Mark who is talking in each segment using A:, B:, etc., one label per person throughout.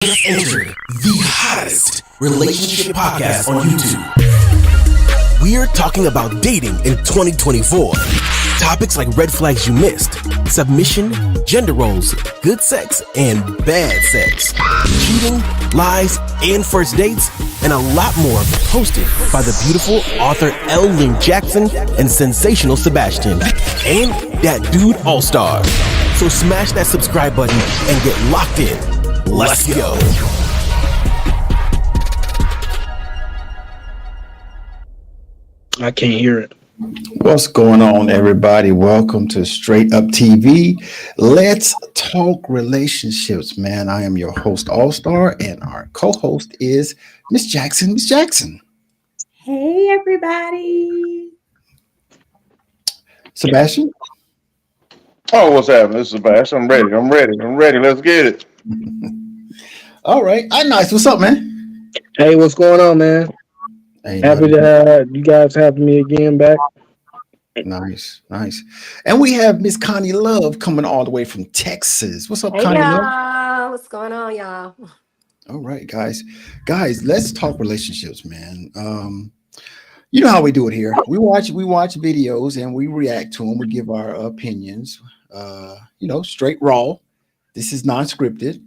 A: Enter the hottest relationship podcast on YouTube. We're talking about dating in 2024. Topics like red flags you missed, submission, gender roles, good sex, and bad sex, cheating, lies, and first dates, and a lot more hosted by the beautiful author L. Lynn Jackson and sensational Sebastian, and that dude all-star. So smash that subscribe button and get locked in. Let's go.
B: I can't hear it.
C: What's going on, everybody? Welcome to Straight Up TV. Let's talk relationships, man. I am your host, All-Star, and our co-host is Miss Jackson. Miss Jackson.
D: Hey, everybody.
C: Sebastian.
E: Oh, what's happening? This is Sebastian. I'm ready. Let's get it.
C: All right. Nice. What's up, man?
B: Hey, what's going on, man?
C: Hey,
B: Happy to have you guys having me again back.
C: Nice. And we have Miss Connie Love coming all the way from Texas. What's up,
D: Hey,
C: Connie Love?
D: y'all. What's going on, y'all?
C: All right, guys, let's talk relationships, man. You know how we do it here. We watch videos and we react to them. We give our opinions. Straight raw. This is non-scripted.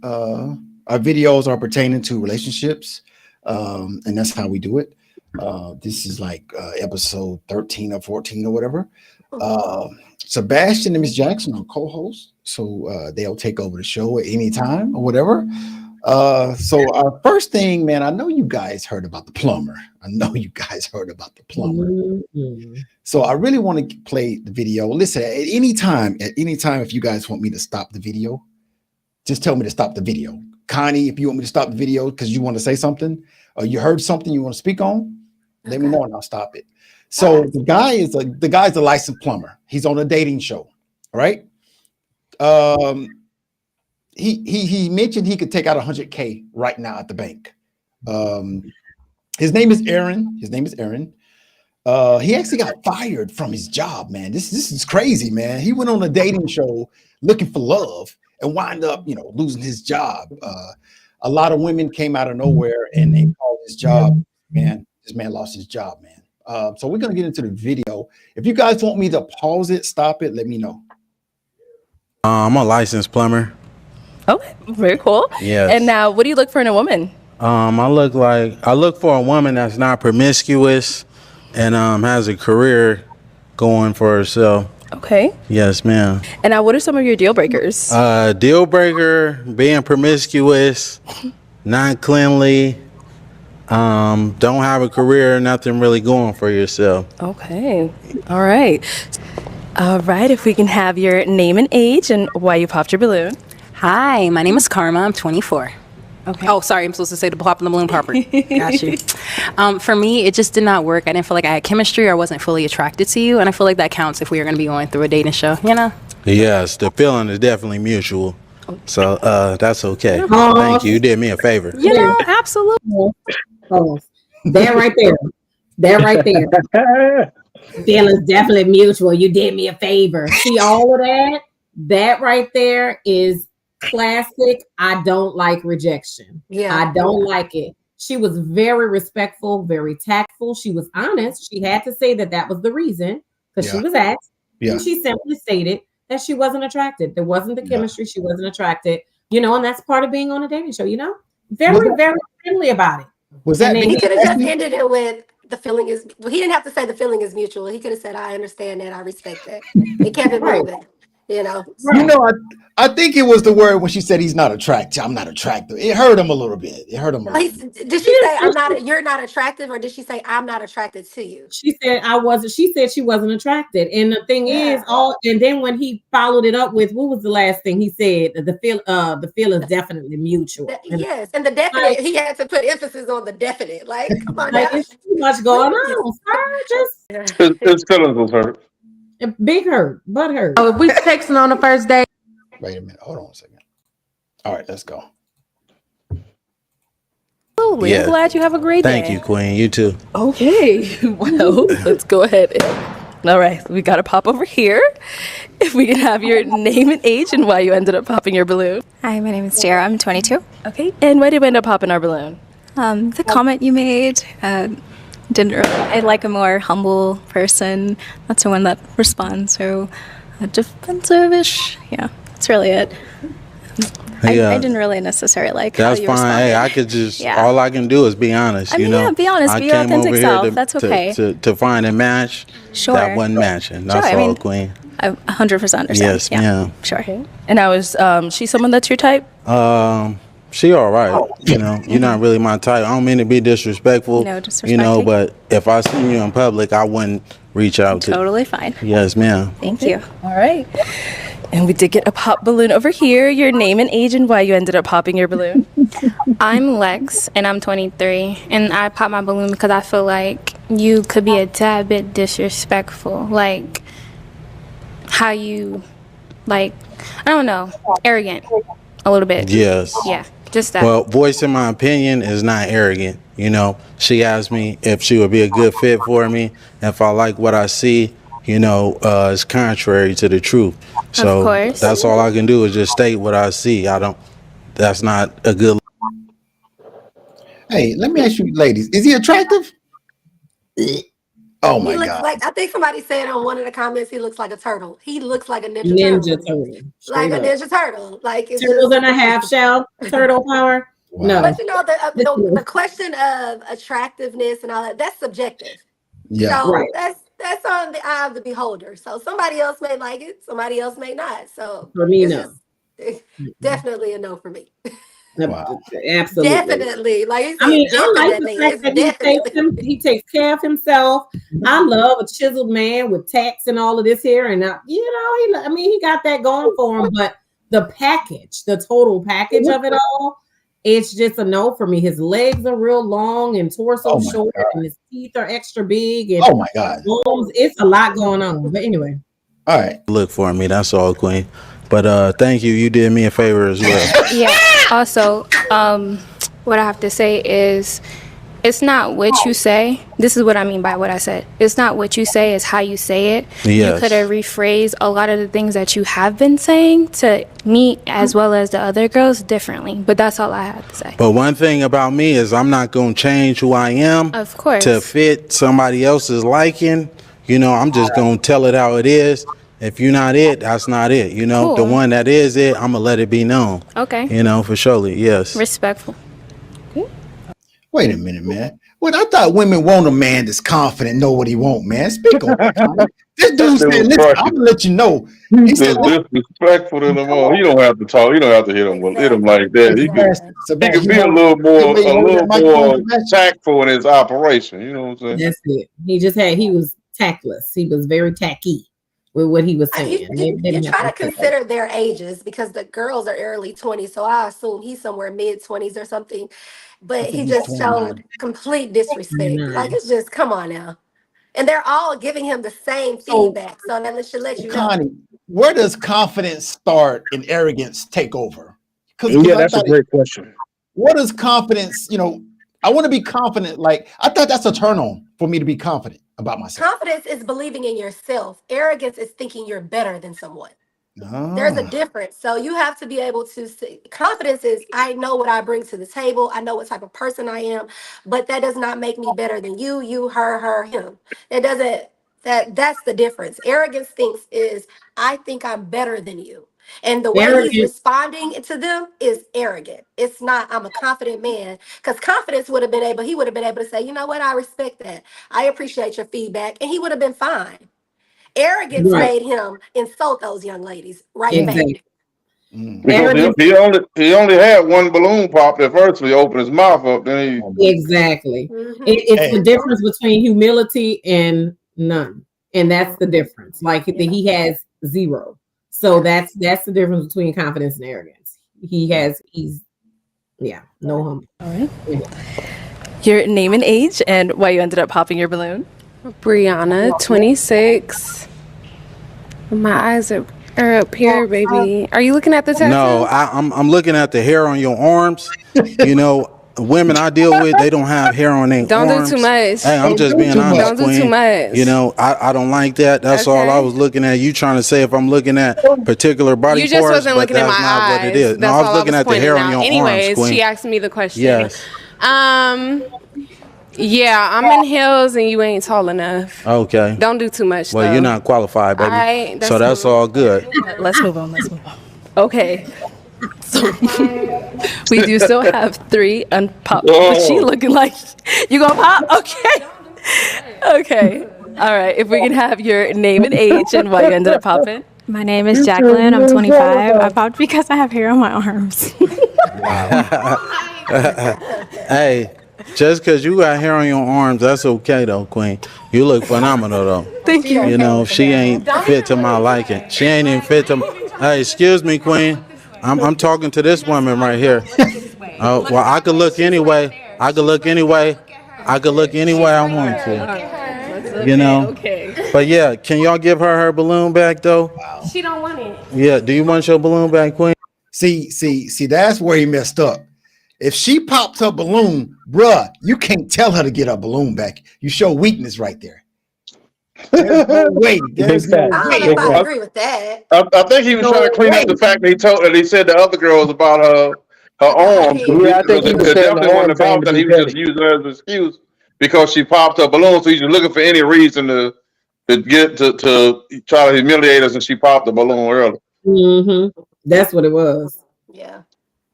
C: Our videos are pertaining to relationships, and that's how we do it. This is like episode 13 or 14 or whatever. Sebastian and Miss Jackson are co-hosts, so they'll take over the show at any time or whatever. So our first thing, man, I know you guys heard about the plumber.
D: Mm-hmm.
C: So I really want to play the video. Listen, at any time, if you guys want me to stop the video, just tell me to stop the video. Connie, if you want me to stop the video because you want to say something or you heard something you want to speak on, let me know and I'll stop it. So the guy's a licensed plumber. He's on a dating show, right? He mentioned he could take out $100K right now at the bank. His name is Aaron. He actually got fired from his job, man. This is crazy, man. He went on a dating show looking for love and wind up, losing his job. A lot of women came out of nowhere and they called his job, man. This man lost his job, man. So we're gonna get into the video. If you guys want me to pause it, stop it, let me know.
F: I'm a licensed plumber.
G: Okay, very cool.
F: Yes.
G: And now, what do you look for in a woman?
F: I look for a woman that's not promiscuous and has a career going for herself.
G: Okay.
F: Yes, ma'am.
G: And now, what are some of your deal breakers?
F: Deal breaker: being promiscuous, not cleanly, don't have a career, nothing really going for yourself.
G: Okay. All right. If we can have your name and age and why you popped your balloon.
H: Hi, my name is Karma. I'm 24.
G: Okay.
H: Oh, sorry. I'm supposed to say the popping the balloon proper. Got you. For me, it just did not work. I didn't feel like I had chemistry or I wasn't fully attracted to you. And I feel like that counts if we are going to be going through a dating show,
F: Yes, the feeling is definitely mutual. So that's okay. Thank you. You did me a favor.
H: Absolutely.
D: Oh, that right there. Feelings definitely mutual. You did me a favor. See all of that? That right there is classic. I don't like rejection. Yeah, I don't like it. She was very respectful, very tactful. She was honest. She had to say that was the reason because she was asked. Yeah. And she simply stated that she wasn't attracted. There wasn't the chemistry. She wasn't attracted. And that's part of being on a dating show. Very, very friendly about it.
C: Was that?
I: He could have just ended it with the feeling is. Well, he didn't have to say the feeling is mutual. He could have said, "I understand that. I respect that." He kept it moving.
C: I think it was the word when she said he's not attractive. I'm not attractive. It hurt him a little bit.
I: Did she say I'm not? You're not attractive, or did she say I'm not attracted to you?
D: She said I wasn't. She said she wasn't attracted. And the thing is, and then when he followed it up with what was the last thing he said? The feel is definitely mutual.
I: Yes, and the definite. He had to put emphasis on the definite. Like, come on, now.
D: It's too much going on. Sir.
E: His feelings was hurt.
D: Big hurt, butt hurt.
H: Oh, if we texting on the first day.
C: Wait a minute. Hold on a second. All right, let's go.
G: Absolutely.
F: Yeah.
G: I'm glad you have a great day.
F: Thank you, Queen. You too.
G: Okay. Well, let's go ahead. All right. We got to pop over here. if we can have your name and age and why you ended up popping your balloon.
J: Hi, my name is Jara. I'm 22.
G: Okay. And why did we end up popping our balloon?
J: The comment you made didn't really. I like a more humble person, not someone that responds so defensive-ish. Yeah, that's really it. I didn't really necessarily like
F: That's
J: how you
F: fine.
J: responded.
F: Hey, I could just,
J: Yeah.
F: all I can do is be honest.
J: I mean,
F: you know?
J: yeah, be honest,
F: I
J: be your
F: came
J: authentic
F: over here
J: self.
F: to-
J: That's
F: to-
J: okay.
F: To find a match
J: Sure.
F: that wasn't matching. That's
J: Sure, I
F: all,
J: mean,
F: Queen.
J: I 100% understand.
F: Yes,
J: yeah,
F: ma'am.
J: Sure.
G: And now is she someone that's your type?
F: She all right. You know, you're not really my type. I don't mean to be disrespectful.
J: No
F: You know,
J: disrespecting.
F: but if I see you in public, I wouldn't reach out to.
J: Totally fine.
F: Yes, ma'am.
J: Thank you.
G: All right. And we did get a pop balloon over here. Your name and age and why you ended up popping your balloon.
K: I'm Lex, and I'm 23, and I popped my balloon because I feel like you could be a tad bit disrespectful, like how you, like, I don't know, arrogant a little bit.
F: Yes.
K: Yeah, just that.
F: Well, voicing my opinion is not arrogant. You know, she asked me if she would be a good fit for me. If I like what I see, you know, it's contrary to the truth. So
K: Of course.
F: that's all I can do is just state what I see. That's not a good.
C: Hey, let me ask you, ladies, is he attractive? Oh my
I: He looks
C: God.
I: like, I think somebody said on one of the comments, he looks like a turtle. He looks like a ninja,
D: Ninja
I: turtle.
D: turtle.
I: Like a
D: Straight up.
I: ninja turtle. Like it's
D: Turtles
I: just,
D: in a half shell. Turtle power. No.
I: but you know, the question of attractiveness and all that, that's subjective.
C: Yeah.
I: So
D: Right.
I: that's on the eye of the beholder. So somebody else may like it, somebody else may not. So
D: For me,
I: it's
D: no.
I: just definitely a no for me.
C: Wow.
D: Absolutely.
I: Definitely. Like you said,
D: I mean, I like
I: definitely.
D: the fact
I: It's
D: that he
I: definitely.
D: he takes care of himself. I love a chiseled man with tats and all of this here, and he got that going for him. But the package, the total package of it all, it's just a no for me. His legs are real long and torso
C: Oh my
D: short,
C: God.
D: and his teeth are extra big, and
C: Oh my God.
D: arms. It's a lot going on. But anyway,
C: All right.
F: Look for me. That's all, Queen. But thank you. You did me a favor as well.
K: Yeah. Also, what I have to say is, it's not what you say. This is what I mean by what I said. It's not what you say, it's how you say it.
F: Yes.
K: You could have rephrased a lot of the things that you have been saying to me as well as the other girls differently. But that's all I have to say.
F: But one thing about me is I'm not going to change who I am
K: Of course.
F: to fit somebody else's liking. You know, I'm just going to tell it how it is. If you're not it, that's not it. You know, the
K: Cool.
F: one that is it, I'm going to let it be known.
K: Okay.
F: You know, for surely. Yes.
K: Respectful.
C: Wait a minute, man. Well, I thought women want a man that's confident, know what he want, man. Speak on it, Connie. This dude said, listen, I'm gonna let you know. He said,
E: It's disrespectful to them all. You don't have to talk. You don't have to hit him like that. He could be a little more tactful in his operation. You know what I'm saying?
D: that's it. He was tactless. He was very tacky with what he was saying.
I: You try to consider their ages because the girls are early 20s, so I assume he's somewhere mid 20s or something. But he just showed complete disrespect. Like it's just come on now, and they're all giving him the same feedback. So that should let you know.
C: Connie, where does confidence start and arrogance take over?
B: Yeah, that's a great question.
C: What is confidence? You know, I want to be confident. Like I thought that's a turn on for me to be confident about myself.
I: Confidence is believing in yourself. Arrogance is thinking you're better than someone. There's a difference. So you have to be able to see. Confidence is I know what I bring to the table. I know what type of person I am, but that does not make me better than you, her, him. It doesn't. That's the difference. Arrogance thinks is I think I'm better than you. And the way he's responding to them is arrogant. It's not, I'm a confident man. Because confidence he would have been able to say, you know what, I respect that. I appreciate your feedback. And he would have been fine. Arrogance made him insult those young ladies back.
E: Because he only had one balloon pop at first, so he opened his mouth up. Then
D: Exactly. It's the difference between humility and none. And that's the difference. Like he has zero. So that's the difference between confidence and arrogance. He's no humble.
G: All right. Your name and age and why you ended up popping your balloon.
L: Brianna, 26. My eyes are up here, baby. Are you looking at the tattoo?
F: No, I'm looking at the hair on your arms. You know, women I deal with, they don't have hair on their
L: Don't
F: arms.
L: do too much.
F: Hey, I'm just being honest,
L: Don't do
F: Queen.
L: too much.
F: You know, I don't like that. That's all I was looking at. You trying to say if I'm looking at particular body parts,
L: You just wasn't looking at my
F: not
L: eyes.
F: what it is.
L: That's
F: No, I was
L: all
F: looking at the hair on your
L: Anyways,
F: arms, Queen.
L: she asked me the question.
F: Yes.
L: Yeah, I'm in heels and you ain't tall enough.
F: Okay.
L: Don't do too much.
F: Well,
L: though.
F: you're not qualified, baby.
L: All right,
F: so that's all good.
G: Let's move on. Let's move on. Okay. So we do still have 3 unpopped. But she looking like you gonna pop? Okay. Okay. All right. If we can have your name and age and why you ended up popping.
J: My name is Jacqueline. I'm 25. I popped because I have hair on my arms.
F: Hey, just because you got hair on your arms, that's okay though, Queen. You look phenomenal though.
G: Thank you.
F: You know, she ain't fit to my liking. She ain't even fit to. Hey, excuse me, Queen. I'm talking to this woman right here. Oh, well, I could look anyway. I could look anyway. I could look any way I want to. You know.
G: Okay.
F: But yeah, can y'all give her balloon back though?
L: She don't want it.
F: Yeah. Do you want your balloon back, Queen?
C: See, that's where he messed up. If she pops her balloon, bruh, you can't tell her to get her balloon back. You show weakness right there. There's no way. There's no
I: I
C: way.
I: don't know if I agree with that.
E: I think he was trying to clean up the fact that he said the other girl was about her arms.
B: Yeah, I think he was saying the arms
E: about that. He was just using her as an excuse because she popped her balloon. So he's just looking for any reason to get to try to humiliate us, and she popped the balloon early.
D: Mm-hmm. That's what it was.
I: Yeah.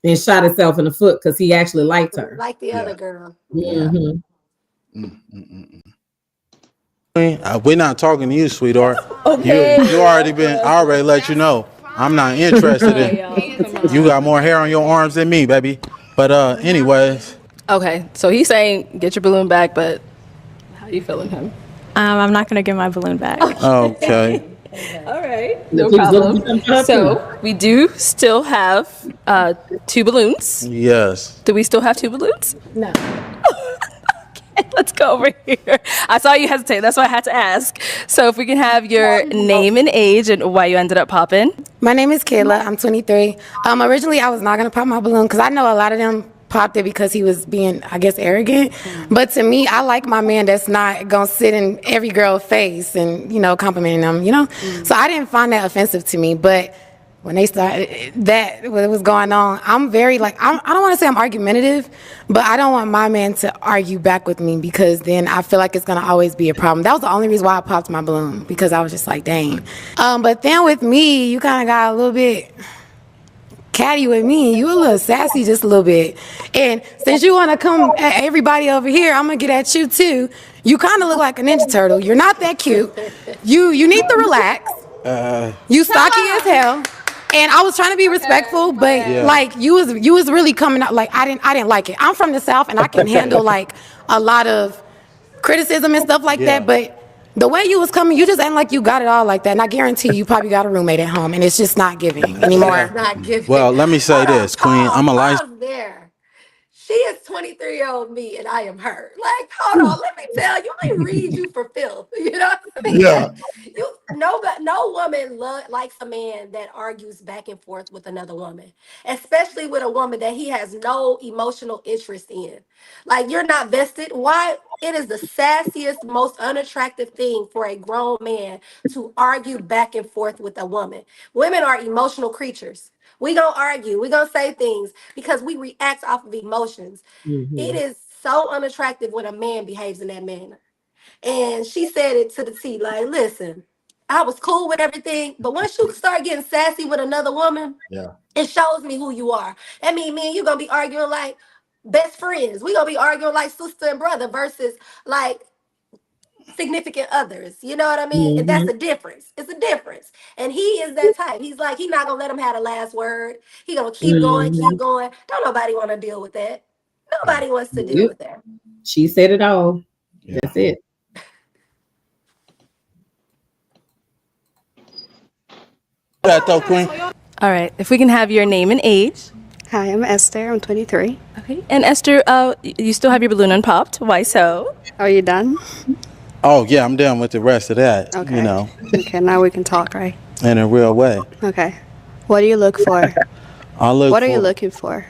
D: And shot herself in the foot because he actually liked her.
I: Like the other girl.
D: Mm-hmm.
F: We're not talking to you, sweetheart.
G: Okay.
F: You already been. I already let you know. I'm not interested in. You got more hair on your arms than me, baby. But anyways.
G: Okay. So he's saying get your balloon back, but how you feeling, him?
J: I'm not gonna give my balloon back.
F: Okay.
G: All right. No problem. So we do still have 2 balloons.
F: Yes.
G: Do we still have 2 balloons?
D: No.
G: Okay, let's go over here. I saw you hesitate. That's why I had to ask. So if we can have your name and age and why you ended up popping.
M: My name is Kayla. I'm 23. Originally, I was not going to pop my balloon because I know a lot of them popped it because he was being, I guess, arrogant. But to me, I like my man that's not going to sit in every girl's face and, complimenting them, So I didn't find that offensive to me. But when they started what was going on, I'm very I don't want to say I'm argumentative, but I don't want my man to argue back with me because then I feel like it's going to always be a problem. That was the only reason why I popped my balloon, because I was just like, dang. But then with me, you kind of got a little bit catty with me. You a little sassy just a little bit. And since you want to come at everybody over here, I'm going to get at you too. You kind of look like a Ninja Turtle. You're not that cute. You need to relax. You stocky as hell. And I was trying to be respectful, but you was really coming out I didn't like it. I'm from the South and I can handle a lot of criticism and stuff like that, but the way you was coming, you just ain't like you got it all like that. And I guarantee you probably got a roommate at home and it's just not giving anymore.
I: It's not giving.
F: Well, let me say this, Queen. I'm a
I: Pause there. She is 23-year-old me and I am her. Hold on, let me tell you, let me read you for filth. You know what I mean?
C: Yeah.
I: No woman likes a man that argues back and forth with another woman, especially with a woman that he has no emotional interest in. You're not vested. Why? It is the sassiest, most unattractive thing for a grown man to argue back and forth with a woman. Women are emotional creatures. We gonna argue. We gonna say things because we react off of emotions.
D: Mm-hmm.
I: It is so unattractive when a man behaves in that manner. And she said it to the T. Listen, I was cool with everything, but once you start getting sassy with another woman, it shows me who you are. That means me and you gonna be arguing like best friends. We gonna be arguing like sister and brother versus significant others. You know what I mean?
D: Mm-hmm.
I: And that's a difference. It's a difference. And he is that type. He's he's not gonna let him have the last word. He gonna keep going, keep going. Don't nobody want to deal with that. Nobody wants to deal with that.
D: She said it all. Yeah. That's it.
G: All right. If we can have your name and age.
N: Hi, I'm Esther. I'm 23.
G: Okay. And Esther, you still have your balloon unpopped. Why so?
N: Are you done?
F: Oh, yeah, I'm done with the rest of that.
N: Okay. Okay, now we can talk, right?
F: In a real way.
N: Okay. What do you look for?
F: What
N: are you looking for?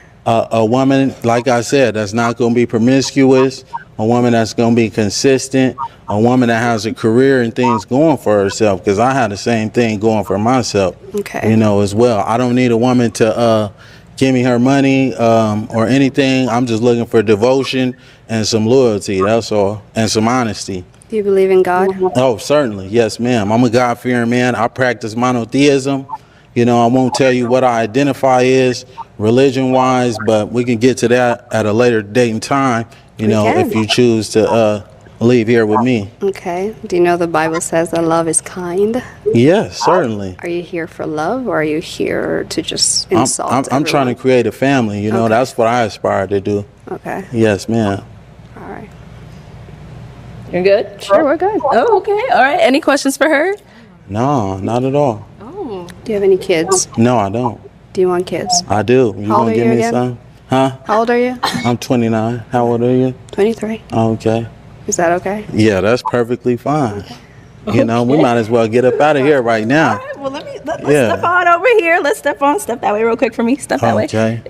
F: a woman, like I said, that's not going to be promiscuous, a woman that's going to be consistent, a woman that has a career and things going for herself, because I had the same thing going for myself,
N: Okay.
F: you know, as well. I don't need a woman to give me her money or anything. I'm just looking for devotion and some loyalty, that's all, and some honesty.
N: Do you believe in God?
F: Oh, certainly. Yes, ma'am. I'm a God-fearing man. I practice monotheism. You know, I won't tell you what I identify as religion-wise, but we can get to that at a later date and time, you know, if you choose to leave here with me.
N: Okay. Do you know the Bible says that love is kind?
F: Yes, certainly.
N: Are you here for love, or are you here to just insult
F: I'm trying to create a family, you know.
N: Okay.
F: That's what I aspire to do.
N: Okay.
F: Yes, ma'am.
N: All right.
G: You're good?
N: Sure, we're good.
G: Oh, okay. All right. Any questions for her?
F: No, not at all.
N: Oh. Do you have any kids?
F: No, I don't.
N: Do you want kids?
F: I do. You
N: How old
F: gonna
N: are
F: give
N: you
F: me
N: again?
F: some? Huh?
N: How old are you?
F: I'm 29. How old are you?
N: 23.
F: Okay.
N: Is that okay?
F: Yeah, that's perfectly fine. You know, we might as well get up out of here right now.
G: Well, let's step on over here. Let's step that way real quick for me. Step that way.
F: Okay.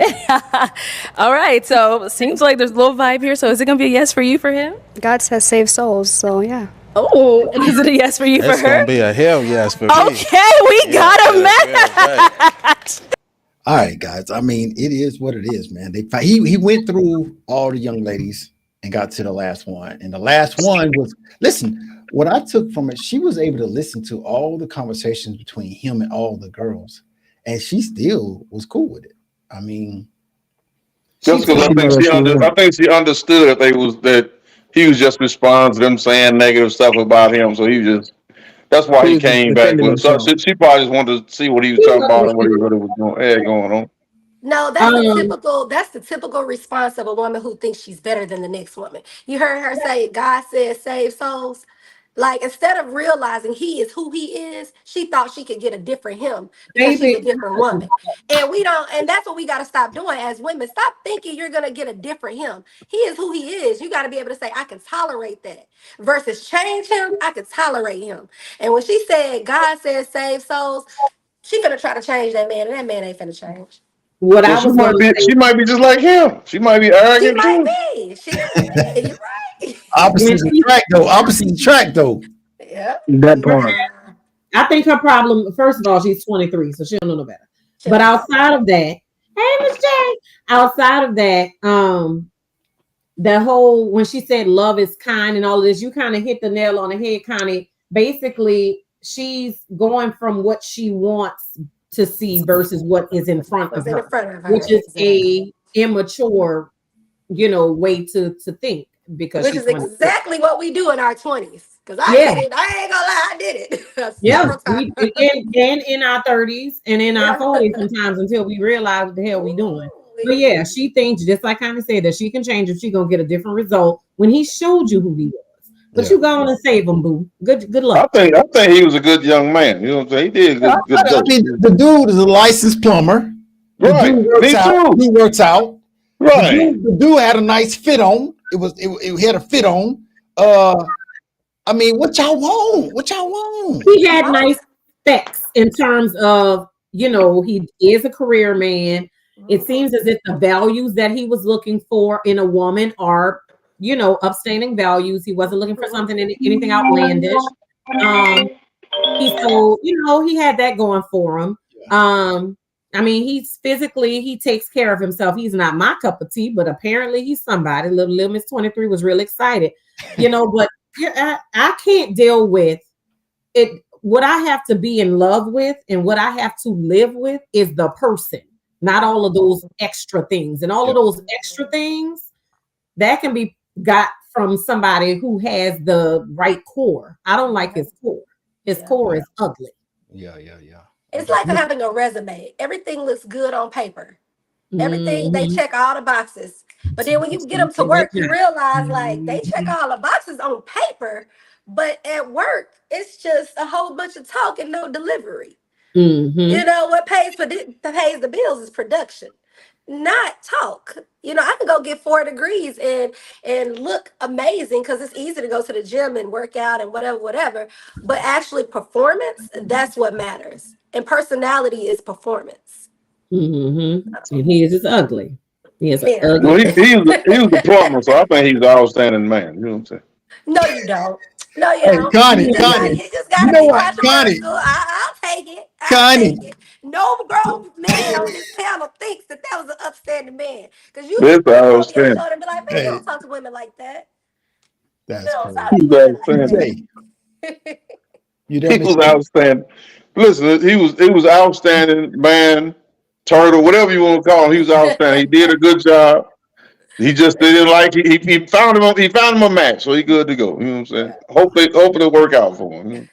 G: All right. So it seems like there's a little vibe here. So is it going to be a yes for you for him?
N: God says save souls, so yeah.
G: Oh, and is it a yes for you for
F: It's
G: her?
F: gonna be a hell yes for me.
G: Okay, we got a match.
C: All right, guys. I mean, it is what it is, man. He went through all the young ladies and got to the last one. And the last one was, listen, what I took from it, she was able to listen to all the conversations between him and all the girls, and she still was cool with it. I mean,
E: just because I think she understood that he was just responding to them saying negative stuff about him, so that's why he came back with. So she probably just wanted to see what he was talking about and what he really was going on.
I: No, that's the typical response of a woman who thinks she's better than the next woman. You heard her say, God says save souls. Like, instead of realizing he is who he is, she thought she could get a different him because she's a different woman. And that's what we got to stop doing as women. Stop thinking you're going to get a different him. He is who he is. You got to be able to say, I can tolerate that versus change him. I can tolerate him. And when she said, God says save souls, she finna try to change that man, and that man ain't finna change.
E: She might be just like him. She might be arrogant
I: too. You're right.
C: Opposite track though.
I: Yeah.
B: That part.
D: I think her problem, first of all, she's 23, so she don't know no better. But outside of that, hey, Miss J, outside of that, the whole, when she said love is kind and all of this, you kind of hit the nail on the head, Connie. Basically, she's going from what she wants to see versus what is in front of her, which is a immature, way to think. Because
I: which is exactly what we do in our 20s. Because I did it. I ain't gonna lie, I did it.
D: Yeah, and in our 30s and in our 40s sometimes until we realize what the hell we doing. But yeah, she thinks, just like I said, that she can change if she gonna get a different result when he showed you who he was. But you go on and save him, boo. Good luck.
E: I think he was a good young man. You know what I'm saying? He did good.
C: I mean, the dude is a licensed plumber.
E: Right.
C: He works out.
E: Right.
C: The dude had a nice fit on. It had a fit on. I mean, what y'all want?
D: He had nice specs in terms of, he is a career man. It seems as if the values that he was looking for in a woman are, upstanding values. He wasn't looking for anything outlandish. He had that going for him. I mean, he takes care of himself. He's not my cup of tea, but apparently he's somebody. Little Miss 23 was real excited, but I can't deal with it. What I have to be in love with and what I have to live with is the person, not all of those extra things. And all of those extra things that can be got from somebody who has the right core. I don't like his core. His core is ugly.
C: Yeah.
I: It's like having a resume. Everything looks good on paper. Everything, they check all the boxes. But then when you get them to work, you realize like they check all the boxes on paper, but at work, it's just a whole bunch of talk and no delivery. What pays the bills is production, not talk. I can go get 4 degrees and look amazing because it's easy to go to the gym and work out and whatever. But actually performance, that's what matters. And personality is performance.
D: And he is just ugly. He is
I: Very.
E: Well, he was the plumber, so I think he's an outstanding man. You know what I'm saying?
I: No, you don't. No, you
C: Hey,
I: don't.
C: Connie,
I: You just
C: you
I: gotta
C: know
I: be
C: what, Connie,
I: controversial. I'll take it. I'll
C: Connie.
I: take it. No grown man on this panel thinks that was an upstanding man. Because you
E: This
I: can put him on your
E: outstanding.
I: shoulder and be like, man, you
C: Hey,
I: don't talk to women like that. You
C: that's
I: don't
C: crazy.
I: talk to
E: He's
I: women like
E: outstanding.
I: that.
C: You there,
E: He
C: Miss
E: was
C: J?
E: outstanding. Listen, he was outstanding man, turtle, whatever you want to call him. He was outstanding. He did a good job. He just didn't like he found him a match, so he good to go. You know what I'm saying? Hope it'll work out for him. You know?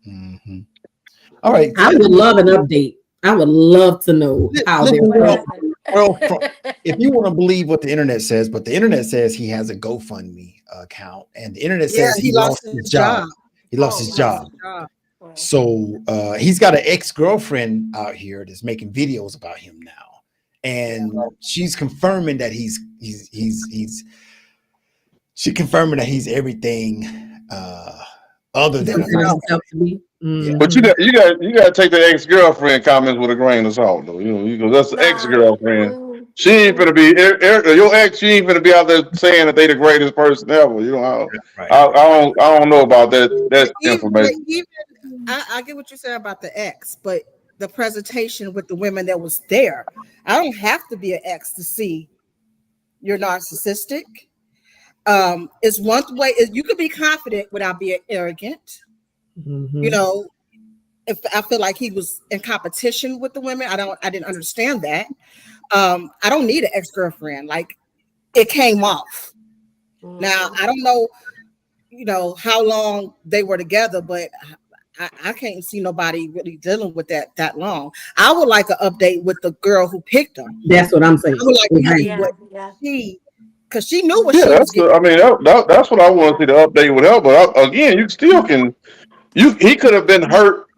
C: Mm-hmm. All right.
D: I would love an update. I would love to know how they're
C: Listen, well, if you want to believe what the internet says, but the internet says he has a GoFundMe account, and the internet says he lost his job. He lost his job. So he's got an ex-girlfriend out here that's making videos about him now, and she's confirming that he's confirming that he's everything other than a nice guy. Yeah.
E: But you got to take the ex-girlfriend comments with a grain of salt, though. You know, that's the ex-girlfriend. She ain't gonna be your ex. She ain't gonna be out there saying that they the greatest person ever. You know, I don't know about that information.
O: I get what you said about the ex, but the presentation with the women that was there, I don't have to be an ex to see you're narcissistic. It's one way. You could be confident without being arrogant. You know, if I feel like he was in competition with the women, I didn't understand that. I don't need an ex-girlfriend. Like, it came off. Now I don't know, how long they were together, but I can't see nobody really dealing with that long. I would like an update with the girl who picked him.
D: That's what I'm saying.
O: I would like to see what because she knew what she was
E: That's
O: getting.
E: I mean that's what I want to see the update with her. But again, you still can. He could have been hurt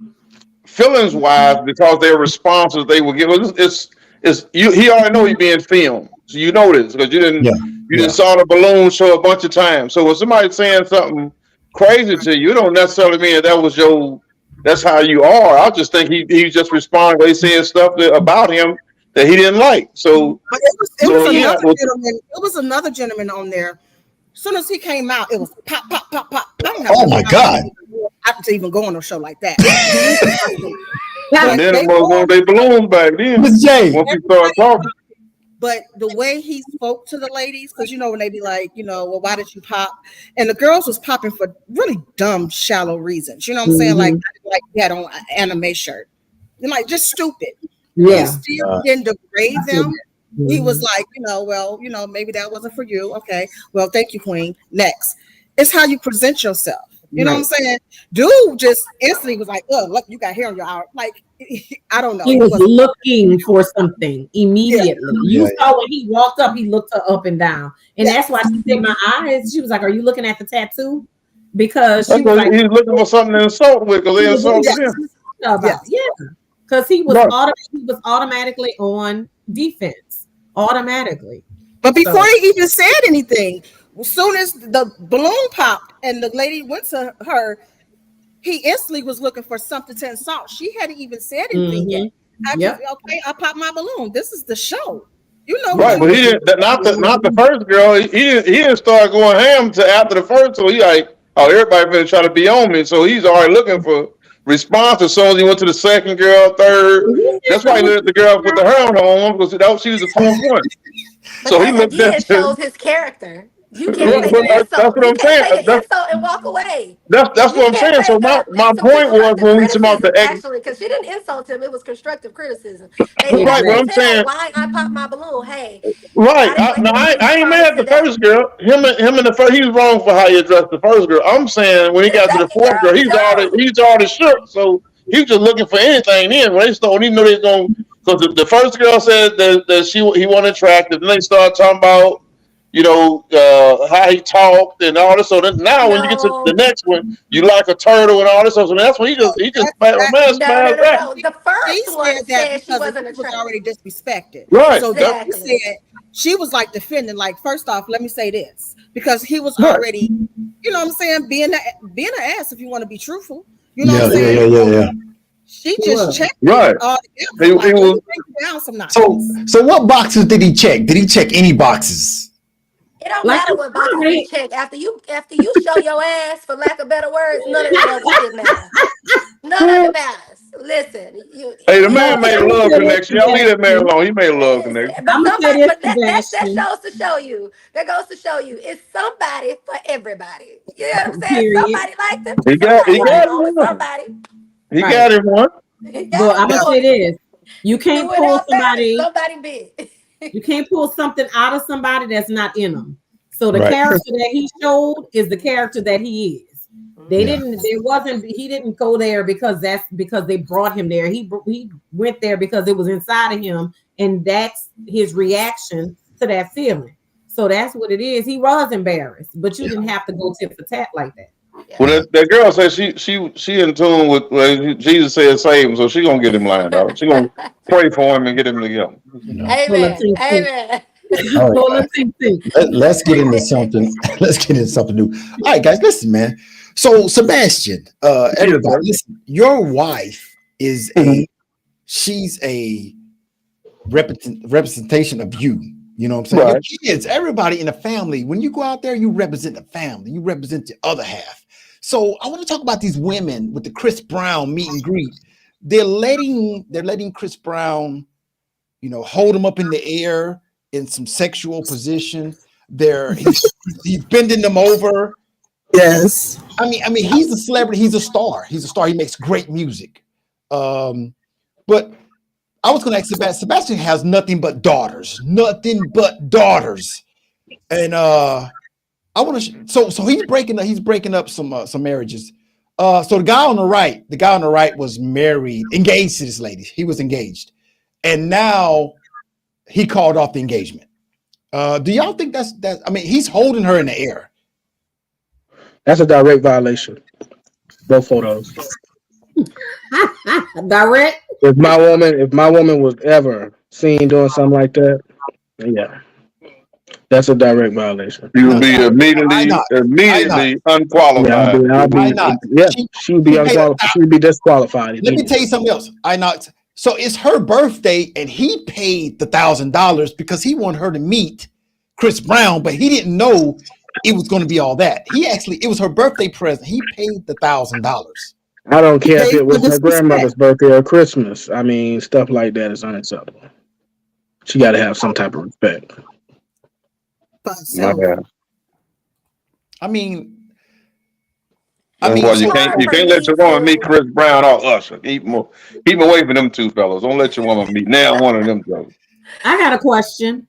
E: feelings wise because their responses they were giving. He already know he's being filmed, so you know this because you didn't saw the balloon show a bunch of times. So when somebody's saying something crazy to you, it don't necessarily mean that's how you are. I just think he just responded by saying stuff about him that he didn't like. So
O: but it was another gentleman on there. As soon as he came out, it was pop, pop, pop, pop.
C: Oh my God!
O: I have to even go on a show like that.
E: And then they balloons back then.
C: Miss J.
E: Once he started talking.
O: But the way he spoke to the ladies, because when they be like, well, why did you pop? And the girls was popping for really dumb, shallow reasons. You know what I'm saying? Like he had on an anime shirt. And like just stupid.
D: Yeah.
O: He still didn't degrade them. He was like, well, maybe that wasn't for you. Okay. Well, thank you, Queen. Next. It's how you present yourself. You know what I'm saying? Dude just instantly was like, oh, look, you got hair on your arm. Like, I don't know.
D: He was looking for something immediately. You saw when he walked up, he looked her up and down. And that's why she said my eyes. She was like, are you looking at the tattoo? Because she was like,
E: he's looking for something to insult with because they insulted him.
D: Because he was automatically on defense. Automatically.
O: But before he even said anything, as soon as the balloon popped and the lady went to her, he instantly was looking for something to insult. She hadn't even said anything yet. Okay, I popped my balloon. This is the show.
E: Right, but he didn't. Not the first girl. He didn't start going ham to after the first. So he like, oh, everybody better try to be on me. So he's already looking for response as soon as he went to the second girl, third. That's why he let the girl with the hair on because she was the fourth one.
I: But
E: so
I: that
E: he looked
I: again
E: at
I: shows his character. You can't take an insult.
E: That's what I'm saying.
I: You can't take an insult and walk away.
E: That's what I'm saying. So my point was when we talk about the ex,
I: actually, because she didn't insult him, it was constructive criticism.
E: Right, what I'm saying.
I: Why I popped my balloon? Hey,
E: right. I ain't mad at the first girl. Him and the first, he was wrong for how he addressed the first girl. I'm saying when he got to the fourth girl, he's already shook. So he was just looking for anything. Then when they started, even though they going, because the first girl said that he wasn't attractive, then they started talking about, how he talked and all this. So then now when you get to the next one, you like a turtle and all this. So that's when he just
I: No. The first one said she wasn't attractive.
O: Was already disrespected.
E: Right.
O: So then he said she was like defending. Like, first off, let me say this, because he was already, being an ass if you want to be truthful. You know what I'm saying?
C: Yeah.
O: She just checked
E: right.
O: He was down some notches.
C: So what boxes did he check? Did he check any boxes?
I: It don't matter what boxes you check. After you show your ass, for lack of better words, none of that other shit matters. None of it matters. Listen,
E: hey, the man made a love connection. Y'all leave that man alone. He made a love connection.
I: But somebody, but that goes to show you. That goes to show you it's somebody for everybody. You know what I'm saying? Somebody like them.
E: He got him one.
I: Somebody.
E: He got him one.
D: Well, I'm gonna say this: you can't pull somebody.
I: Somebody big.
D: You can't pull something out of somebody that's not in them. So the
C: Right.
D: character that he showed is the character that he is. They didn't. There wasn't. He didn't go there because they brought him there. He went there because it was inside of him, and that's his reaction to that feeling. So that's what it is. He was embarrassed, but you didn't have to go tit for tat like that.
E: Well, that girl said she in tune with Jesus said save him, so she gonna get him lined up. She gonna pray for him and get him together.
I: Amen. Amen.
C: All right. Let's get into something. Let's get into something new. All right, guys, listen, man. So Sebastian, everybody, listen. Your wife is she's a representation of you. You know what I'm saying?
E: Right.
C: Your kids, everybody in the family. When you go out there, you represent the family. You represent the other half. So I want to talk about these women with the Chris Brown meet and greet. They're letting Chris Brown, hold him up in the air in some sexual position. He's bending them over.
O: Yes.
C: I mean, he's a celebrity. He's a star. He makes great music. But I was going to ask Sebastian. Sebastian has nothing but daughters. And I want to. So he's breaking up some marriages. So the guy on the right was engaged to this lady. He was engaged, and now he called off the engagement. Do y'all think that's? I mean, he's holding her in the air.
B: That's a direct violation. Both photos.
D: Direct.
B: If my woman was ever seen doing something like that, yeah, that's a direct violation.
E: You would be immediately unqualified.
B: She'd be unqualified. She'd be disqualified.
C: Let me tell you something else. So it's her birthday, and he paid the $1,000 because he wanted her to meet Chris Brown, but he didn't know it was going to be all that. It was her birthday present. He paid the $1,000.
B: I don't care if it was her grandmother's birthday or Christmas. I mean, stuff like that is unacceptable. She got to have some type of respect.
C: I mean,
E: you can't let your woman meet Chris Brown or Usher. Keep him away from them two fellas. Don't let your woman meet now one of them fellas.
D: I got a question.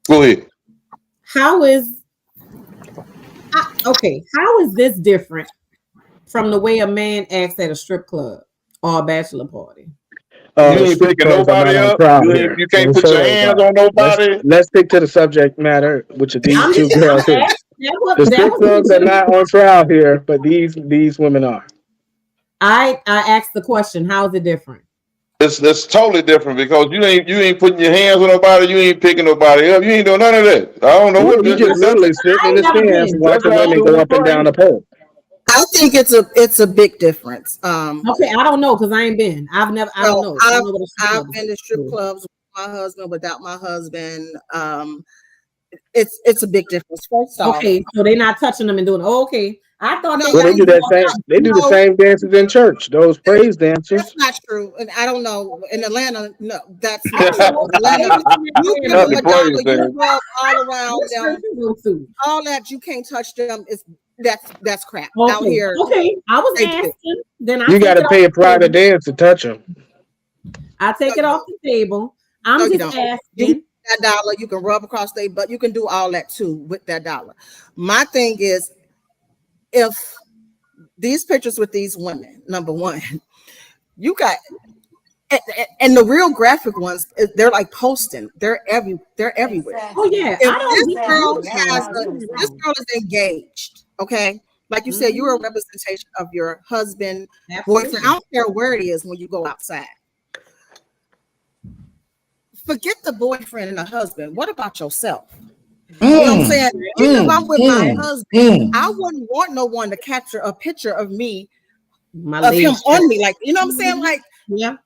E: Go ahead.
D: How is this different from the way a man acts at a strip club or a bachelor party?
E: You ain't picking nobody up. You can't put your hands on nobody.
B: Let's stick to the subject matter, which are these two girls here. The strip clubs are not on trial here, but these women are.
D: I asked the question, how is it different?
E: It's totally different because you ain't putting your hands on nobody, you ain't picking nobody up, you ain't doing none of that. I don't know what
B: you just literally sitting in the stands watching women go up and down the pole.
O: I think it's a big difference.
D: Okay, I don't know because I ain't been. I don't know.
O: I've been to strip clubs with my husband, without my husband. It's a big difference. First off,
D: okay, so they're not touching them and doing. Oh, okay, I thought
B: they do that same. They do the same dances in church. Those praise dances.
O: That's not true, and I don't know. In Atlanta, no, that's not true. Atlanta, you can rub all around them. All that you can't touch them. That's crap.
D: Okay.
O: Out here,
D: okay. I was asking. Then
B: you got to pay a private dance to touch them.
D: I take it off the table. I'm just asking.
O: That dollar, you can rub across their butt. You can do all that too with that dollar. My thing is, if these pictures with these women, number one, you got, and the real graphic ones, they're like posting. They're everywhere.
D: Oh yeah.
O: If this girl is engaged, okay. Like you said, you're a representation of your husband, boyfriend. I don't care where it is when you go outside. Forget the boyfriend and the husband. What about yourself? You know what I'm saying? Even if I'm with my husband, I wouldn't want no one to capture a picture of me of him on me. Like, you know what I'm saying? Like,
D: yeah.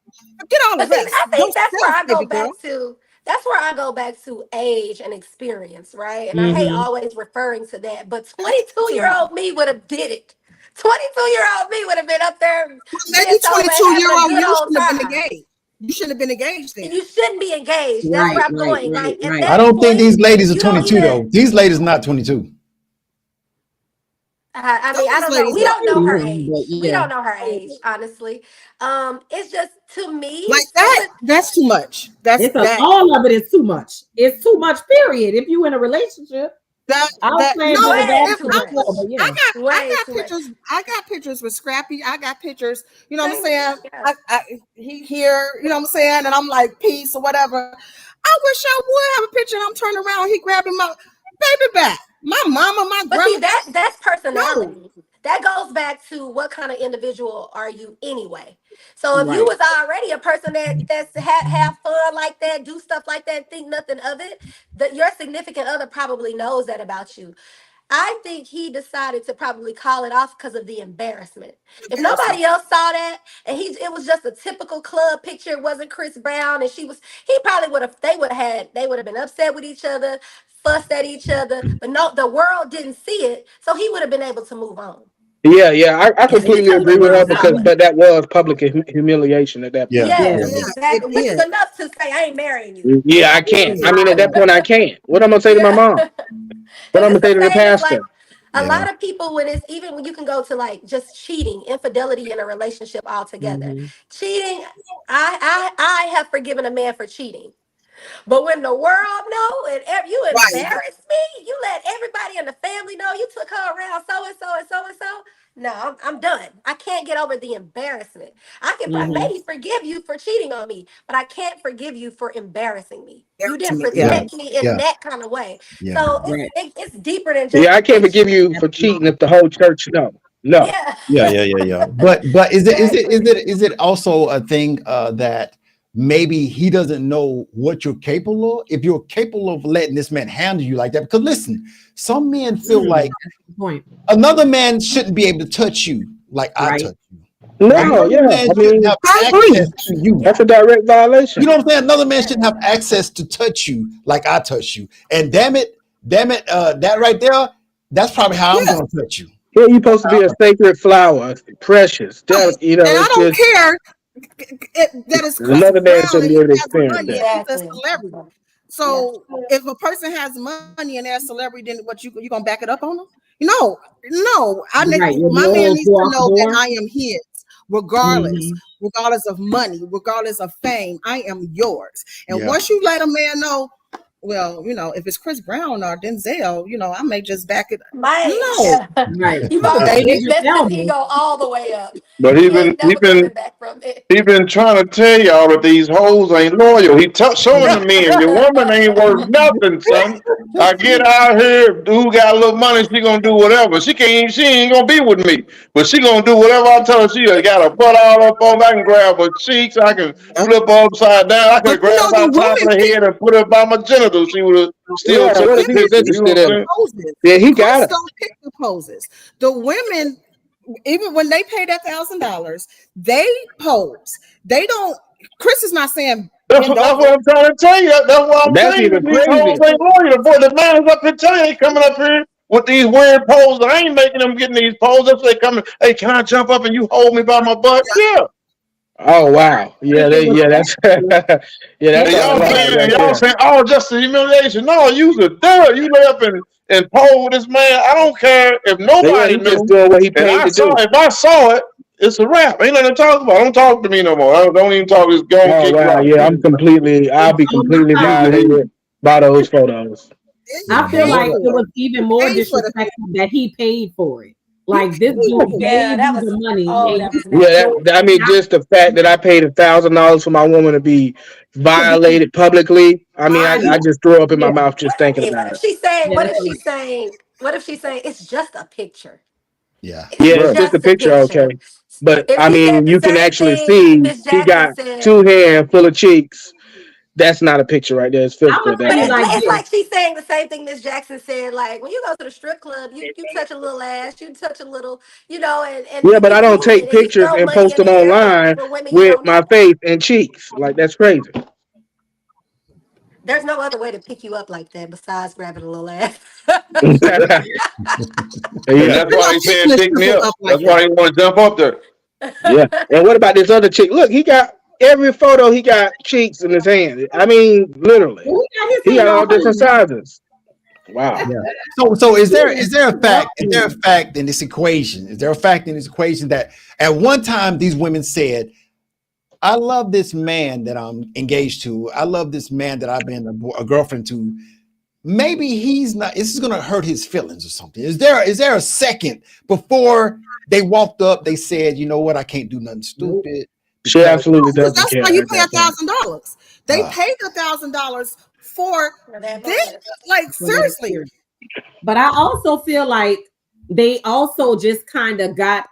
O: Get all the rest.
I: I think that's where I go back to. That's where I go back to age and experience, right? And I hate always referring to that, but 22-year-old me would have did it. 22-year-old me would have been up there.
O: Maybe 22-year-old you shouldn't have been engaged. You shouldn't have been engaged then.
I: You shouldn't be engaged. That's where I'm going. Like,
C: I don't think these ladies are 22 though. These ladies are not 22.
I: I mean, I don't know. We don't know her age. We don't know her age, honestly. It's just, to me,
O: like that's too much.
D: All of it is too much. It's too much, period. If you in a relationship, I got pictures with Scrappy. I got pictures, you know what I'm saying? He here, you know what I'm saying? And I'm like, peace or whatever. I wish I would have a picture and I'm turning around, he grabbing my baby back. My mama, my grandma.
I: But see, that's personality. No. That goes back to what kind of individual are you anyway. So if you was already a person that's have fun like that, do stuff like that, think nothing of it, that your significant other probably knows that about you. I think he decided to probably call it off because of the embarrassment. If nobody else saw that, and it was just a typical club picture, it wasn't Chris Brown, and he probably would have been upset with each other, fussed at each other, but no, the world didn't see it, so he would have been able to move on.
B: Yeah, I completely agree with her but that was public humiliation at that point.
I: Yeah, exactly. Which is enough to say I ain't marrying you.
B: Yeah, I can't. I mean, at that point, I can't. What I'm gonna say to my mom? What I'm gonna say to the pastor?
I: A lot of people, when you can go to like just cheating, infidelity in a relationship altogether. Cheating, I have forgiven a man for cheating. But when the world know and you embarrassed me, you let everybody in the family know you took her around so and so and so and so. No, I'm done. I can't get over the embarrassment. I can maybe forgive you for cheating on me, but I can't forgive you for embarrassing me. You didn't protect me in that kind of way. Yeah. So it's deeper than just.
B: Yeah, I can't forgive you for cheating if the whole church knows. No.
C: Yeah. But is it also a thing that maybe he doesn't know what you're capable of? If you're capable of letting this man handle you like that, because listen, some men feel like another man shouldn't be able to touch you like I touch you.
B: No, that's a direct violation.
C: You know what I'm saying? Another man shouldn't have access to touch you like I touch you. And damn it, that right there, that's probably how I'm gonna touch you.
B: Yeah, you're supposed to be a sacred flower, precious. You know,
O: and I don't care. That is
B: another man shouldn't be able to experience that.
O: He's a celebrity. So if a person has money and they're a celebrity, then what you gonna back it up on them? No. My man needs to know that I am his, regardless of money, regardless of fame. I am yours. And once you let a man know, well, you know, if it's Chris Brown or Denzel, you know, I may just back it up.
I: You might he go all the way up.
E: But he been trying to tell y'all that these hoes ain't loyal. He showing the men your woman ain't worth nothing, son. I get out here, dude got a little money, she gonna do whatever. She ain't gonna be with me, but she gonna do whatever I tell her. She got her butt all up on. I can grab her cheeks, I can flip her upside down, I can grab her on top of her head and put her by my genitals. She would have still took the picture.
B: Yeah, he got it.
O: Pick the poses. The women, even when they pay that $1,000, they pose. They don't. Chris is not saying.
E: That's what I'm trying to tell you. That's what I'm saying.
B: Even crazy.
E: The man is up here telling you, coming up here with these weird poses. I ain't making them getting these poses. They coming. Hey, can I jump up and you hold me by my butt? Yeah.
B: Oh wow! That's
E: y'all saying, oh, just the humiliation. No, you lay up and pole with this man. I don't care if nobody knew.
B: What he paid to do.
E: If I saw it, it's a wrap. Ain't nothing to talk about. Don't talk to me no more. Don't even talk. Just go and kick
B: wow. Yeah, I'll be completely violated by those photos.
D: I feel like it was even more disrespectful that he paid for it. Like this dude gave you the money.
B: I mean, just the fact that I paid $1,000 for my woman to be violated publicly. I mean, I just throw up in my mouth just thinking about it.
I: What if she's saying it's just a picture?
B: It's just a picture, okay. But I mean, you can actually see he got 2 hands full of cheeks. That's not a picture right there. It's filtered.
I: But it's like she's saying the same thing Miss Jackson said. Like when you go to the strip club, you touch a little ass, you touch a little, and
B: Yeah,
I: you
B: but I
I: keep
B: don't
I: moving
B: take
I: and you
B: pictures
I: throw
B: and
I: money
B: post
I: in
B: them
I: the air
B: online
I: for women you
B: with
I: don't
B: my
I: know.
B: face and cheeks. Like that's crazy.
I: There's no other way to pick you up like that besides grabbing a little ass.
E: And that's why they said pick me up. That's why they want to jump up there.
B: Yeah. And what about this other chick? Look, he got every photo. He got cheeks in his hand. I mean, literally, he got all different sizes. Wow.
C: Yeah. So is there a fact in this equation? Is there a fact in this equation that at one time these women said, I love this man that I'm engaged to. I love this man that I've been a girlfriend to. Maybe he's not, this is going to hurt his feelings or something. Is there a second before they walked up, they said, you know what, I can't do nothing stupid?
B: She absolutely doesn't
O: That's
B: care.
O: why you
B: at
O: pay
B: that point.
O: $1,000. They paid $1,000 for this. Like seriously.
D: But I also feel like they also just kind of got.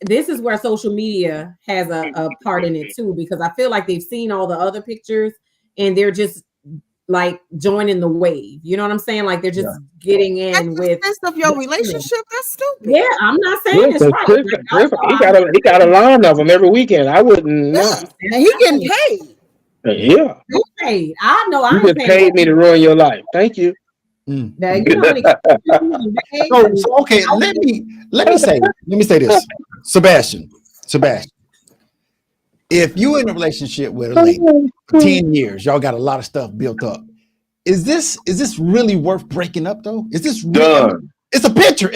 D: This is where social media has a part in it too, because I feel like they've seen all the other pictures and they're just like joining the wave. You know what I'm saying? Like they're just getting in with
O: of your relationship. That's stupid.
D: Yeah, I'm not saying it's right.
B: Chris, he got a line of them every weekend. I wouldn't. Nah.
O: And he getting paid.
B: Yeah.
D: Who paid? I know I
B: You just paid me to ruin your life. Thank you.
D: Now, you know
C: so okay, let me say this, Sebastian. If you're in a relationship with a lady for 10 years, y'all got a lot of stuff built up. Is this really worth breaking up though? Is this really,
E: done?
C: It's a picture.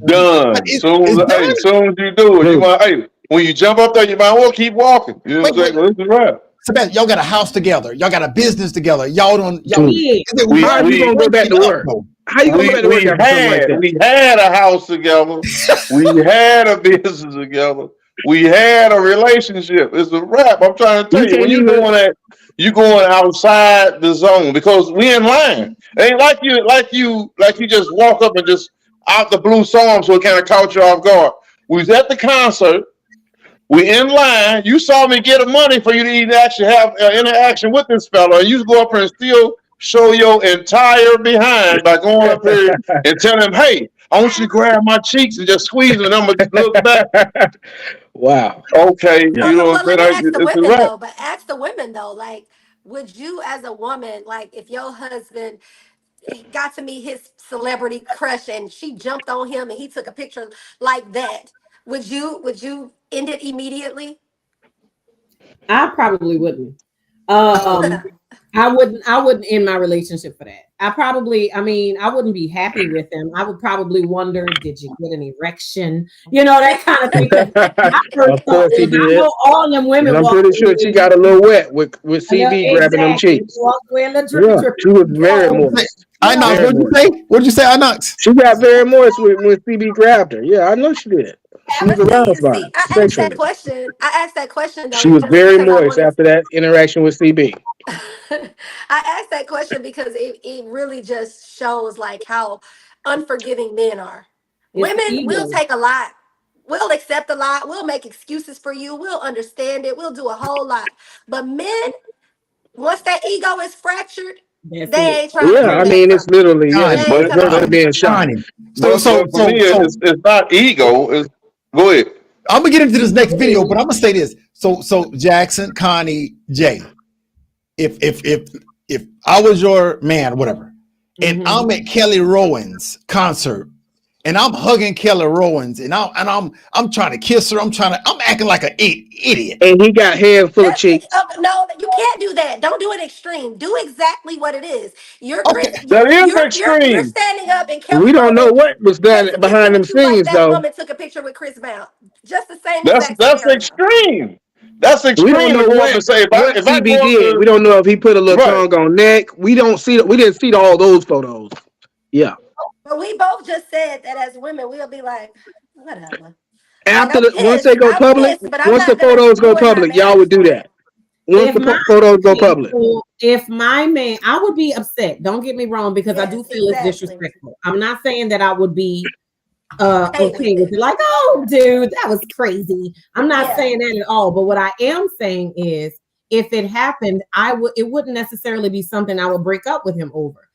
E: Done. Soon as you do it, you want when you jump up there, you might well keep walking. You know what I'm saying? Well, this is right.
C: Sebastian, y'all got a house together. Y'all got a business together. How are you
B: gonna go back to work? How you gonna go back to work after something like that?
E: We had a house together. We had a business together. We had a relationship. It's a wrap. I'm trying to tell you, when you're doing that, you're going outside the zone because we in line. It ain't like you just walk up and just out the blue song, so it kind of caught you off guard. We was at the concert. We in line. You saw me get the money for you to even actually have interaction with this fella. And you go up here and still show your entire behind by going up here and telling him, hey, I want you to grab my cheeks and just squeeze them and I'm going to look back.
B: Wow.
E: Okay.
B: Yeah.
E: You know
I: Well,
E: what I'm saying?
I: ask the women though, like, would you as a woman, like if your husband got to meet his celebrity crush and she jumped on him and he took a picture like that, would you end it immediately?
D: I probably wouldn't. I wouldn't end my relationship for that. I wouldn't be happy with them. I would probably wonder, did you get an erection? You know, that kind of thing.
B: Of course he did.
D: I know all them women.
B: And I'm pretty sure she got a little wet with CB grabbing them cheeks. Yeah, she was very moist.
C: What did you say, Inox?
B: She got very moist when CB grabbed her. Yeah, I know she did. She was aroused by it.
I: I asked that question though.
B: She was very moist after that interaction with CB.
I: I asked that question because it really just shows like how unforgiving men are. Women will take a lot. We'll accept a lot. We'll make excuses for you. We'll understand it. We'll do a whole lot. But men, once that ego is fractured, they ain't trying to.
B: Yeah, I mean, it's literally they're being shot.
E: So for me, it's not ego. Go ahead.
C: I'm gonna get into this next video, but I'm gonna say this. So Jackson, Connie, Jay, if I was your man, whatever, and I'm at Kelly Rowan's concert, and I'm hugging Kelly Rowan's, and I'm trying to kiss her, I'm acting like an idiot,
B: and he got hands full of cheeks.
I: No, you can't do that. Don't do it extreme. Do exactly what it is. You're
E: extreme.
I: You're standing up and Kelly
B: we don't know what was done behind them scenes,
I: that
B: though.
I: woman took a picture with Chris Brown. Just the same.
E: That's extreme. That's extreme.
B: We don't know what CB did. We don't know if he put a little tongue on neck. We didn't see all those photos. Yeah.
I: But we both just said that as women, we'll be like, whatever.
B: After once they go public, once the photos go public, y'all would do that. Once the photos go public.
D: If my man, I would be upset. Don't get me wrong, because I do feel it's disrespectful. I'm not saying that I would be okay with it. Like, oh, dude, that was crazy. I'm not saying that at all. But what I am saying is, if it happened, it wouldn't necessarily be something I would break up with him over.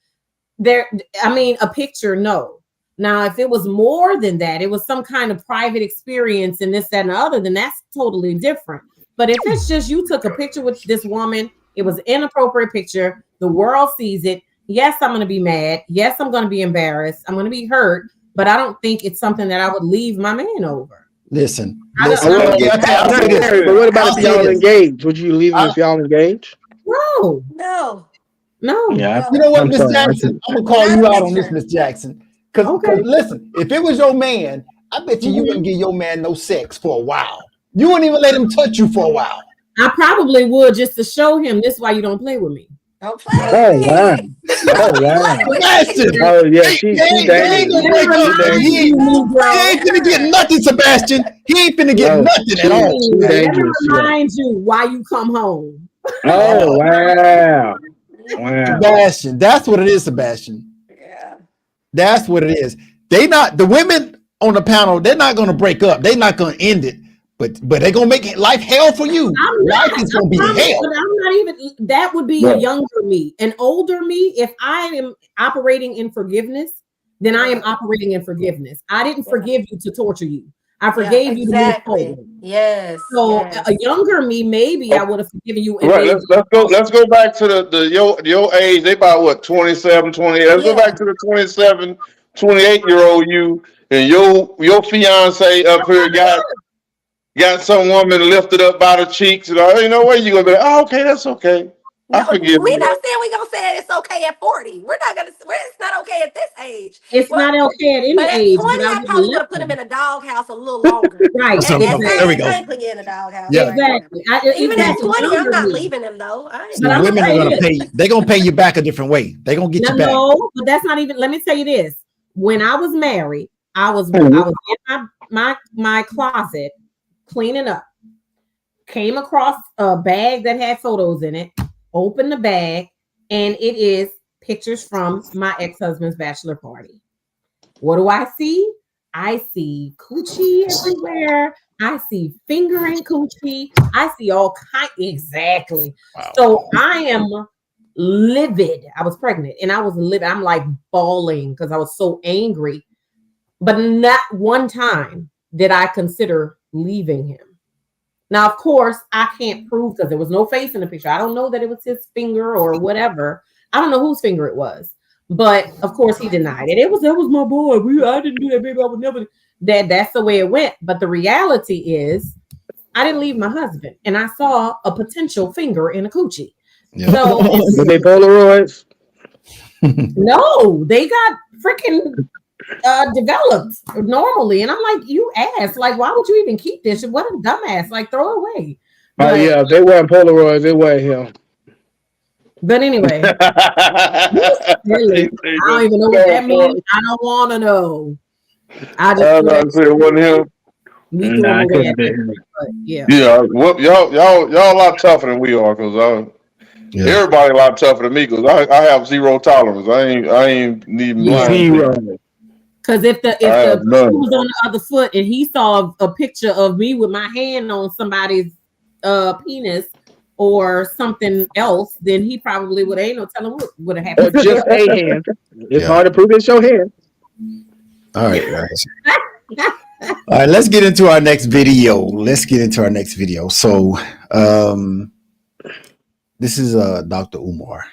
D: A picture, no. Now, if it was more than that, it was some kind of private experience and this, that, and the other, then that's totally different. But if it's just you took a picture with this woman, it was an inappropriate picture, the world sees it. Yes, I'm going to be mad. Yes, I'm going to be embarrassed. I'm going to be hurt. But I don't think it's something that I would leave my man over.
C: Listen.
B: But what about if y'all engaged? Would you leave him if y'all engaged?
D: No.
B: Yeah.
C: You know what, Miss Jackson? I'm gonna call you out on this, Miss Jackson. Because listen, if it was your man, I bet you wouldn't give your man no sex for a while. You wouldn't even let him touch you for a while.
D: I probably would, just to show him this is why you don't play with me.
I: Don't play.
B: Oh wow.
C: Sebastian.
B: Oh yeah, she
C: ain't gonna break up. He ain't finna get nothing, Sebastian. He ain't finna get nothing at all.
D: Let me remind you why you come home.
B: Oh wow.
C: Sebastian, that's what it is, Sebastian.
I: Yeah.
C: That's what it is. The women on the panel, they're not gonna break up. They're not gonna end it. But they're gonna make life hell for you. Life is gonna be hell.
D: But I'm not even. That would be a younger me. An older me, if I am operating in forgiveness, then I am operating in forgiveness. I didn't forgive you to torture you. I forgave you to move forward.
I: Yes.
D: So a younger me, maybe I would have forgiven you.
E: Right. Let's go back to your age. They about what, 27, 28. Let's go back to the 27, 28-year-old you, and your fiance up here got some woman lifted up by the cheeks, and you know what? You're gonna be like, oh, okay, that's okay. I forgive
I: We're
E: you.
I: not saying we're gonna say it's okay at 40. It's not okay at this age.
D: It's not okay at any age.
I: At 20, I probably would have put him in a doghouse a little longer.
D: Right.
C: There we go.
I: I ain't putting you in a doghouse.
C: Yeah.
D: Exactly.
I: Even at 20, I'm not leaving him though.
C: Women are gonna pay. They're gonna pay you back a different way. They're gonna get you back.
D: No, but that's not even. Let me tell you this. When I was married, I was in my closet cleaning up. Came across a bag that had photos in it. Opened the bag, and it is pictures from my ex-husband's bachelor party. What do I see? I see coochie everywhere. I see fingering coochie. I see all kinds. Exactly. Wow. So I am livid. I was pregnant, and I was livid. I'm like bawling because I was so angry. But not one time did I consider leaving him. Now, of course, I can't prove because there was no face in the picture. I don't know that it was his finger or whatever. I don't know whose finger it was. But of course, he denied it. That was my boy. I didn't do that, baby. I would never. That's the way it went. But the reality is, I didn't leave my husband, and I saw a potential finger in a coochie. Yeah. So
B: were they Polaroids?
D: No, they got freaking developed normally, and I'm like, you ass, like, why would you even keep this? What a dumbass, like, throw it away.
B: Oh yeah, they weren't Polaroids, they weren't him.
D: But anyway, I don't even know what that means. I don't want to know. I just
E: say it wasn't him. Well, y'all a lot tougher than we are, because everybody a lot tougher than me, because I have zero tolerance. I ain't need
D: zero. Because if the shoe was on the other foot and he saw a picture of me with my hand on somebody's penis or something else, then he probably ain't no telling what would have happened.
B: Or just a hand. It's hard to prove it's your hand.
C: All right, guys. All right, let's get into our next video. So, this is Dr. Umar.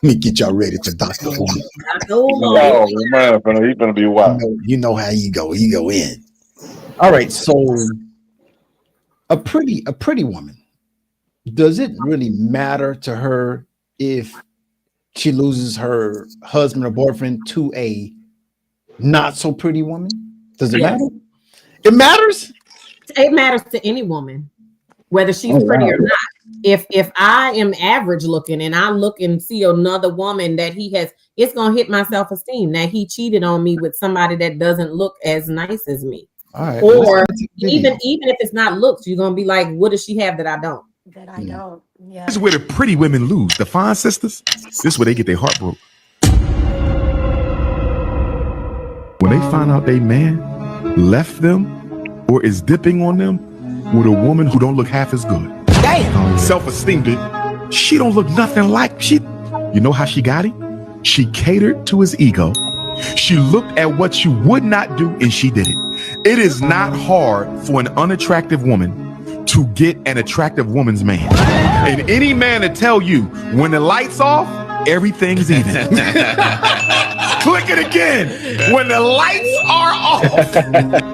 C: Let me get y'all ready for Dr. Umar.
E: Oh man, he's gonna be wild.
C: You know how you go. You go in. All right, so a pretty woman. Does it really matter to her if she loses her husband or boyfriend to a not so pretty woman? Does it matter? It matters.
D: It matters to any woman, whether she's pretty or not. If I am average looking and I look and see another woman that he has, it's gonna hit my self-esteem that he cheated on me with somebody that doesn't look as nice as me.
C: All right.
D: Or even if it's not looks, you're gonna be like, what does she have that I don't?
I: That I don't. Yeah.
P: This is where the pretty women lose. The fine sisters, this is where they get their heart broke. When they find out they man left them or is dipping on them with a woman who don't look half as good. self-esteem. She don't look nothing like she. You know how she got him? She catered to his ego. She looked at what you would not do and she did it. It is not hard for an unattractive woman to get an attractive woman's man. And any man to tell you when the lights off, everything's even. Click it again. When the lights are off,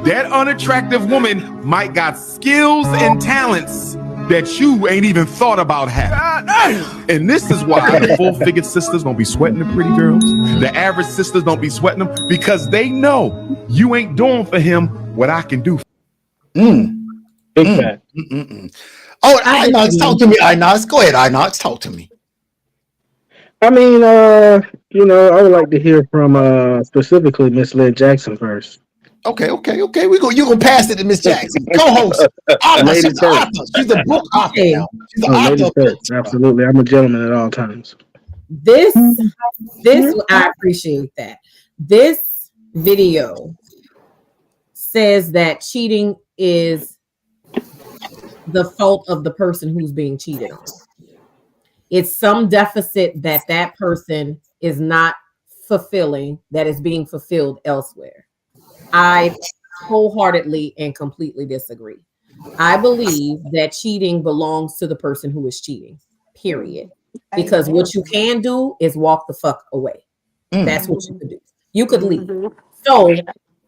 P: that unattractive woman might got skills and talents that you ain't even thought about having. And this is why the full-figured sisters don't be sweating the pretty girls. The average sisters don't be sweating them because they know you ain't doing for him what I can do.
C: Oh, Inox, talk to me, Inox. Go ahead, Inox, talk to me.
B: I mean, I would like to hear from specifically Miss Lynn Jackson first.
C: Okay. You're gonna pass it to Miss Jackson, co-host.
B: Lady
C: She's the book author now. She's the author.
B: Lady first. Absolutely, I'm a gentleman at all times.
D: This I appreciate that. This video says that cheating is the fault of the person who's being cheated on. It's some deficit that person is not fulfilling that is being fulfilled elsewhere. I wholeheartedly and completely disagree. I believe that cheating belongs to the person who is cheating, period. Because what you can do is walk the fuck away. That's what you could do. You could leave. So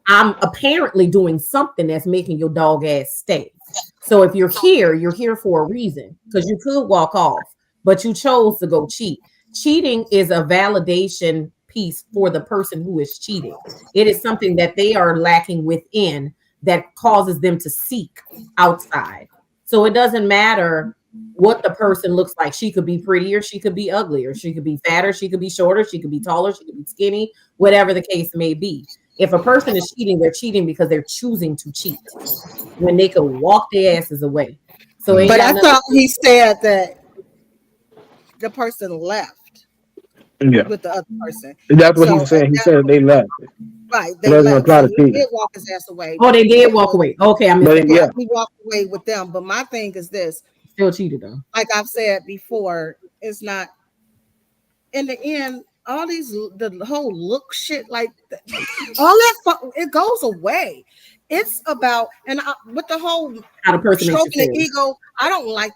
D: I'm apparently doing something that's making your dog ass stay. So if you're here for a reason, because you could walk off, but you chose to go cheat. Cheating is a validation piece for the person who is cheating. It is something that they are lacking within that causes them to seek outside. So it doesn't matter what the person looks like. She could be prettier, she could be uglier, she could be fatter, she could be shorter, she could be taller, she could be skinny, whatever the case may be. If a person is cheating, they're cheating because they're choosing to cheat when they could walk their asses away. So,
O: but I thought he said that the person left.
B: Yeah.
O: With the other person.
B: That's what he's saying. He said they left.
O: Right.
B: They left. So
O: he did walk his ass away.
D: Oh, they did walk away. Okay, I missed
O: yeah. He walked away with them. But my thing is this.
D: Still cheated though.
O: Like I've said before, it's not in the end, all these the whole look shit, like all that it goes away. It's about with the whole
D: how the person
O: stroking the ego. I don't like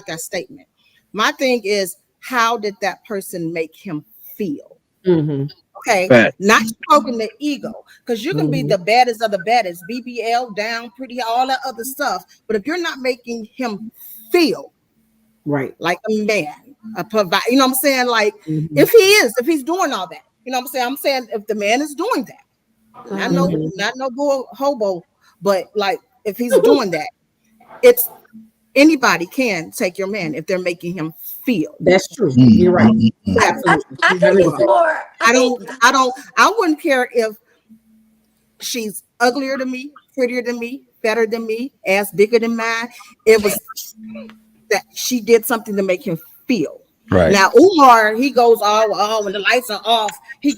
O: that statement. My thing is, how did that person make him feel? Okay, not stroking the ego, because you can be the baddest of the baddest, BBL down, pretty, all that other stuff. But if you're not making him feel
D: right,
O: like a man, provide, you know what I'm saying? Like if he's doing all that, you know what I'm saying? I'm saying if the man is doing that, not no bull hobo, but like if he's doing that, it's anybody can take your man if they're making him feel.
D: That's true. You're right.
I: Absolutely. I think it's more.
O: I wouldn't care if she's uglier than me, prettier than me, better than me, ass bigger than mine. It was that she did something to make him feel.
C: Right.
O: Now Umar, he goes, oh, when the lights are off. He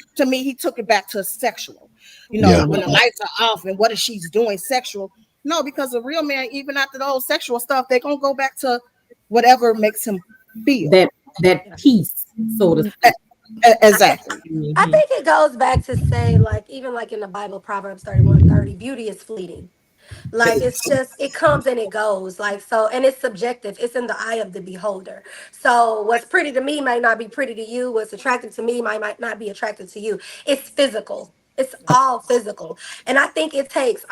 O: took it back to sexual. You know, when the lights are off and what is she doing sexual? No, because a real man, even after the whole sexual stuff, they're gonna go back to whatever makes him feel
D: that peace, so to speak.
O: Exactly.
I: I think it goes back to say, like, even like in the Bible, Proverbs 31:30, beauty is fleeting. Like it's just, it comes and it goes. Like, so, and it's subjective. It's in the eye of the beholder. So what's pretty to me might not be pretty to you. What's attractive to me might not be attractive to you. It's physical. It's all physical. And I think it takes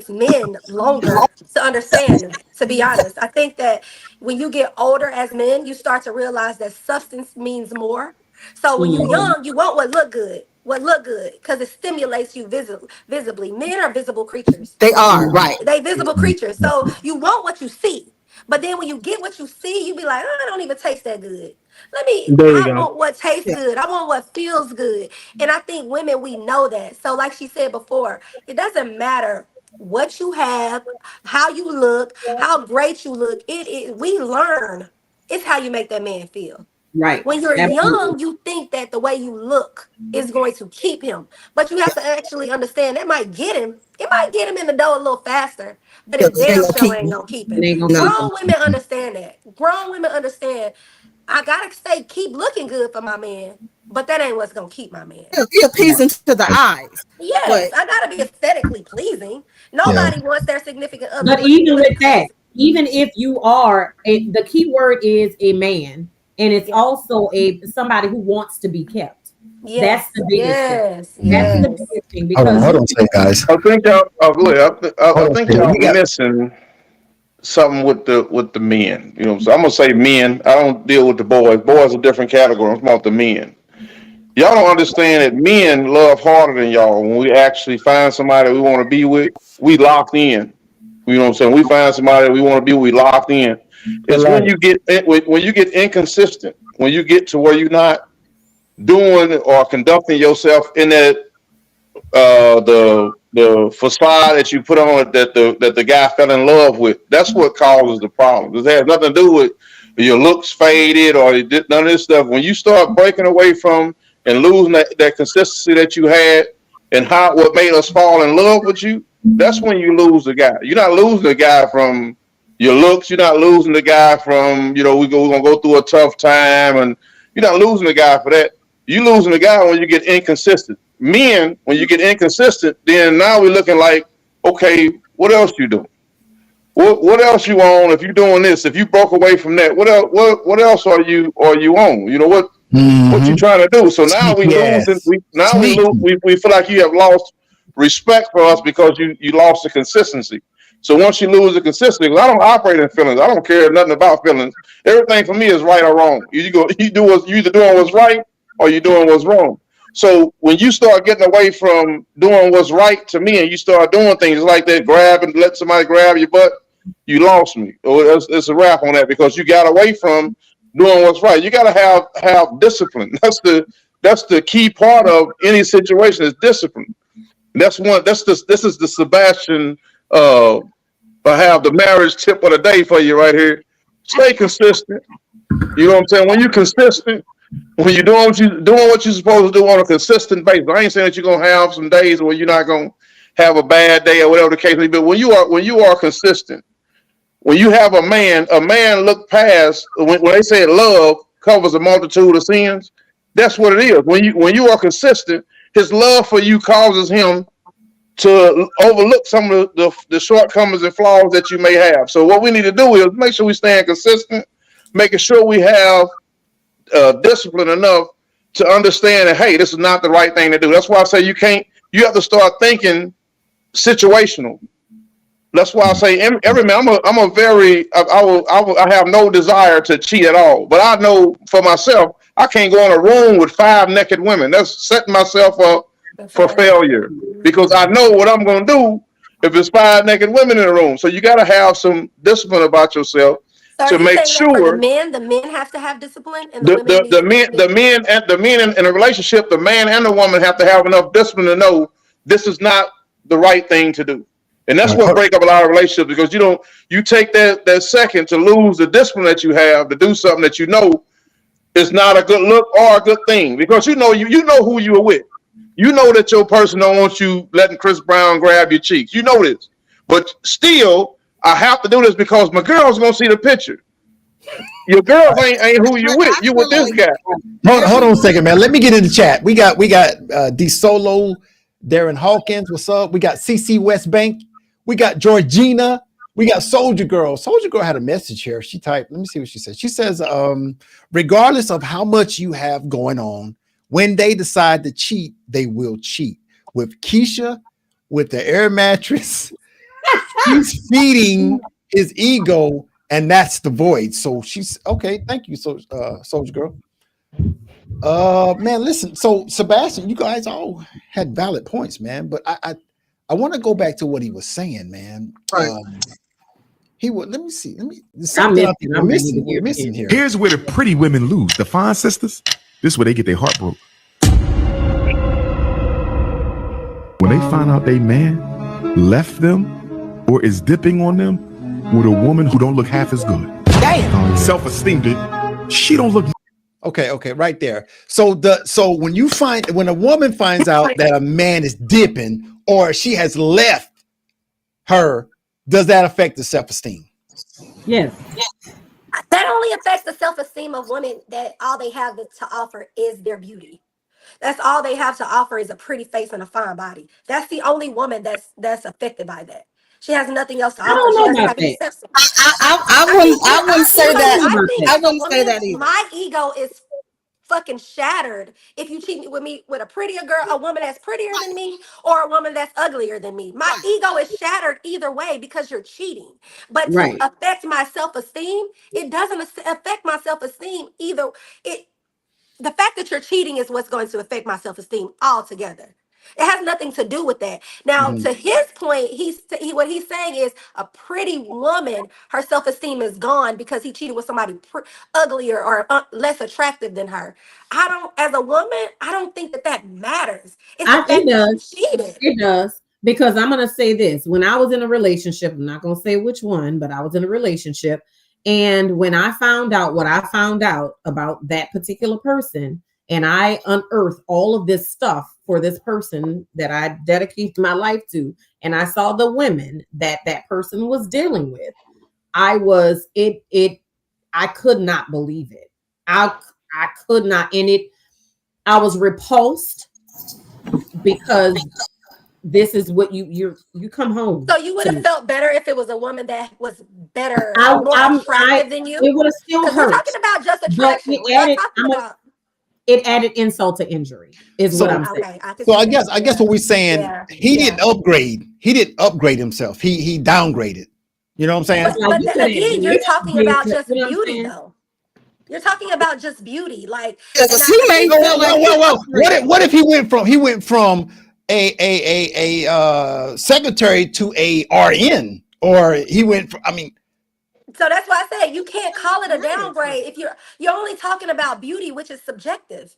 I: men longer to understand, to be honest. I think that when you get older as men, you start to realize that substance means more. So when you're young, you want what look good, because it stimulates you visibly. Men are visible creatures.
O: They are, right.
I: They visible creatures. So you want what you see. But then when you get what you see, you be like, oh, I don't even taste that good. I want what tastes good. I want what feels good. And I think women, we know that. So like she said before, it doesn't matter what you have, how you look, how great you look. We learn. It's how you make that man feel.
D: Right.
I: When you're
D: Absolutely.
I: young, you think that the way you look is going to keep him. But you have to actually understand that might get him. It might get him in the door a little faster, but it damn sure ain't gonna keep him. Grown women understand that. Grown women understand. I gotta say, keep looking good for my man, but that ain't what's gonna keep my man.
O: You're pleasing to the eyes.
I: Yes, I gotta be aesthetically pleasing. Nobody wants their significant other.
D: But even with that, even if you are, the key word is a man, and it's also somebody who wants to be kept.
I: Yes,
D: that's the biggest thing.
I: yes.
D: That's the biggest thing. Because
C: Hold on a second, guys.
E: I think y'all. Oh, go ahead. I think y'all missing something with the men. You know, so I'm gonna say men. I don't deal with the boys. Boys are a different category. I'm talking about the men. Y'all don't understand that men love harder than y'all. When we actually find somebody we want to be with, we locked in. You know what I'm saying? We find somebody we want to be with, we locked in. It's when you get inconsistent, when you get to where you're not doing or conducting yourself in that the facade that you put on that the guy fell in love with. That's what causes the problem. It has nothing to do with your looks faded or none of this stuff. When you start breaking away from and losing that consistency that you had and what made us fall in love with you, that's when you lose the guy. You're not losing the guy from your looks. You're not losing the guy from, we're gonna go through a tough time, and you're not losing the guy for that. You're losing the guy when you get inconsistent. Men, when you get inconsistent, then now we're looking like, okay, what else you doing? What else you on? If you're doing this, if you broke away from that, what else are you on? You know what you trying to do? So now we losing. We feel like you have lost respect for us because you lost the consistency. So once you lose the consistency, I don't operate in feelings. I don't care nothing about feelings. Everything for me is right or wrong. You either doing what's right or you're doing what's wrong. So when you start getting away from doing what's right to me and you start doing things like that, let somebody grab your butt, you lost me. It's a wrap on that because you got away from doing what's right. You got to have discipline. That's the key part of any situation is discipline. This is the Sebastian. I have the marriage tip of the day for you right here. Stay consistent. You know what I'm saying? When you're consistent, when you're doing what you're supposed to do on a consistent basis. I ain't saying that you're gonna have some days where you're not gonna have a bad day or whatever the case may be. But when you are consistent, when you have a man look past when they say love covers a multitude of sins. That's what it is. When you are consistent, his love for you causes him to overlook some of the shortcomings and flaws that you may have. So what we need to do is make sure we stay consistent, making sure we have discipline enough to understand that, hey, this is not the right thing to do. That's why I say you have to start thinking situational. That's why I say every man, I have no desire to cheat at all. But I know for myself, I can't go in a room with 5 naked women. That's setting myself up for failure because I know what I'm going to do if there's 5 naked women in the room. So you got to have some discipline about yourself to make sure.
I: The men have to have discipline, and
E: the men in a relationship, the man and the woman have to have enough discipline to know this is not the right thing to do. And that's what break up a lot of relationships because you take that second to lose the discipline that you have to do something that you know is not a good look or a good thing because you know who you are with. You know that your person don't want you letting Chris Brown grab your cheeks. You know this. But still, I have to do this because my girl's gonna see the picture. Your girl ain't who you with. You with this guy.
C: Hold on a second, man. Let me get in the chat. We got D Solo, Darren Hawkins. What's up? We got CC Westbank. We got Georgina. We got Soldier Girl. Soldier Girl had a message here. She typed. Let me see what she said. She says, regardless of how much you have going on, when they decide to cheat, they will cheat. With Keisha, with the air mattress, he's feeding his ego, and that's the void. So she's okay. Thank you, Soldier Girl. Man, listen. So Sebastian, you guys all had valid points, man. But I want to go back to what he was saying, man.
O: Right.
C: Let me see. We're missing here.
P: Here's where the pretty women lose. The fine sisters, this is where they get their heart broke. When they find out they man left them or is dipping on them with a woman who don't look half as good.
C: Damn.
P: Self-esteem, she don't look.
C: Okay, right there. So when a woman finds out that a man is dipping or she has left her, does that affect the self-esteem?
D: Yes.
I: That only affects the self-esteem of women that all they have to offer is their beauty. That's all they have to offer is a pretty face and a fine body. That's the only woman that's affected by that. She has nothing else to
D: I
I: offer.
D: don't
I: She
D: know
I: doesn't
D: about
I: have any
D: that.
I: substance.
O: I
I: I
O: wouldn't say that either.
I: my ego is fucking shattered if you cheat with me with a prettier girl, a woman that's prettier than me, or a woman that's uglier than me. My ego is shattered either way because you're cheating. But to
D: Right.
I: affect my self-esteem, it doesn't affect my self-esteem either. The fact that you're cheating is what's going to affect my self-esteem altogether. It has nothing to do with that. Now, to his point, what he's saying is a pretty woman, her self-esteem is gone because he cheated with somebody uglier or less attractive than her. As a woman, I don't think that matters. It's the fact
D: It
I: that
D: does.
I: you cheated.
D: It does. Because I'm going to say this. When I was in a relationship, I'm not going to say which one, but I was in a relationship. And when I found out what I found out about that particular person, and I unearthed all of this stuff for this person that I dedicated my life to, and I saw the women that person was dealing with, I could not believe it. I could not. And I was repulsed because this is what you come home.
I: So you would have felt better if it was a woman that was better,
D: more
I: attractive than you.
D: It would have still hurt.
I: We're talking about just attraction.
D: It added insult to injury, is what I'm saying.
C: So I guess what we're saying, he didn't upgrade. He didn't upgrade himself. He downgraded. You know what I'm saying?
I: But again, you're talking about just beauty, though. You're talking about just beauty, like.
C: Well. What if he went from a secretary to a RN, or he went from,
I: So that's why I said you can't call it a downgrade if you're only talking about beauty, which is subjective.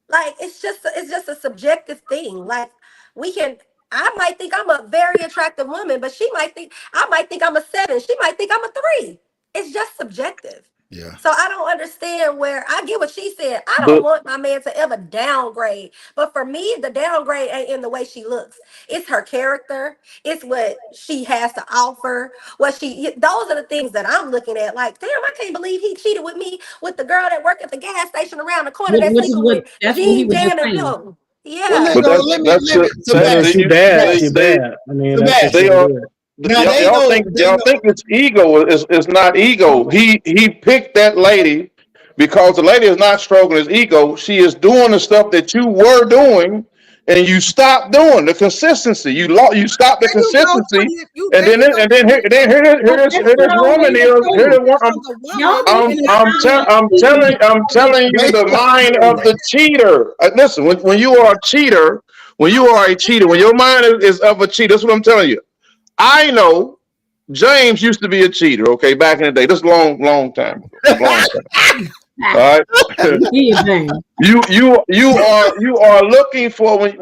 I: Like it's just a subjective thing. Like I might think I'm a very attractive woman, but I might think I'm a 7. She might think I'm a 3. It's just subjective.
C: Yeah.
I: So I don't understand where I get what she said. I don't want my man to ever downgrade. But for me, the downgrade ain't in the way she looks. It's her character. It's what she has to offer. Those are the things that I'm looking at. Like, damn, I can't believe he cheated with me with the girl that worked at the gas station around the corner that's sleeping with Gene, Dan, and Bill. Yeah.
B: She bad. I mean, that's
E: y'all think it's ego. It's not ego. He picked that lady because the lady is not stroking his ego. She is doing the stuff that you were doing, and you stopped doing the consistency. You stopped the consistency, and then here this woman is. I'm telling you the mind of the cheater. Listen, when you are a cheater, when your mind is of a cheater, that's what I'm telling you. I know James used to be a cheater, okay, back in the day. This is long time ago. All right. you are looking for when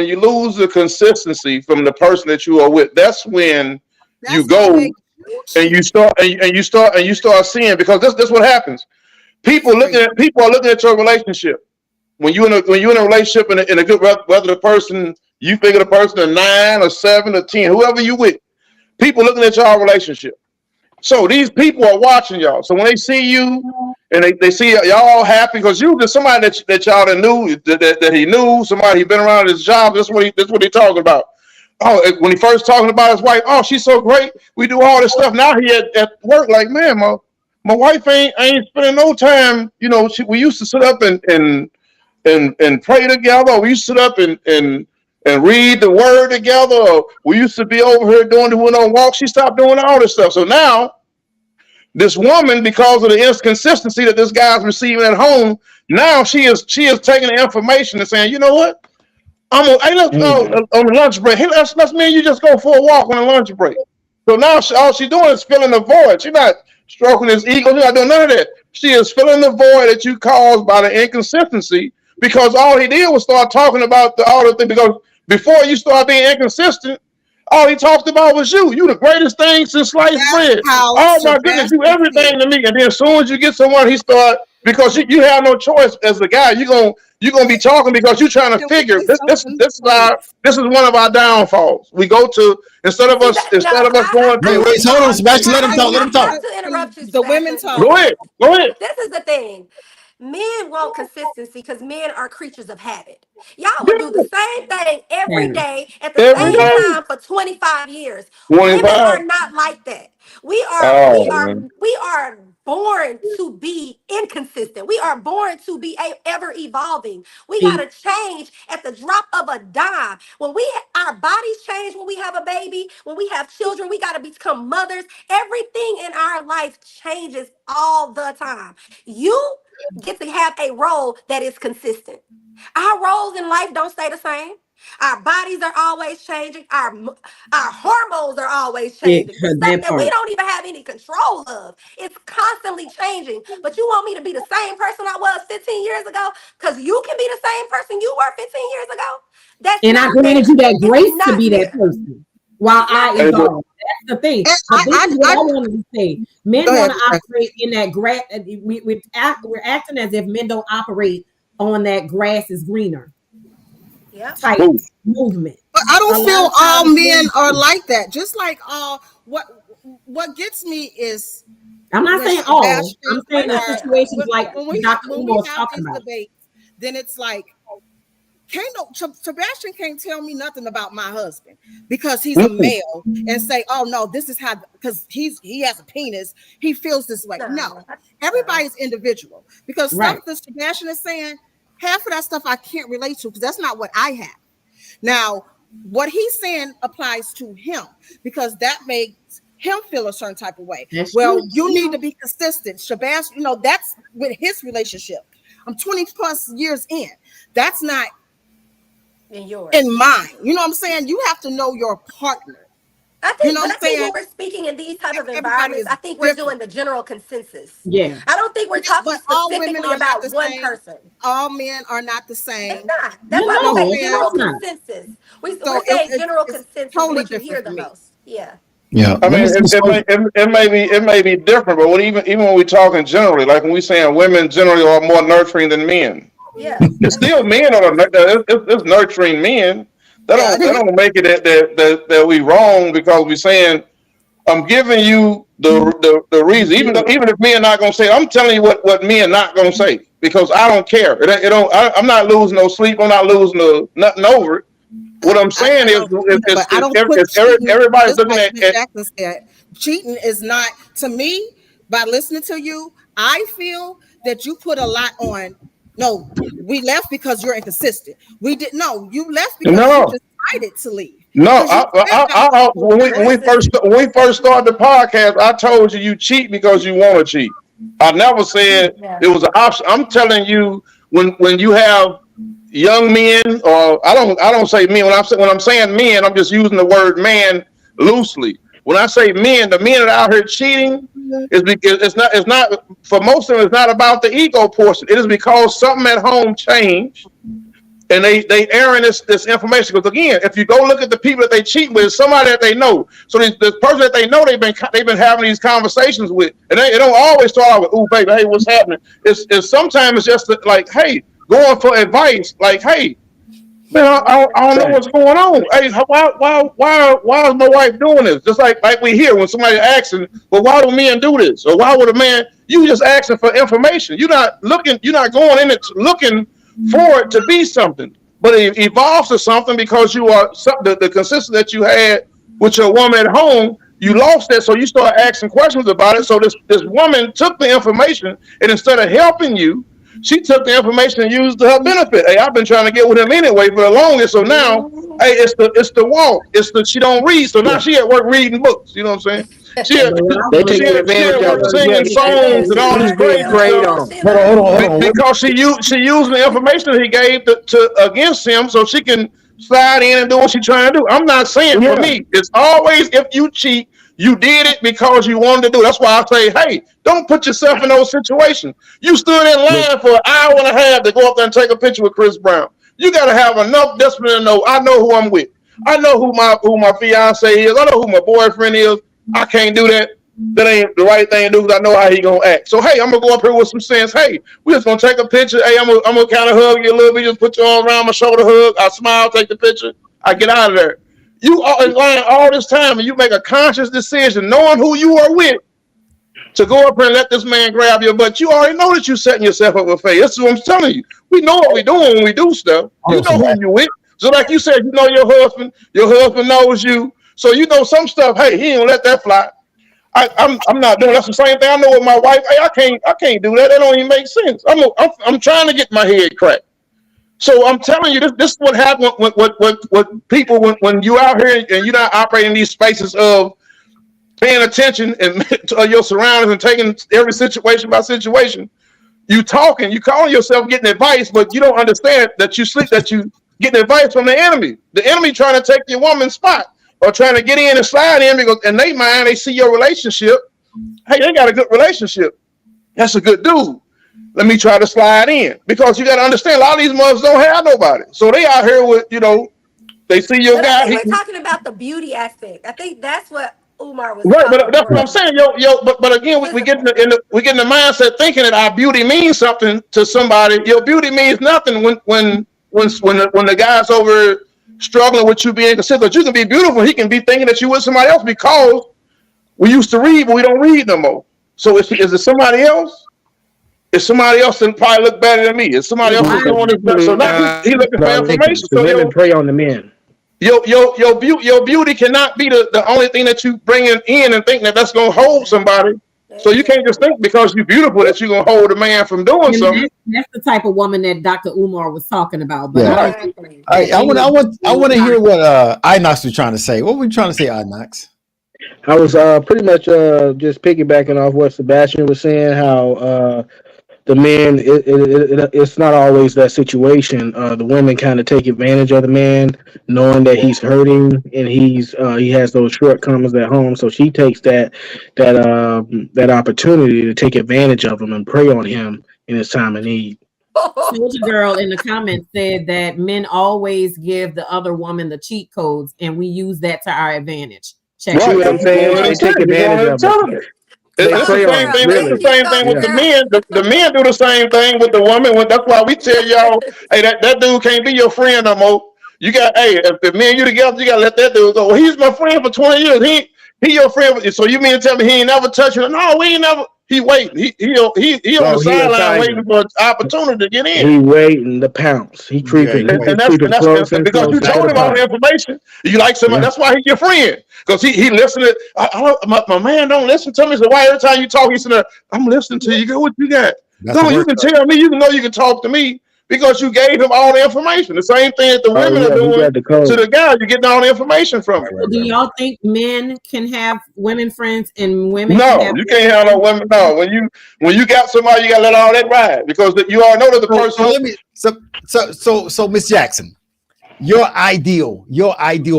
E: you lose the consistency from the person that you are with. That's when you go and you start seeing, because this what happens. People are looking at your relationship. When you're in a relationship in a good, whether the person, you figure the person a 9 or 7 or 10, whoever you with, people looking at y'all relationship. So these people are watching y'all. So when they see you and they see y'all all happy, because you just somebody that y'all that knew that he knew, somebody he been around his job. That's what he talking about. Oh, when he first talking about his wife, oh, she's so great. We do all this stuff. Now he at work, like, man, my wife ain't spending no time. You know, we used to sit up and pray together. We used to sit up and read the word together. We used to be over here went on walks. She stopped doing all this stuff. So now this woman, because of the inconsistency that this guy's receiving at home, now she is taking the information and saying, you know what? Let's go on the lunch break. Hey, let's me and you just go for a walk on a lunch break. So now all she's doing is filling the void. She's not stroking his ego. She's not doing none of that. She is filling the void that you caused by the inconsistency, because all he did was start talking about all the things. Because before you start being inconsistent, All he talked about was you. You the greatest thing since sliced bread.
O: how
E: Oh my goodness, you
O: Sebastian
E: everything to me. And then as soon as you get someone, he start because you have no choice as a guy. You're gonna be talking because you're trying to figure this is one of our downfalls. We go to instead of us going to
C: Wait, hold on, Sebastian. Let him talk. Let him talk.
I: I have to interrupt you.
O: The women
I: Sebastian.
O: talk.
E: Go ahead. Go ahead.
I: This is the thing. Men want consistency because men are creatures of habit. Y'all will do the same thing every day at the
E: Every
I: same
E: day.
I: time for 25 years. Women
E: 25.
I: are not like that. We are we
E: Oh
I: are
E: man.
I: we are born to be inconsistent. We are born to be ever evolving. We got to change at the drop of a dime. When our bodies change when we have a baby, when we have children, we got to become mothers. Everything in our life changes all the time. You get to have a role that is consistent. Our roles in life don't stay the same. Our bodies are always changing. Our hormones are always changing. The stuff that we don't even have any control of. It's constantly changing. But you want me to be the same person I was 15 years ago? Because you can be the same person you were 15 years ago? That's
D: And I
I: not
D: granted
I: fair.
D: you that grace
I: It's
D: to
I: not
D: be that
I: fair.
D: person while I evolve. That's the thing. But this is what I wanted to say. Men want to operate in that grass. We're acting as if men don't operate on that grass is greener type movement.
O: But I don't feel all men are like that. Just like what gets me is
D: I'm not saying all. I'm saying in situations like
O: when we
D: Dr. Umo was
O: have
D: talking
O: these
D: about.
O: debates, then it's like Sebastian can't tell me nothing about my husband because he's a male and say, oh no, this is how, because he has a penis, he feels this way. No, everybody's individual because stuff that Sebastian is saying, half of that stuff I can't relate to because that's not what I have. Now, what he's saying applies to him because that makes him feel a certain type of way.
D: That's
O: well,
D: true.
O: You need to be consistent. Sebastian, that's with his relationship. I'm 20 plus years in. That's not in mine. You know what I'm saying? You have to know your partner.
I: I think, but I think when we're speaking in these type of environments, I think we're doing the general consensus.
D: Yeah.
I: I don't think we're talking specifically about one
O: same.
I: person.
O: All men are not the same.
I: It's not. That's why we say general consensus. We're saying general consensus,
O: totally
I: what you hear the most. Yeah.
C: Yeah.
E: I mean, it may be different, but even when we talking generally, like when we saying women generally are more nurturing than men.
I: Yeah.
E: It's still men it's nurturing men. That don't make it that we wrong because we saying I'm giving you the reason. Even if men are not gonna say it, I'm telling you what men not gonna say because I don't care. I'm not losing no sleep. I'm not losing nothing over it. What I'm saying everybody's looking at
O: Jackson said, cheating is not, to me, by listening to you, I feel that you put a lot on. No, we left because you're inconsistent. We didn't. No, you left because you decided to leave.
E: No, when we first started the podcast, I told you cheat because you want to cheat. I never said it was an option. I'm telling you when you have young men, or I don't say men. When I'm saying men, I'm just using the word man loosely. When I say men, the men that are out here cheating is because it's not for most of them. It's not about the ego portion. It is because something at home changed, and they airing this information. Because again, if you go look at the people that they cheat with, it's somebody that they know. So this person that they know, they've been having these conversations with, and it don't always start out with, "Oh, baby, hey, what's happening?" It's sometimes it's just like, "Hey," going for advice, like, "Hey, man, I don't know what's going on. Hey, why is my wife doing this?" Just like we hear when somebody asking, "Well, why do men do this?" Or why would a man? You just asking for information. You're not going in it looking for it to be something, but it evolves to something because you are the consistency that you had with your woman at home. You lost that, so you start asking questions about it. So this woman took the information, and instead of helping you, she took the information and used to her benefit. Hey, I've been trying to get with him anyway for the longest. So now, hey, it's the walk. She don't read. So now she at work reading books. You know what I'm saying? She at work singing songs and all this crazy stuff. Hold on. Because she using the information that he gave to against him, so she can slide in and do what she's trying to do. I'm not saying for me. It's always if you cheat, you did it because you wanted to do it. That's why I say, hey, don't put yourself in those situations. You stood in line for an hour and a half to go up there and take a picture with Chris Brown. You got to have enough discipline to know I know who I'm with. I know who my fiance is. I know who my boyfriend is. I can't do that. That ain't the right thing to do because I know how he gonna act. So hey, I'm gonna go up here with some sense. Hey, we just gonna take a picture. Hey, I'm gonna kind of hug you a little bit. Just put your arm around my shoulder, hug. I smile, take the picture. I get out of there. You are lying all this time, and you make a conscious decision, knowing who you are with, to go up here and let this man grab your butt. You already know that you're setting yourself up with failure. That's what I'm telling you. We know what we're doing when we do stuff. You know who you're with. So like you said, you know your husband knows you. So you know some stuff, hey, he ain't gonna let that fly. I'm not doing that's the same thing I know with my wife. Hey, I can't do that. That don't even make sense. I'm trying to get my head cracked. So I'm telling you, this is what happens with people when you out here and you're not operating in these spaces of paying attention and to your surroundings and taking every situation by situation. You talking, you calling yourself getting advice, but you don't understand that you getting advice from the enemy. The enemy trying to take your woman's spot or trying to get in and slide in because in their mind they see your relationship. Hey, they got a good relationship. That's a good dude. Let me try to slide in because you got to understand a lot of these mothers don't have nobody, so they out here with they see your guy.
I: We're talking about the beauty aspect. I think that's what Umar was
E: Right,
I: talking
E: but that's
I: about.
E: what I'm saying. But again, we get in the mindset thinking that our beauty means something to somebody. Your beauty means nothing when the guy's over struggling with you being considered. You can be beautiful. He can be thinking that you with somebody else because we used to read, but we don't read no more. So is it somebody else? Is somebody else that probably look better than me? Is somebody else that's doing this? So now he looking for information.
B: So women prey on the men.
E: Your beauty cannot be the only thing that you bring in and think that that's gonna hold somebody. So you can't just think because you're beautiful that you're gonna hold a man from doing something.
D: That's the type of woman that Dr. Umar was talking about. But
C: Yeah. I want to hear what Inox was trying to say. What were you trying to say, Inox?
B: I was pretty much just piggybacking off what Sebastian was saying. How the men, it's not always that situation. The women kind of take advantage of the man, knowing that he's hurting and he has those shortcomings at home. So she takes that opportunity to take advantage of him and prey on him in his time of need.
D: Soldier Girl in the comments said that men always give the other woman the cheat codes, and we use that to our advantage. Check
B: Right, what I'm saying, they take advantage of it.
E: It's the same thing with the men. The men do the same thing with the woman. That's why we tell y'all, hey, that dude can't be your friend no more. You got, hey, if the men you together, you gotta let that dude go. Well, he's my friend for 20 years. He your friend. So you mean to tell me he ain't never touched you? No, we ain't never. He waiting. He on the sideline waiting for an opportunity to get in.
B: He waiting to pounce. He creeping.
E: And that's because you told him all the information. You like somebody. That's why he's your friend. Because he listening. My man don't listen to me. So why every time you talk, he said, "I'm listening to you. Go, what you got? Go, you can tell me. You know you can talk to me because you gave him all the information. The same thing that the women are doing to the guy. You're getting all the information from him.
D: Do y'all think men can have women friends and women?
E: No, you can't have no women. No, when you got somebody, you gotta let all that ride because you all know that the person.
C: So Miss Jackson, your ideal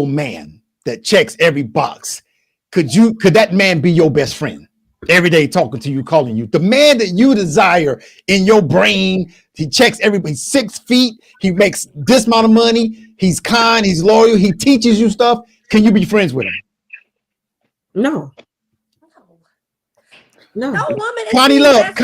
C: man that checks every box, could that man be your best friend? Every day talking to you, calling you, the man that you desire in your brain. He checks everybody. He's 6 feet. He makes this amount of money. He's kind. He's loyal. He teaches you stuff. Can you be friends with him?
D: No.
I: No woman is
C: Connie Love.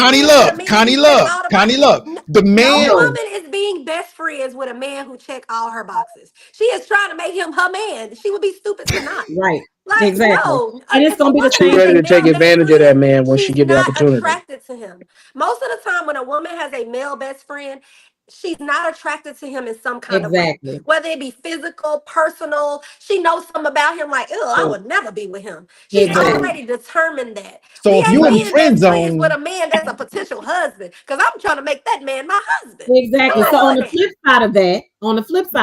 C: The man.
I: No woman is being best friends with a man who check all her boxes. She is trying to make him her man. She would be stupid to not.
D: Right.
I: Like,
D: exactly.
I: No.
D: And it's gonna be the
B: same. She's ready to take advantage of that man when she get the opportunity.
I: Attracted to him. Most of the time, when a woman has a male best friend, she's not attracted to him in some kind of way. Whether it be physical, personal, she knows something about him. Like, I would never be with him. She's already determined that.
C: So if you in the friend zone
I: with a man that's a potential husband, because I'm trying to make that man my husband.
D: Exactly. So on the flip side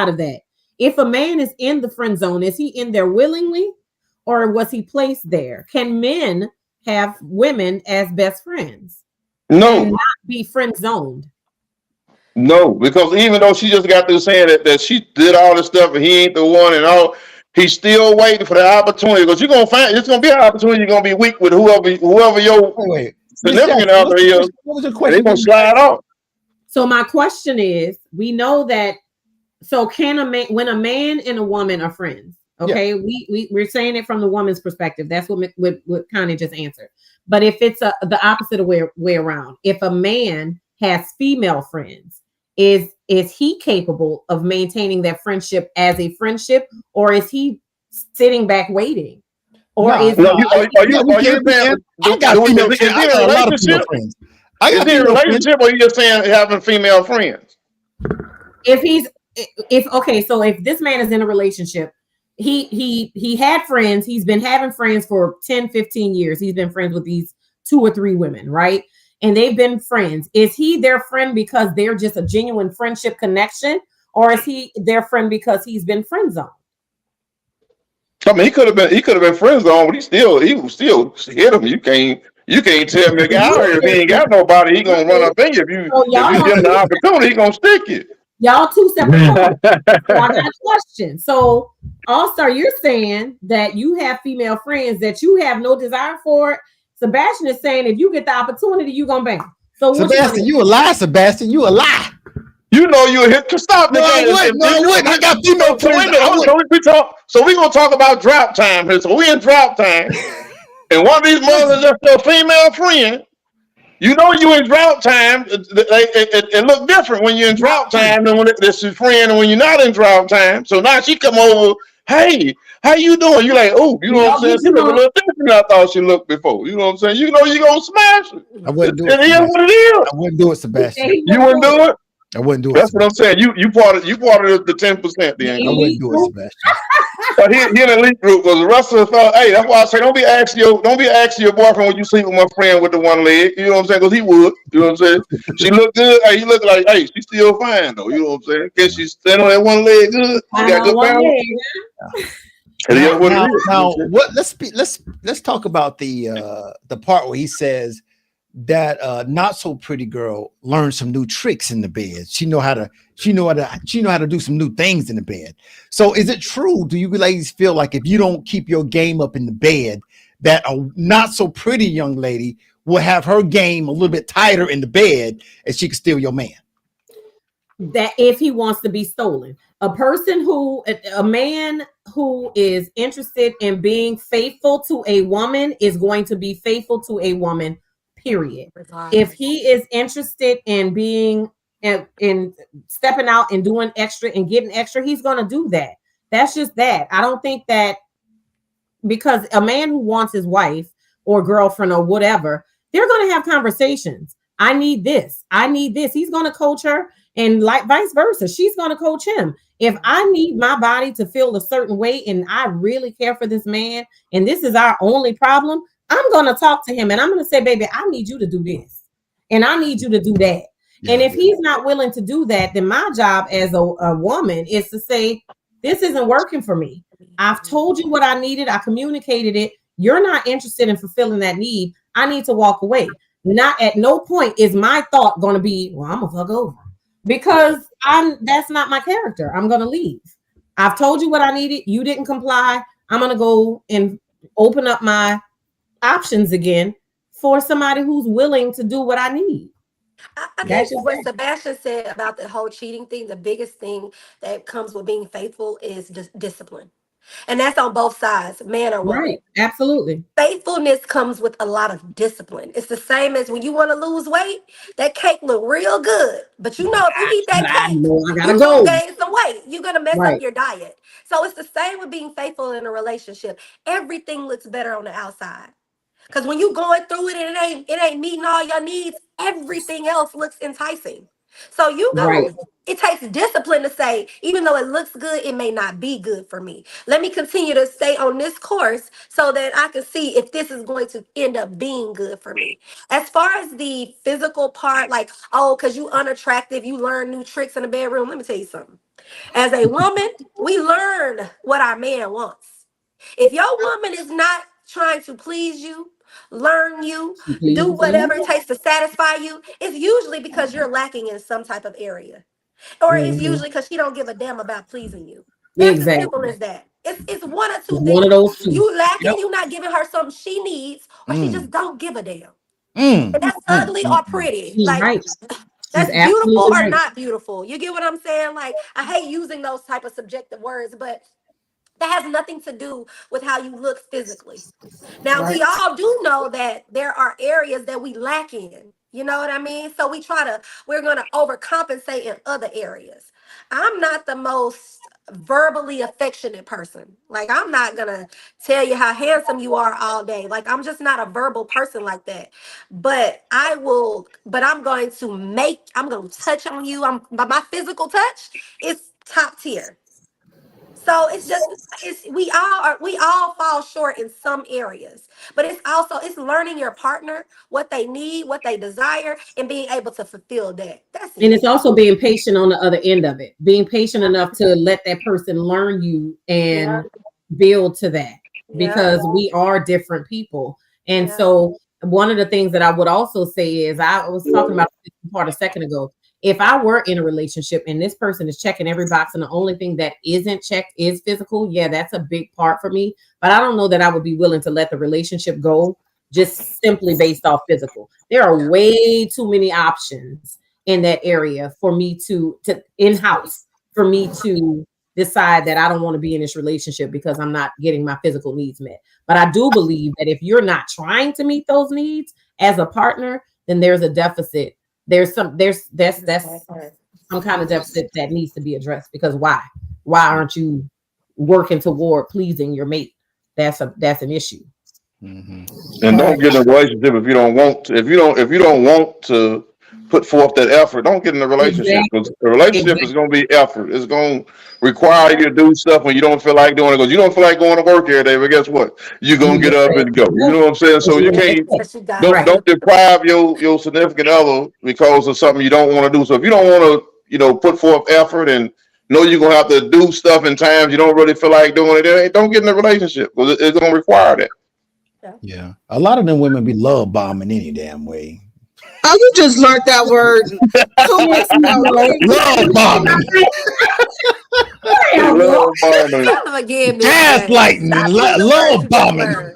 D: of that, if a man is in the friend zone, is he in there willingly, or was he placed there? Can men have women as best friends?
E: No.
D: And not be friend zoned.
E: No, because even though she just got through saying that she did all this stuff and he ain't the one and all, he's still waiting for the opportunity. Because you're gonna find it's gonna be an opportunity. You're gonna be weak with whoever your significant other is. They're gonna slide off.
D: So my question is: we know that So can a man, when a man and a woman are friends, okay, we're saying it from the woman's perspective. That's what Connie just answered. But if it's the opposite of way around, if a man has female friends, is he capable of maintaining that friendship as a friendship, or is he sitting back waiting? Or
E: are you saying I got female friends? I got a lot of female friends. Is he in a relationship, or you just saying having female friends?
D: So if this man is in a relationship, he had friends, he's been having friends for 10, 15 years. He's been friends with these 2 or 3 women, right? And they've been friends. Is he their friend because they're just a genuine friendship connection, or is he their friend because he's been friend zoned?
E: I mean, he could have been friend zoned, but he was still hit him. You can't tell me if he ain't got nobody, he gonna run up in you. If you give him the opportunity, he gonna stick you.
D: Y'all 2 separate parts. So I got a question. So, All-Star, you're saying that you have female friends that you have no desire for. Sebastian is saying if you get the opportunity, you gonna bang. So
C: Sebastian, you a lie, Sebastian. You a lie.
E: You know you a hit to stop.
C: No, I wouldn't. I got female friends.
E: So we gonna talk about drop time here. So we in drop time, and one of these mothers just your female friend. You know you in drought time. It look different when you're in drought time than when it's your friend and when you're not in drought time. So now she come over, hey, how you doing? You like, oh, you know what I'm saying? She look a little different than I thought she looked before. You know what I'm saying? You know you gonna smash it.
C: I wouldn't do it.
E: It is what it is.
C: I wouldn't do it, Sebastian.
E: You wouldn't do it?
C: I wouldn't do it.
E: That's what I'm saying. You part of the 10% then.
C: I wouldn't do it, Sebastian.
E: But he in the elite group because the rest of the fellas, hey, that's why I say don't be asking your boyfriend when you sleep with my friend with the one leg. You know what I'm saying? Because he would. You know what I'm saying? She look good. Hey, he look like, hey, she's still fine though. You know what I'm saying? Can she stand on that one leg good? She got good
C: balance. Let's talk about the part where he says that not so pretty girl learned some new tricks in the bed. She know how to do some new things in the bed. So is it true? Do you ladies feel like if you don't keep your game up in the bed, that a not so pretty young lady will have her game a little bit tighter in the bed and she can steal your man?
D: That if he wants to be stolen, a man who is interested in being faithful to a woman is going to be faithful to a woman. Period. If he is interested in being in stepping out and doing extra and getting extra, he's going to do that. That's just that. I don't think that because a man who wants his wife or girlfriend or whatever, they're going to have conversations. I need this. I need this. He's going to coach her, and like vice versa. She's going to coach him. If I need my body to feel a certain way and I really care for this man and this is our only problem, I'm going to talk to him and I'm going to say, baby, I need you to do this and I need you to do that. Yeah, and if he's not willing to do that, then my job as a woman is to say, this isn't working for me. I've told you what I needed. I communicated it. You're not interested in fulfilling that need. I need to walk away. Not at no point is my thought going to be, well, I'm going to fuck over because that's not my character. I'm going to leave. I've told you what I needed. You didn't comply. I'm going to go and open up my options again for somebody who's willing to do what I need.
I: I think what Sebastian said about the whole cheating thing, the biggest thing that comes with being faithful is discipline. And that's on both sides, man or woman.
D: Right, absolutely.
I: Faithfulness comes with a lot of discipline. It's the same as when you want to lose weight, that cake look real good. But you know, if you eat that cake, you're going to gain some weight. You're going to mess up your diet. So it's the same with being faithful in a relationship. Everything looks better on the outside. Because when you're going through it and it ain't meeting all your needs, everything else looks enticing. So it takes discipline to say, even though it looks good, it may not be good for me. Let me continue to stay on this course so that I can see if this is going to end up being good for me. As far as the physical part, like, oh, because you unattractive, you learn new tricks in the bedroom. Let me tell you something. As a woman, we learn what our man wants. If your woman is not trying to please you, learn you, do whatever it takes to satisfy you, it's usually because you're lacking in some type of area. Or it's usually because she don't give a damn about pleasing you. It's as simple as that. It's one or two things.
D: One of those two.
I: You lacking, you not giving her something she needs, or she just don't give a damn. And that's ugly or pretty. That's beautiful
D: absolutely
I: or
D: right.
I: not beautiful. You get what I'm saying? Like, I hate using those type of subjective words, but that has nothing to do with how you look physically. Now,
D: Right.
I: we all do know that there are areas that we lack in. You know what I mean? So we're going to overcompensate in other areas. I'm not the most verbally affectionate person. Like, I'm not going to tell you how handsome you are all day. Like, I'm just not a verbal person like that. But I'm going to touch on you. But my physical touch is top tier. So we all fall short in some areas, but it's learning your partner, what they need, what they desire, and being able to fulfill that. That's
D: And
I: it.
D: it's also being patient on the other end of it, being patient enough to let that person learn you
I: Yeah,
D: and build to that,
I: yeah,
D: because we are different people. And
I: yeah.
D: so, one of the things that I would also say is, I was talking about this part a second ago. If I were in a relationship and this person is checking every box, and the only thing that isn't checked is physical, yeah, that's a big part for me. But I don't know that I would be willing to let the relationship go just simply based off physical. There are way too many options in that area for me to in-house, for me to decide that I don't want to be in this relationship because I'm not getting my physical needs met. But I do believe that if you're not trying to meet those needs as a partner, then there's a deficit. That's some kind of deficit that needs to be addressed, because why aren't you working toward pleasing your mate? That's an issue.
E: And don't get in a relationship if you don't want to. If you don't want to put forth that effort, don't get in a relationship, because
D: Exactly.
E: a relationship
D: Exactly.
E: is going to be effort. It's going to require you to do stuff when you don't feel like doing it. Because you don't feel like going to work every day, but guess what? You're
D: You
E: going to get up and go. You know what I'm saying? So you can't
I: Yes, you got
D: right.
E: don't deprive your significant other because of something you don't want to do. So if you don't want to, put forth effort and know you're gonna have to do stuff in times you don't really feel like doing it, don't get in a relationship because it's gonna require that.
C: Yeah, a lot of them women be love bombing any damn way.
O: Oh, you just learned that word 2 weeks ago.
C: Love bombing,
E: Love bombing.
I: Tell them again, Miss J.
C: gaslighting, and
I: Stop using the words
C: love
I: you just
C: bombing.
I: learned.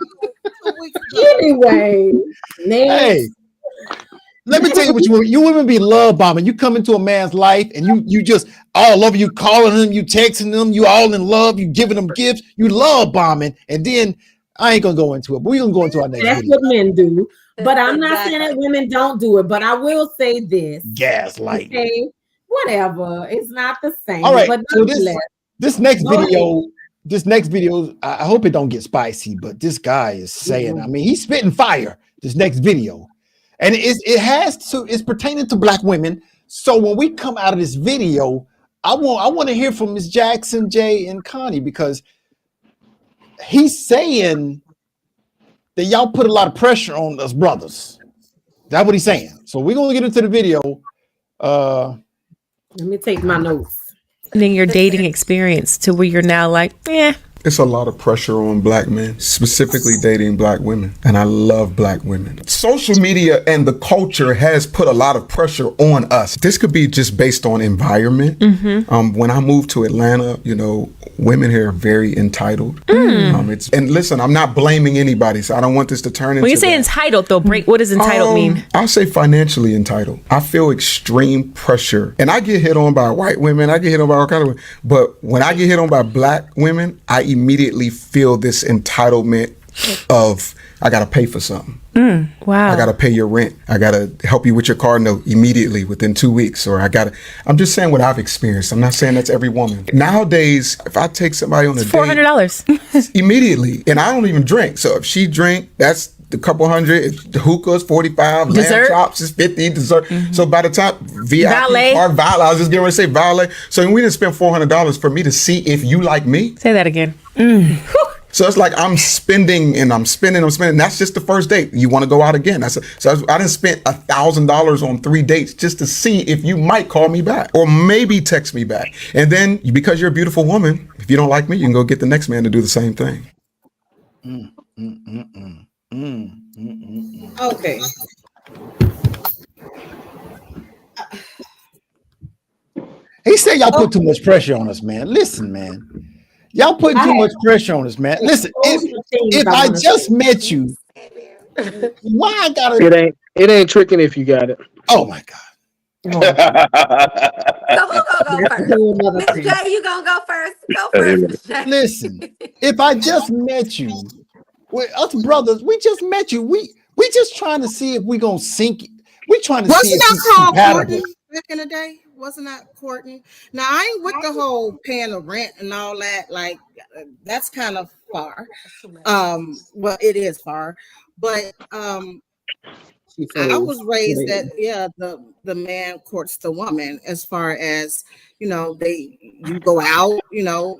D: Anyway,
C: Hey, let me tell you what you women be love bombing. You come into a man's life and you just all over, you calling him, you texting him, you all in love, you giving them gifts, you love bombing, and then I ain't gonna go into it, but we're gonna go into our next
D: that's
C: video.
D: what men do. But I'm not saying that
I: Exactly.
D: women don't do it. But I will say this.
C: Gaslighting.
D: Okay, whatever. It's not the same.
C: All right,
D: But
C: so
D: nonetheless,
C: this next
D: go ahead.
C: video, I hope it don't get spicy, but this guy is saying, I mean, he's spitting fire. This next video, and it's pertaining to black women. So when we come out of this video, I want to hear from Ms. Jackson, Jay, and Connie, because he's saying that y'all put a lot of pressure on us brothers. That's what he's saying. So we're gonna get into the video.
D: Let me take my notes.
Q: In your dating experience to where you're now like,
R: It's a lot of pressure on black men, specifically dating black women. And I love black women. Social media and the culture has put a lot of pressure on us. This could be just based on environment. When I moved to Atlanta, women here are very entitled. And listen, I'm not blaming anybody, so I don't want this to turn into
Q: when you say entitled though, what does entitled mean?
R: I'll say financially entitled. I feel extreme pressure. And I get hit on by white women, I get hit on by all kinds of women. But when I get hit on by black women, I immediately feel this entitlement of I gotta pay for something.
Q: Wow.
R: I gotta pay your rent. I gotta help you with your car note immediately within 2 weeks. Or I'm just saying what I've experienced. I'm not saying that's every woman. Nowadays, if I take somebody on a date,
Q: $400
R: immediately, and I don't even drink. So if she drink, that's the couple hundred. If the hookah's 45,
Q: dessert?
R: Lamb chops is 50, dessert. So by the time VIP
Q: Valet.
R: or valet, I was just getting ready to say valet. So we didn't spend $400 for me to see if you like me.
Q: Say that again.
R: So it's like I'm spending. That's just the first date. You want to go out again. I didn't spend $1,000 on 3 dates just to see if you might call me back or maybe text me back. And then because you're a beautiful woman, if you don't like me, you can go get the next man to do the same thing.
O: Okay.
C: He said y'all put too much pressure on us, man. Listen, man. Y'all putting too much pressure on us, man. Listen, if I just met you, why I gotta?
B: It ain't tricking if you got it.
C: Oh my God.
I: So who gonna go first? Miss J, you gonna go first? Go first, Miss J.
C: Listen, if I just met you, us brothers, we just met you. We just trying to see if we gonna sync. We trying to see
O: Wasn't
C: if
O: that
C: we
O: called
C: compatible.
O: courting back in the day? Wasn't that courting? Now I ain't with the whole paying the rent and all that. Like that's kind of far. Well, it is far, but I was raised that the man courts the woman as far as you go out,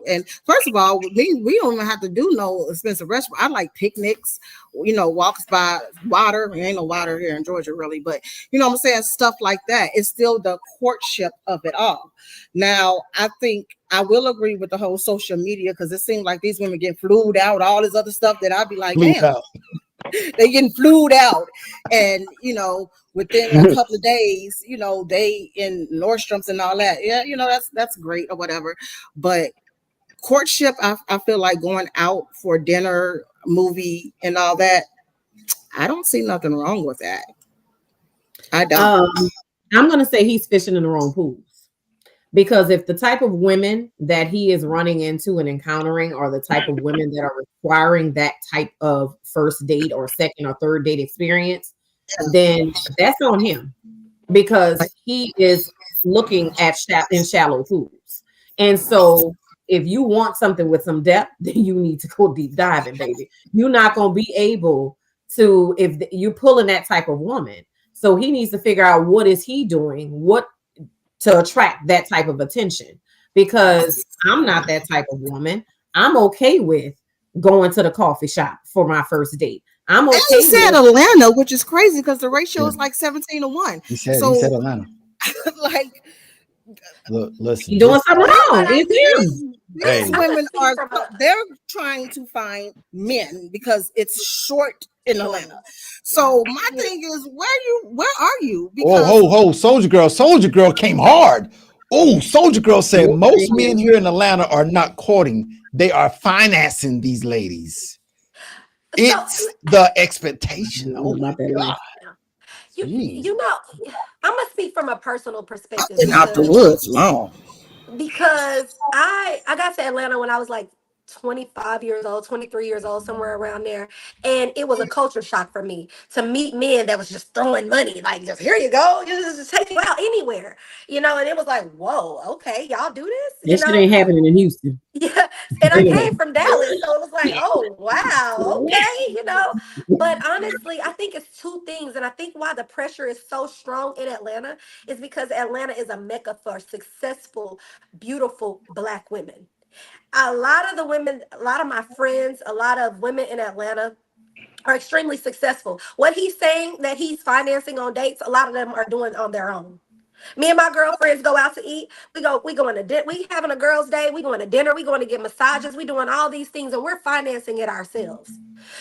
O: and first of all, we don't even have to do no expensive restaurant. I like picnics, walks by water. There ain't no water here in Georgia really, but you know what I'm saying, stuff like that. It's still the courtship of it all. Now I think I will agree with the whole social media because it seems like these women get flued out, all this other stuff that I'd be like, damn. They getting flued out, and within a couple of days, they in Nordstrom's and all that. Yeah, that's great or whatever. But courtship, I feel like going out for dinner, movie, and all that. I don't see nothing wrong with that. I don't.
D: I'm gonna say he's fishing in the wrong pools. Because if the type of women that he is running into and encountering are the type of women that are requiring that type of first date or second or third date experience, then that's on him because he is looking at in shallow pools. And so if you want something with some depth, then you need to go deep diving, baby. You're not going to be able to if you're pulling that type of woman. So he needs to figure out what is he doing, to attract that type of attention, because I'm not that type of woman. I'm okay with going to the coffee shop for my first date. I'm okay.
O: And he said Atlanta, which is crazy because the ratio is like 17-1.
C: He said Atlanta.
O: Like,
C: listen,
D: doing something wrong. It's him.
O: These women they're trying to find men because it's short in Atlanta. So my thing is, where are you?
C: Because Soldier Girl came hard. Oh, Soldier Girl said most men here in Atlanta are not courting, they are financing these ladies. It's the expectation. Oh my God.
I: I'm gonna speak from a personal perspective.
O: Out the woods long.
I: Because I got to Atlanta when I was like 25 years old, 23 years old, somewhere around there. And it was a culture shock for me to meet men that was just throwing money, like, just here you go, just take you out anywhere, and it was like, whoa, okay, y'all do this?
D: This shit ain't happening in Houston.
I: Yeah, and I came from Dallas, so it was like, oh, wow, okay, But honestly, I think it's two things, and I think why the pressure is so strong in Atlanta is because Atlanta is a mecca for successful, beautiful Black women. A lot of the women, a lot of my friends, a lot of women in Atlanta are extremely successful. What he's saying that he's financing on dates, a lot of them are doing on their own. Me and my girlfriends go out to eat. We going to dinner. We having a girls' day. We going to dinner. We going to get massages. We doing all these things, and we're financing it ourselves.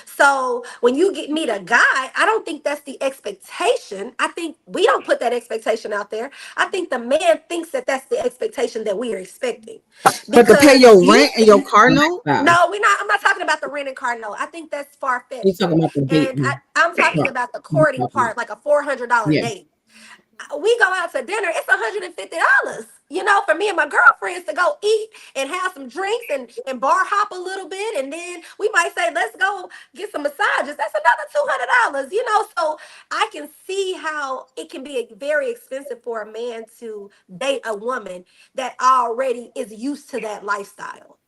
I: So when you meet a guy, I don't think that's the expectation. I think we don't put that expectation out there. I think the man thinks that that's the expectation that we are expecting.
O: But to pay your rent and your car note?
I: No, we're not. I'm not talking about the rent and car note. I think that's far fetched.
D: You're talking about the date.
I: And I'm talking about the courting part, like a $400 date. We go out to dinner, it's $150, for me and my girlfriends to go eat and have some drinks and bar hop a little bit. And then we might say, let's go get some massages. That's another $200, So I can see how it can be very expensive for a man to date a woman that already is used to that lifestyle.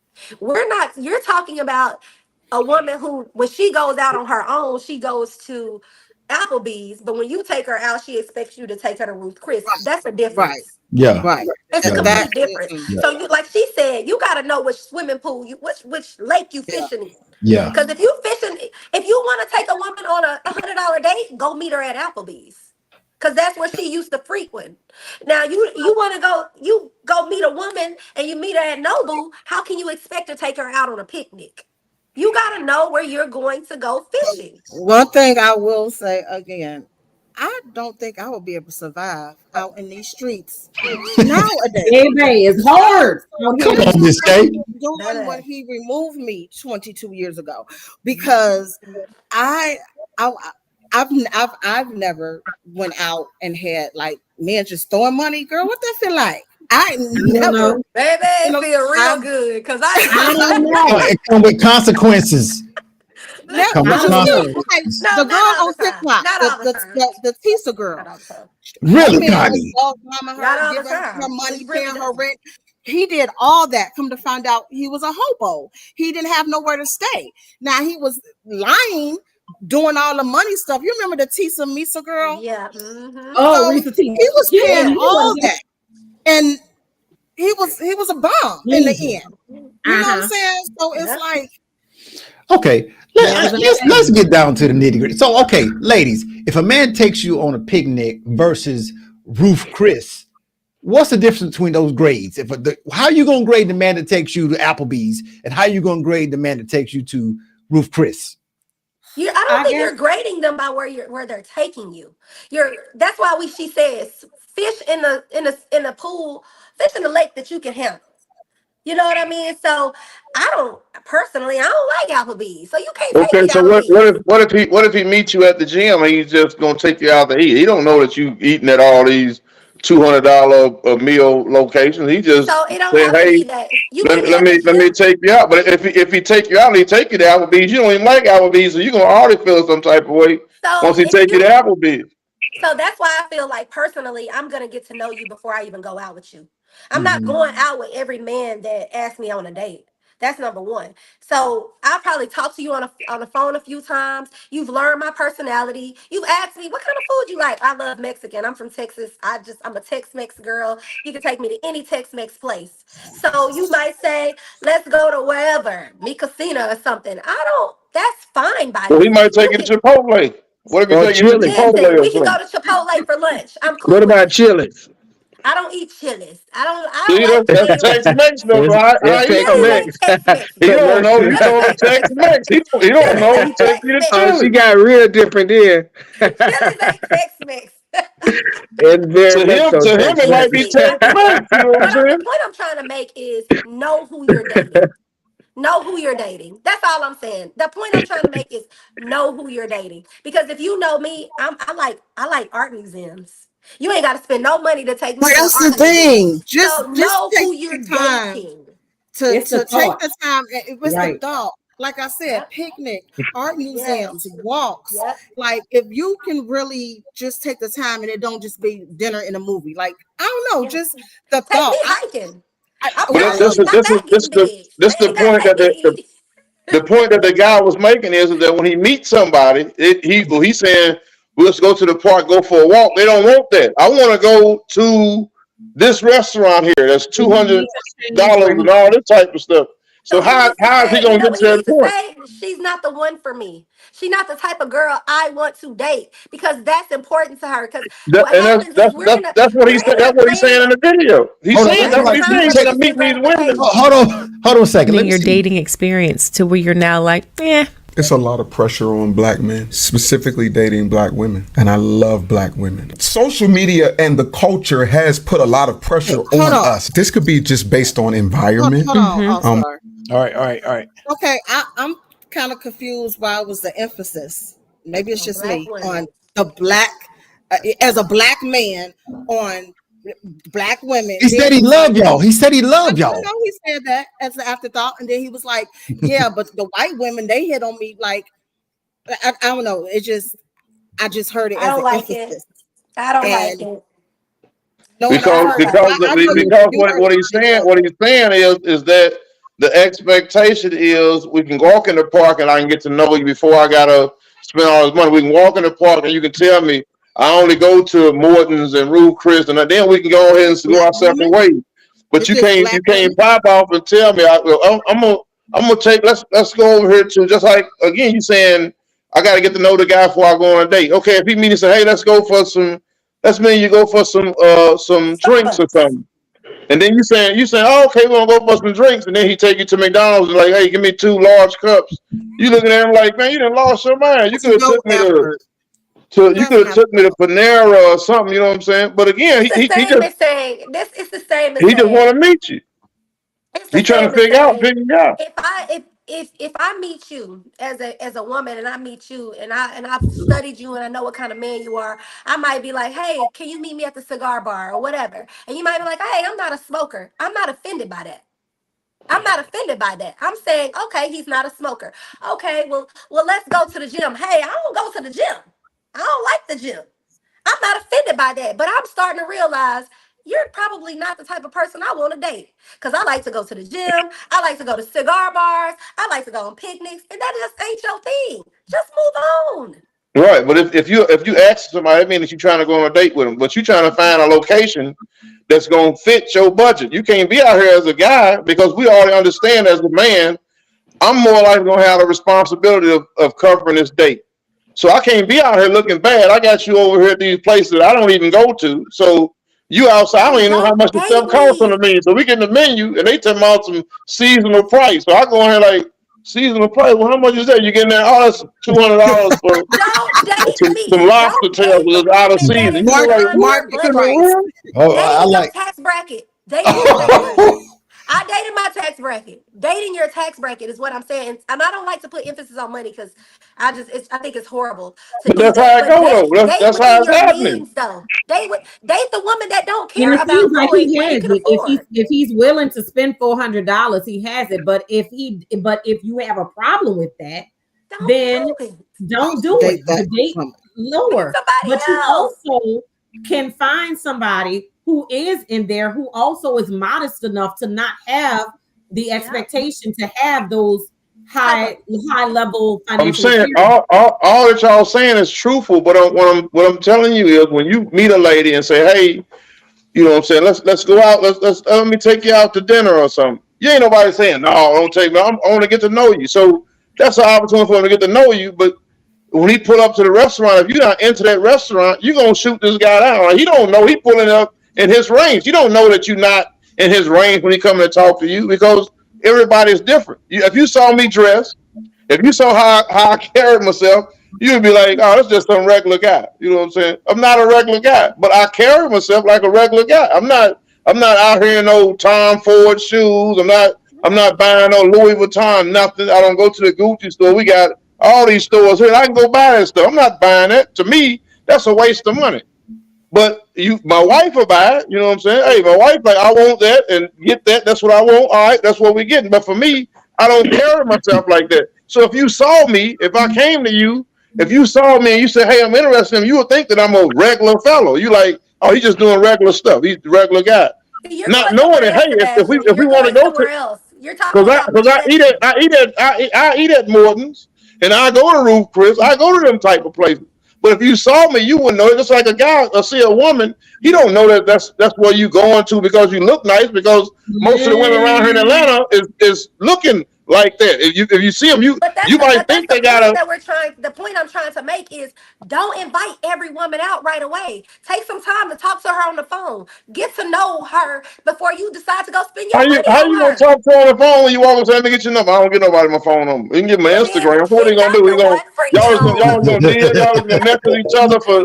I: You're talking about a woman who, when she goes out on her own, she goes to Applebee's, but when you take her out, she expects you to take her to Ruth Chris. That's a difference.
O: Right.
C: Yeah.
O: Right.
I: It's a complete difference.
C: Yeah.
I: So you, like she said, you got to know which swimming pool, which lake you fishing in.
C: Yeah.
I: Because if you want to take a woman on a $100 date, go meet her at Applebee's. Because that's where she used to frequent. Now you want to go meet a woman and you meet her at Nobu. How can you expect to take her out on a picnic? You got to know where you're going to go fishing.
O: One thing I will say again, I don't think I will be able to survive out in these streets nowadays.
D: Baby, it's hard.
C: Come on, Miss J.
O: Doing what he removed me 22 years ago, because I I've never went out and had like men just throwing money. Girl, what that feel like? I never,
I: baby, it feel real good because
C: I don't know. It comes with consequences.
O: Never,
C: Come
O: okay,
C: on.
O: the girl on TikTok, the Tisa girl.
C: Really,
O: man was
C: Connie?
O: dog mama her, giving her money, paying her rent. He did all that. Come to find out, he was a hobo. He didn't have nowhere to stay. Now he was lying, doing all the money stuff. You remember the Tisa Misa girl?
I: Yeah. Mm-hmm.
D: Oh,
O: so
D: Risa T.
O: He was paying all that, and he was a bomb in the end. You know what I'm saying? So it's like,
C: okay, let's get down to the nitty gritty. So, okay, ladies, if a man takes you on a picnic versus Ruth Chris, what's the difference between those grades? How are you going to grade the man that takes you to Applebee's, and how are you going to grade the man that takes you to Ruth Chris?
I: I don't think you're grading them by where they're taking you. That's why she says fish in the pool, fish in the lake that you can handle. You know what I mean? So I don't like Applebee's. So you can't take
E: Okay,
I: me
E: so what if he meets you at the gym and he's just gonna take you out to eat? He don't know that you eating at all these $200 a meal locations. He just
I: so it don't
E: saying,
I: have to
E: "Hey,
I: be that. You
E: let me take you out." But if he take you out and he take you to Applebee's, you don't even like Applebee's, so you're gonna already feel some type of way once he take you to Applebee's.
I: So that's why I feel like personally, I'm gonna get to know you before I even go out with you. I'm not going out with every man that asks me on a date. That's number one. So I'll probably talk to you on the phone a few times. You've learned my personality. You've asked me what kind of food you like. I love Mexican. I'm from Texas. I'm a Tex-Mex girl. You can take me to any Tex-Mex place. So you might say, let's go to wherever, Mi Cocina or something. That's fine by
E: Well,
I: me.
E: he might take you to Chipotle. What if he take you to Chipotle
I: Listen,
E: or
I: we can go
E: something?
I: to Chipotle for lunch. I'm cool.
B: What about Chili's?
I: I don't eat Chili's. I
E: See,
I: don't like
E: that's Tex-Mex though.
B: It's Tex-Mex.
I: Tex-Mex.
E: He don't know. You know the Tex-Mex. He don't know. He take you to
B: Oh,
E: Chili.
B: she got real different there.
I: Chili's ain't Tex-Mex.
B: It's very much so
E: To him, it might be Tex-Mex. You know what I'm saying?
I: The point I'm trying to make is know who you're dating. Know who you're dating. That's all I'm saying. The point I'm trying to make is know who you're dating. Because if you know me, I like art museums. You ain't got to spend no money to take me.
O: But that's the thing. Just
I: know
O: take
I: who you're
O: the time
I: dating.
O: to take the time. It was the thought. Like I said, picnic, art museums, walks. Like if you can really just take the time and it don't just be dinner in a movie. Like I don't know, just the thought.
I: Take me hiking.
E: But this is the point that the point that the guy was making is that when he meets somebody, he's saying, let's go to the park, go for a walk. They don't want that. I want to go to this restaurant here. That's $200 and all this type of stuff. So how is he going to get to that point?
I: She's not the one for me. She's not the type of girl I want to date because that's important to her. Because
E: that's what he's saying. That's what he's saying in the video. He's saying that's what he's saying. He's going to meet these women.
C: Hold on a second.
Q: Your dating experience to where you're now like,
R: It's a lot of pressure on black men, specifically dating black women. And I love black women. Social media and the culture has put a lot of pressure on us. This could be just based on environment.
O: Hold on.
C: All right.
O: Okay, I'm kind of confused why it was the emphasis. Maybe it's just me on the black, as a black man on black women.
C: He said he loved y'all. He said he loved y'all.
O: No, he said that as an afterthought, and then he was like, "Yeah, but the white women they hit on me like I don't know. I just heard it as an emphasis.
I: I don't like it.
E: Because what he's saying is that the expectation is we can walk in the park and I can get to know you before I gotta spend all this money. We can walk in the park and you can tell me I only go to Morton's and Ruth Chris, and then we can go ahead and go our separate ways. But you can't pop off and tell me I'm gonna take let's go over here to, just like again you saying I got to get to know the guy before I go on a date. Okay, if he meet and say, hey, let's go for some drinks or something. And then you saying, oh, okay, we're gonna go for some drinks, and then he take you to McDonald's and like, hey, give me 2 large cups. You looking at him like, man, you done lost your mind. You could have took me to Panera or something, you know what I'm saying? But again, he just want to meet you. He trying to figure out.
I: if I meet you as a woman and I meet you and I've studied you and I know what kind of man you are, I might be like, hey, can you meet me at the cigar bar or whatever? And you might be like, hey, I'm not a smoker. I'm not offended by that. I'm not offended by that. I'm saying, okay, he's not a smoker. Okay, well, let's go to the gym. Hey, I don't go to the gym. I don't like the gym. I'm not offended by that, but I'm starting to realize you're probably not the type of person I want to date. Because I like to go to the gym. I like to go to cigar bars. I like to go on picnics. And that just ain't your thing. Just move on.
E: Right, but if you ask somebody, I mean that you're trying to go on a date with them, but you're trying to find a location that's gonna fit your budget. You can't be out here as a guy because we already understand as a man, I'm more likely gonna have the responsibility of covering this date. So I can't be out here looking bad. I got you over here at these places that I don't even go to. So you outside, I don't even know how much the stuff costs on the menu. So we get the menu and they tell me about some seasonal price. So I go in here like, seasonal price. Well, how much is that? You getting that? Oh, that's $200 for some lobster tails that's out of season.
O: Mark,
C: Oh, I like.
I: Tax bracket. Dating your tax bracket. I dated my tax bracket. Dating your tax bracket is what I'm saying, and I don't like to put emphasis on money because I think it's horrible to
E: but
I: do
E: that's
I: that.
E: how it goes. That's how it's
I: your
E: happening.
I: means, though. Date the woman that don't
D: And
I: care
D: it
I: about
D: seems like
I: what
D: he
I: you
D: has
I: can
D: it.
I: afford.
D: If he's willing to spend $400, he has it. But if you have a problem with that, then don't do it. The date lower. But you also can find somebody who is in there who also is modest enough to not have the expectation to have those high level financial.
E: I'm saying all that y'all saying is truthful, but what I'm telling you is when you meet a lady and say, hey, you know what I'm saying, let's go out, let me take you out to dinner or something. You ain't nobody saying, no, don't take me. I want to get to know you. So that's an opportunity for him to get to know you. But when he pull up to the restaurant, if you're not into that restaurant, you're gonna shoot this guy down. Like, he don't know he pulling up in his range. You don't know that you're not in his range when he coming to talk to you because everybody's different. If you saw me dress, if you saw how I carried myself, you'd be like, oh, that's just some regular guy. You know what I'm saying? I'm not a regular guy, but I carry myself like a regular guy. I'm not out here in no Tom Ford shoes. I'm not buying no Louis Vuitton, nothing. I don't go to the Gucci store. We got all these stores here. I can go buy that stuff. I'm not buying that. To me, that's a waste of money. But my wife will buy it. You know what I'm saying? Hey, my wife like, I want that and get that. That's what I want. All right, that's what we're getting. But for me, I don't carry myself like that. So if you saw me, if I came to you, if you saw me and you said, hey, I'm interested in him, you would think that I'm a regular fellow. You like, oh, he's just doing regular stuff. He's the regular guy. Not knowing it. Hey, if we want to go to, because I eat at Morton's and I go to Ruth Chris. I go to them type of places. But if you saw me, you wouldn't know it. Just like a guy or see a woman, he don't know that's where you going to because you look nice. Because most of the women around here in Atlanta is looking like that. If you see them, you might think they got a.
I: The point I'm trying to make is don't invite every woman out right away. Take some time to talk to her on the phone. Get to know her before you decide to go spend your money on her.
E: How you gonna talk to her on the phone when you walk and say, let me get your number? I don't get nobody my phone number. You can get my Instagram. What are you gonna do? Y'all gonna deal? Y'all gonna mess with each other for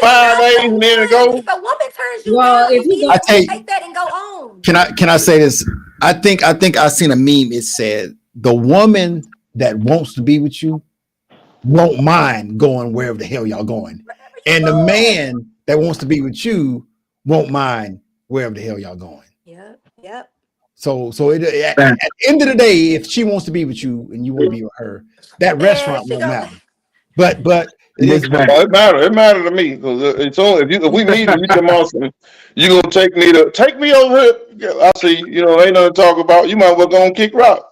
E: 5 days and then go?
I: If a woman turns you down, you take that and go on.
C: Can I say this? I think I seen a meme. It said the woman that wants to be with you won't mind going wherever the hell y'all going, and the man that wants to be with you won't mind wherever the hell y'all going.
I: Yep.
C: So at the end of the day, if she wants to be with you and you want to be with her, that restaurant won't matter. But
E: it matter to me because it's only if we meet and you come on, you gonna take me over here. I see, ain't nothing to talk about. You might well go and kick rock.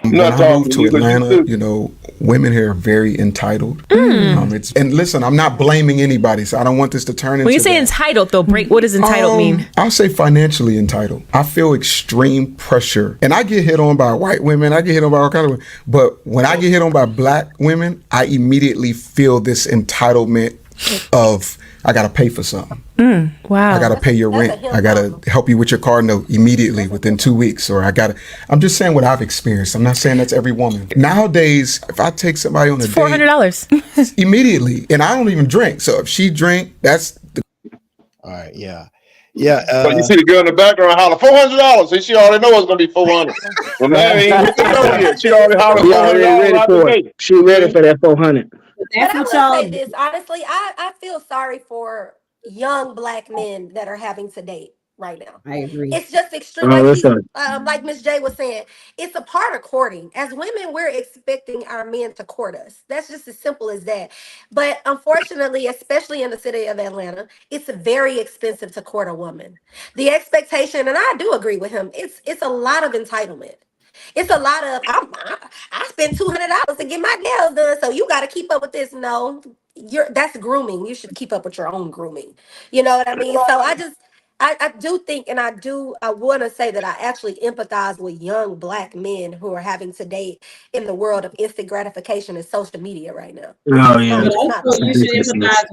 R: When I moved to Atlanta, women here are very entitled. And listen, I'm not blaming anybody, so I don't want this to turn into.
Q: When you say entitled, though, what does entitled mean?
R: I'll say financially entitled. I feel extreme pressure, and I get hit on by white women. I get hit on by all kinds of women. But when I get hit on by black women, I immediately feel this entitlement of I gotta pay for something.
Q: Wow.
R: I gotta pay your rent. I gotta help you with your car note immediately within 2 weeks. Or I'm just saying what I've experienced. I'm not saying that's every woman. Nowadays, if I take somebody on a date, $400 immediately, and I don't even drink. So if she drink, that's the.
C: All right, yeah. Yeah.
E: But you see the girl in the background holler $400. See, she already know it's gonna be 400. Well, man, ain't hit the door yet. She already hollered
B: She already
E: $400
B: ready
E: out the
B: for it.
E: gate.
B: She ready for that 400.
I: But I will say this honestly, I feel sorry for young black men that are having to date right now.
D: I agree.
I: It's just extreme.
B: Oh, what's up?
I: Like Miss J was saying, it's a part of courting. As women, we're expecting our men to court us. That's just as simple as that. But unfortunately, especially in the city of Atlanta, it's very expensive to court a woman. The expectation, and I do agree with him, it's a lot of entitlement. It's a lot of I spent $200 to get my nails done, so you got to keep up with this. No, that's grooming. You should keep up with your own grooming. You know what I mean? So I do think, and I want to say that I actually empathize with young black men who are having to date in the world of instant gratification and social media right now.
B: Oh yeah.
D: But also, you should empathize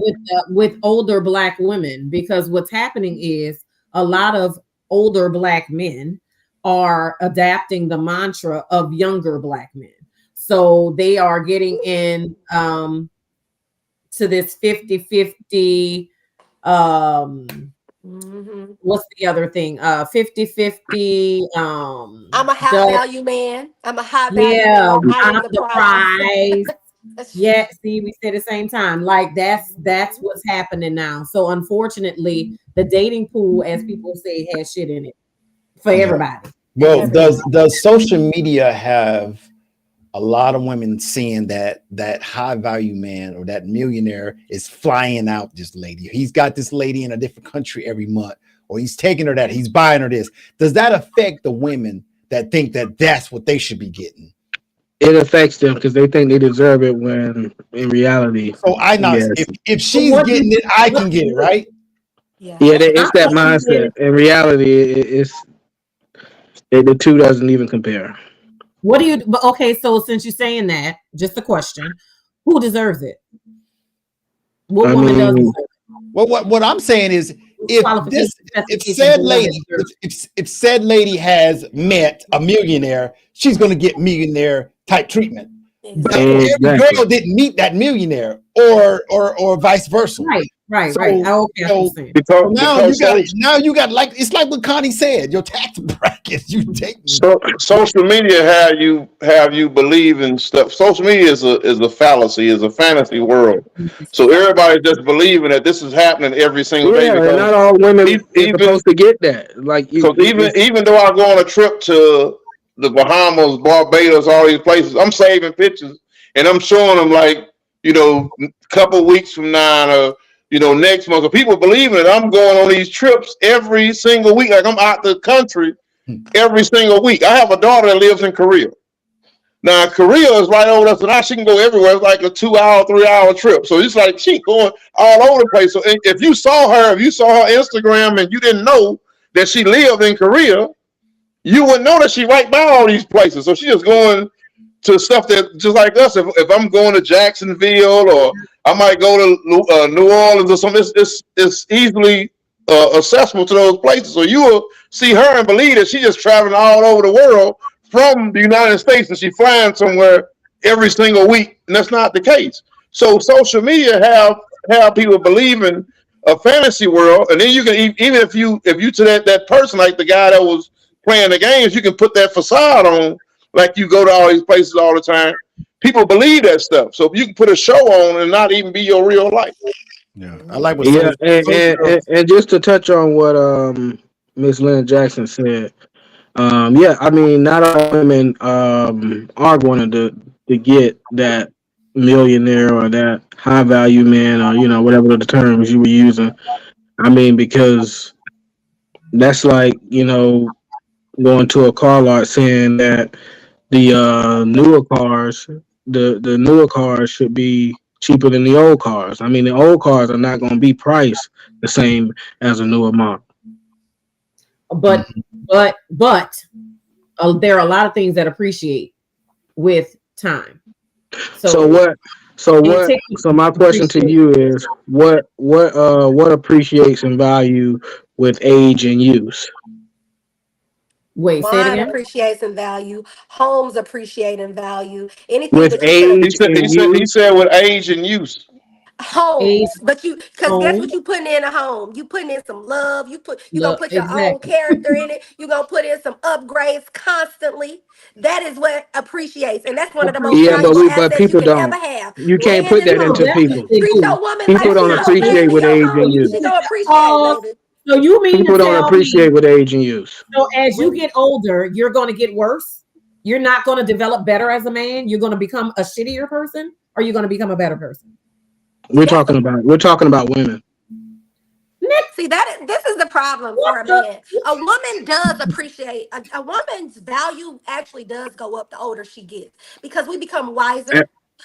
D: with older black women, because what's happening is a lot of older black men are adapting the mantra of younger black men. So they are getting in to this 50-50 what's the other thing? 50-50
I: I'm a high value man. I'm a high value
D: yeah,
I: man. I am
D: I'm the prize. Yeah, see, we said the same time. Like that's what's happening now. So unfortunately, the dating pool, as people say, has shit in it for everybody.
C: Well, does social media have a lot of women seeing that high value man or that millionaire is flying out this lady? He's got this lady in a different country every month, or he's taking her that, he's buying her this. Does that affect the women that think that that's what they should be getting?
B: It affects them because they think they deserve it when in reality.
C: So if she's getting it, I can get it, right?
I: Yeah,
B: it's that mindset. In reality, the two doesn't even compare.
D: What do you? Okay, so since you're saying that, just a question: who deserves it? What woman does deserve it?
C: Well, what I'm saying is, if said lady has met a millionaire, she's going to get millionaire type treatment. But every girl didn't meet that millionaire, or vice versa.
D: Right.
C: So now you got like, it's like what Connie said, your tax brackets you take.
E: So social media have you believe in stuff. Social media is a fallacy, is a fantasy world. So everybody's just believing that this is happening every single day.
B: Because not all women are supposed to get that. Like,
E: even though I go on a trip to the Bahamas, Barbados, all these places, I'm saving pictures and I'm showing them, like, a couple weeks from now, or next month. So people believing that I'm going on these trips every single week. Like, I'm out the country every single week. I have a daughter that lives in Korea. Now, Korea is right over there, so now she can go everywhere. It's like a 2-hour, 3-hour trip. So it's like she's going all over the place. So if you saw her Instagram and you didn't know that she lived in Korea, you wouldn't know that she right by all these places. So she just going to stuff that just like us. If I'm going to Jacksonville, or I might go to New Orleans or something, it's easily accessible to those places. So you will see her and believe that she's just traveling all over the world from the United States, and she's flying somewhere every single week, and that's not the case. So social media have people believing a fantasy world, and then you can, even if you to that person, like the guy that was playing the games, you can put that facade on, like you go to all these places all the time. People believe that stuff, so you can put a show on and not even be your real life.
C: Yeah, I like what.
B: And just to touch on what Miss Lynn Jackson said, I mean, not all women are going to get that millionaire or that high value man, or whatever the terms you were using. I mean, because that's like going to a car lot saying that the newer cars, the newer cars should be cheaper than the old cars. I mean, the old cars are not going to be priced the same as a newer model.
D: But there are a lot of things that appreciate with time.
B: So my question to you is, what appreciates in value with age and use?
D: Wait, say it
I: Wine
D: again.
I: appreciates in value. Homes appreciate in value. Anything
B: with
I: that
B: age.
E: He said with age and use.
I: Homes, but because guess
D: home.
I: what you putting in a home? You putting in some love. You gonna
D: Look,
I: put your own
D: exactly.
I: character in it. You gonna put in some upgrades constantly. That is what appreciates, and that's one of the most
B: Yeah,
I: valuable
B: but
I: assets you
B: people
I: can ever
B: don't.
I: have.
B: You can't
I: Land
B: put
I: and
B: that
D: People
B: into
I: home.
B: people.
D: definitely
I: Treat
D: do.
I: your woman like
B: People don't
I: she your
B: appreciate
I: land and
B: what
I: your
B: age and
I: home.
B: use.
I: She gonna appreciate,
D: Pause.
I: baby.
D: So you mean
B: People
D: to
B: don't
D: tell
B: appreciate
D: me,
B: what age and use.
D: so as you get older, you're going to get worse? You're not going to develop better as a man? You're going to become a shittier person, or you're going to become a better person?
B: We're talking about women.
I: See this is the problem for a man. A woman does appreciate a woman's value actually does go up the older she gets because we become wiser.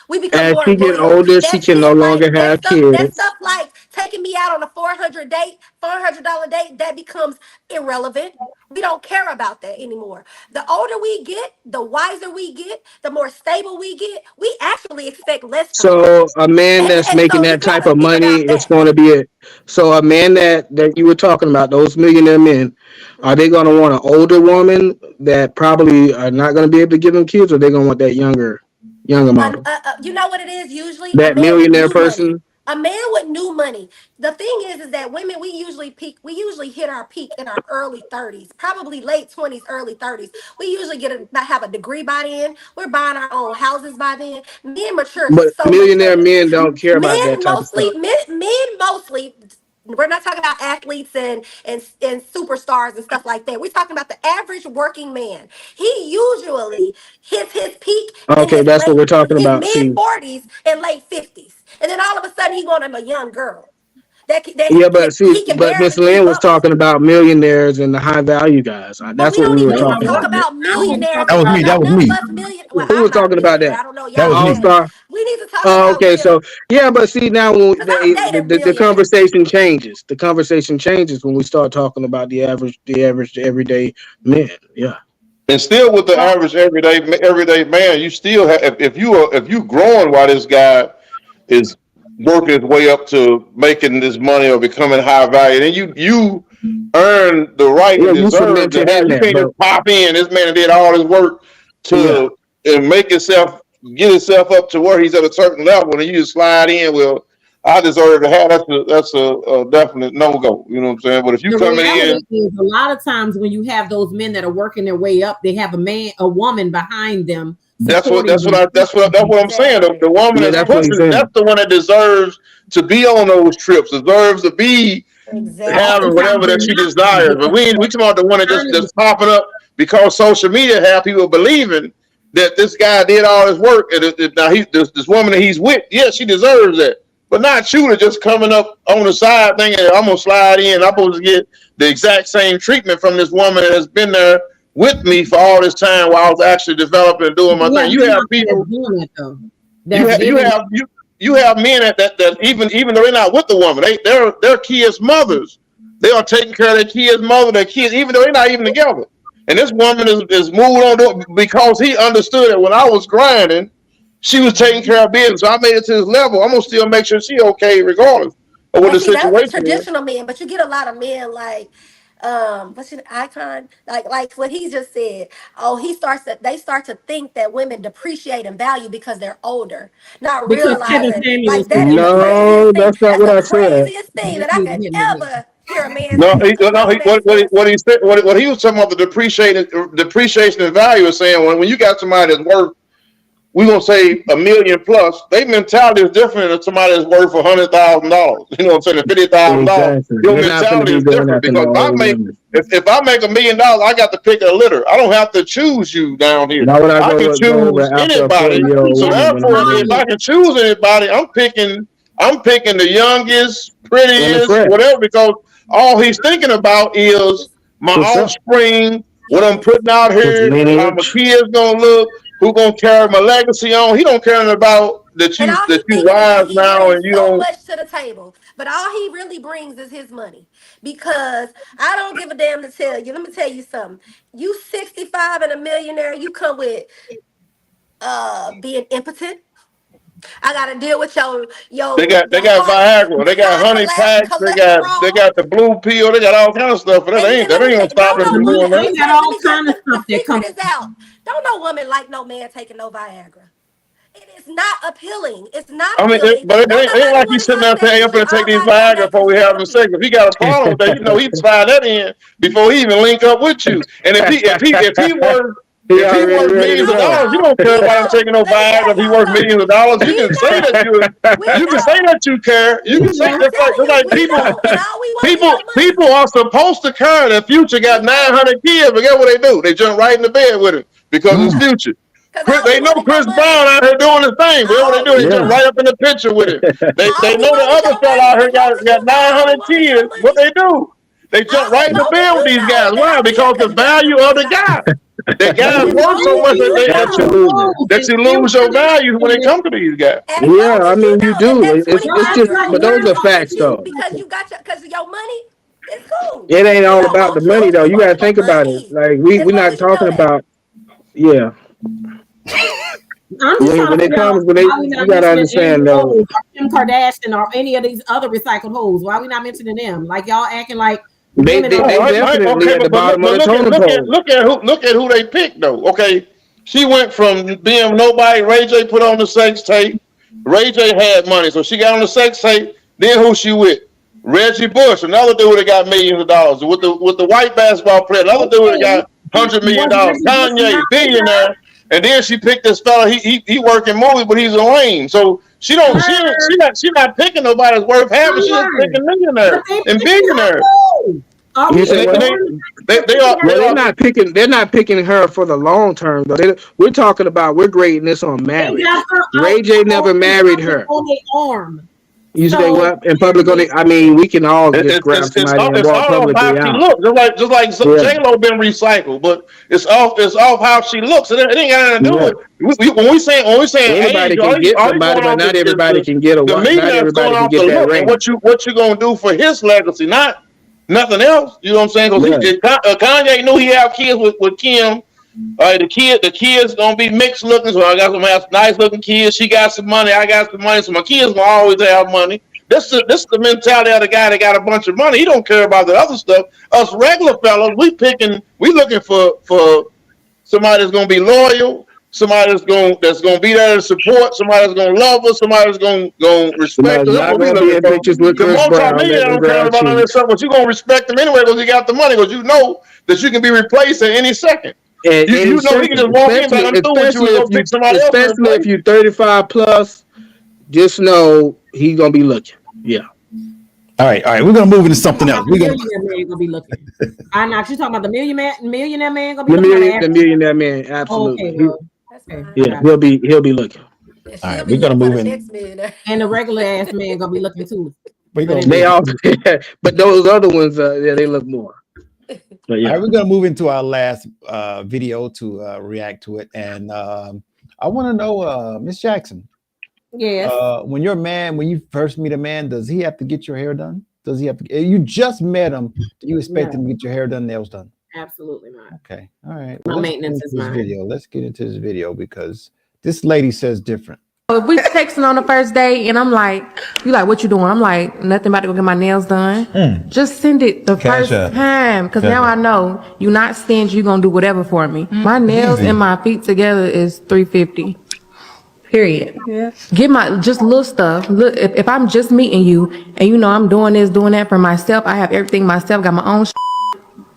I: We become
B: As
I: more
B: she get
I: loyal.
B: older, she
I: That
B: can no
I: shit like
B: longer have
I: that
B: kids.
I: stuff like taking me out on a $400 date, that becomes irrelevant. We don't care about that anymore. The older we get, the wiser we get, the more stable we get. We actually expect less from women.
B: So a man that's
I: And
B: making
I: so you
B: that type
I: gotta
B: of
I: think
B: money,
I: about
B: it's
I: that.
B: going to be it. So a man that you were talking about, those millionaire men, are they going to want an older woman that probably are not going to be able to give them kids, or they going to want that younger model?
I: You know what it is usually? A
B: That
I: man with
B: millionaire
I: new money.
B: person.
I: A man with new money. The thing is that women, we usually hit our peak in our early 30s, probably late 20s, early 30s. We usually have a degree by then. We're buying our own houses by then. Men mature
B: But
I: so much
B: millionaire
I: later.
B: men don't care about that type of stuff.
I: Men mostly, we're not talking about athletes and superstars and stuff like that. We're talking about the average working man. He usually hits his peak in
B: Okay, that's what we're talking
I: his
B: about.
I: mid
B: See,
I: 40s and late 50s. And then all of a sudden he want him a young girl.
B: yeah, but
I: He can
B: Miss
I: barely
B: Lynn
I: keep
B: was
I: up with.
B: talking about millionaires and the high value guys.
I: But
B: That's what we were
D: No, I
B: talking
I: talk
B: about.
D: wasn't.
I: about
D: I wasn't
I: millionaires.
D: talking about
I: No,
D: that.
I: none of us million. Well,
B: Who was
I: I'm not a
B: talking about
I: millionaire.
B: that?
I: I don't know y'all
B: All
I: millionaires.
B: Star.
I: We need to talk
B: Oh,
I: about
B: okay.
I: real.
B: So yeah, but see now when
I: Because I've dated
B: the
I: millionaires.
B: conversation changes. The conversation changes when we start talking about the everyday men. Yeah.
E: And still with the average everyday man, you still have if you growing while this guy is working his way up to making this money or becoming high value, then you earn the right
B: Yeah,
E: and
B: you
E: deserve to
B: cemented
E: have.
B: in
E: You
B: that,
E: can't
B: but
E: just pop in. This man did all his work
B: yeah.
E: to and get himself up to where he's at a certain level, and you just slide in. Well, I deserve to have. That's a definite no go. You know what I'm saying? But if you
D: The
E: coming in,
D: reality is a lot of times when you have those men that are working their way up, they have a woman behind them supporting them.
E: that's what I'm saying. The woman
B: Yeah,
E: is
B: that's what he's
E: pushing. That's
B: saying.
E: the one that deserves to be on those trips. Deserves to be having
D: Oftentimes
E: whatever
D: they're
E: that she
D: not
E: desires. But we talking about the one that just popping up because social media have people believing that this guy did all his work. And now this woman that he's with, yeah, she deserves that. But not you to just coming up on the side thinking I'm gonna slide in. I'm supposed to get the exact same treatment from this woman that has been there with me for all this time while I was actually developing and doing my
D: We
E: thing.
D: have
E: You
D: men
E: have
D: out there
E: people.
D: that's doing it though.
E: You
D: That's
E: have you
D: giving.
E: have you have men that even though they're not with the woman, they're kids' mothers. They are taking care of their kids' mother, their kids, even though they're not even together. And this woman is moved on to it because he understood that when I was grinding, she was taking care of business. So I made it to this level. I'm gonna still make sure she okay regardless of what
I: But
E: the
I: see, that's the
E: situation is.
I: traditional men. But you get a lot of men like, what's your icon? Like what he just said. Oh, they start to think that women depreciate and value because they're older, not
D: Because Kevin
I: realizing
D: Samuels
I: like
D: said
I: that is the
D: that.
B: No,
I: craziest thing.
B: that's not
I: That's
B: what
I: the
B: I said.
I: craziest thing that I could ever hear a man
E: No,
I: say. A grown ass man
E: what
I: say.
E: he said, what he was talking about the depreciation and value is saying when you got somebody that's worth, we gonna say $1 million plus, their mentality is different than somebody that's worth $100,000. You know what I'm saying? $50,000.
B: Exactly.
E: Your
B: You're not going to
E: mentality
B: be
E: is
B: going
E: different
B: after no
E: because
B: old women.
E: if I make $1 million, I got to pick a litter. I don't have to choose you down here.
B: Why would I
E: I can
B: go
E: choose
B: after a
E: anybody.
B: 40-year-old
E: So
B: woman when I'm
E: therefore, if I can choose anybody, I'm picking the youngest,
B: in the
E: prettiest,
B: fresh?
E: whatever, because all he's thinking about is my
B: For sure.
E: offspring, what I'm putting out
B: His
E: here, how my
B: lineage.
E: kids gonna look, who gonna carry my legacy on. He don't care about
I: And all
E: that
I: he
E: you
I: thinking is that
E: wise
I: he
E: now
I: brings
E: and you
I: so
E: don't.
I: much to the table. But all he really brings is his money. Because I don't give a damn to tell you. Let me tell you something. You 65 and a millionaire, you come with being impotent. I gotta deal with your
E: They got
I: heart
E: Viagra, they got honey packs, they
I: cholesterol.
E: got the blue pill, they got all kind of stuff. But
I: And then
E: that
I: let me
E: ain't
I: tell
E: gonna
I: you,
E: stop him from doing
D: They
E: that.
D: got all
I: let me tell
D: kind of
I: the
D: stuff that
I: secret
D: comes.
I: is out. Don't no woman like no man taking no Viagra. It's not appealing. It's not
E: I mean,
I: appealing.
E: but it
I: Don't
E: ain't
I: nobody
E: like he's
I: want to
E: sitting
I: talk
E: there
I: that
E: saying, I'm going
I: shit.
E: to take
I: All
E: these
I: my niggas
E: Viagra
I: ain't
E: before we
I: finna
E: having
I: help
E: sex.
I: you.
E: If he got a problem with that, he'd tie that in before he even link up with you. And if he worth
B: ready to
E: millions of
B: go.
E: dollars, you don't care about him taking no Viagra. If he worth millions of dollars, you can say that you care. You can say that's like people are supposed to care that Future got 900 kids, but guess what they do? They jump right in the bed with him because it's Future. They know Chris Brown out here doing his thing. But what they do, they jump right up in the picture with him. They know the other fella out here got 900 kids. What they do? They jump right in the bed with these guys. Why? Because the value of the guy. The guys work so much that you lose your value when it comes to these guys.
B: Yeah, I mean you do. It's just, but those are facts though.
I: Because of your money. It's cool.
B: It ain't
I: You
B: all
I: don't
B: about
I: want
B: the money though. You got to
I: your
B: think about it.
I: money.
B: Like we're not talking about. Yeah.
D: I'm just trying
B: when
D: to
B: it
D: figure out
B: comes,
D: why we not
B: you gotta
D: mentioning
B: understand
D: Andrew
B: though.
D: Rose or Kim Kardashian or any of these other recycled hoes. Why we not mentioning them? Like y'all acting like
B: They
D: women don't.
B: definitely at the bottom of the totem pole.
E: Look at who they picked though. Okay, she went from being nobody. Ray J put on the sex tape. Ray J had money, so she got on the sex tape. Then who she with? Reggie Bush, another dude that got millions of dollars. With the white basketball player, another dude that got $100 million. Kanye, billionaire. And then she picked this fella. He working movies, but he's a lame. So she not picking nobody that's worth having. She's just picking millionaires and billionaires.
B: You say they're not picking. They're not picking her for the long term though. We're talking about we're grading this on marriage. Ray J never married her.
D: On their arm.
B: You say what in public? I mean, we can all just grab somebody and walk publicly
E: how she
B: out.
E: looks. Just like J-Lo been recycled, but it's off how she looks. It ain't got nothing to do with it. When we saying
B: anybody
E: age,
B: can get somebody, but not everybody can get a
E: the
B: wife.
E: media
B: Not
E: that's
B: everybody
E: going
B: can
E: off
B: get
E: the
B: that
E: look
B: ring.
E: and what you gonna do for his legacy, not nothing else. You know what I'm saying? Because Kanye knew he had kids with Kim. All right, the kids gonna be mixed looking. So I got some nice looking kids. She got some money. I got some money. So my kids gonna always have money. This is the mentality of the guy that got a bunch of money. He don't care about the other stuff. Us regular fellas, we looking for somebody that's gonna be loyal, somebody that's gonna be there to support, somebody that's gonna love us, somebody that's gonna respect us. That's what we looking for. The multi-millionaire don't care about all this stuff, but you gonna respect them anyway because he got the money, because you know that you can be replaced at any second. You know he can just walk in, but I'm through with you and go pick somebody else.
B: Especially if you're 35 plus, just know he's gonna be looking. Yeah.
C: All right. We're gonna move into something else.
D: We're gonna be looking. I know she's talking about the millionaire man gonna be looking.
B: The millionaire man, absolutely.
D: Okay,
B: he'll be looking.
C: All right, we're gonna move in.
D: And the regular ass man gonna be looking too.
B: They all, but those other ones, they look more. But yeah,
C: all right, we're gonna move into our last video to react to it, and I want to know, Miss Jackson.
D: Yes.
C: When you first meet a man, does he have to get your hair done? Does he have to? You just met him. Do you expect him to get your hair done, nails done?
D: Absolutely not.
C: Okay. All right.
D: My maintenance is mine.
C: Let's get into this video because this lady says different.
S: If we texting on the first day and I'm like, you like, what you doing? I'm like, nothing, about to go get my nails done. Just send it the first time, because now I know you're not stingy. You're gonna do whatever for me. My nails and my feet together is $350. Period. Yeah. Get just little stuff. Look, if I'm just meeting you and you know I'm doing this, doing that for myself, I have everything myself, got my own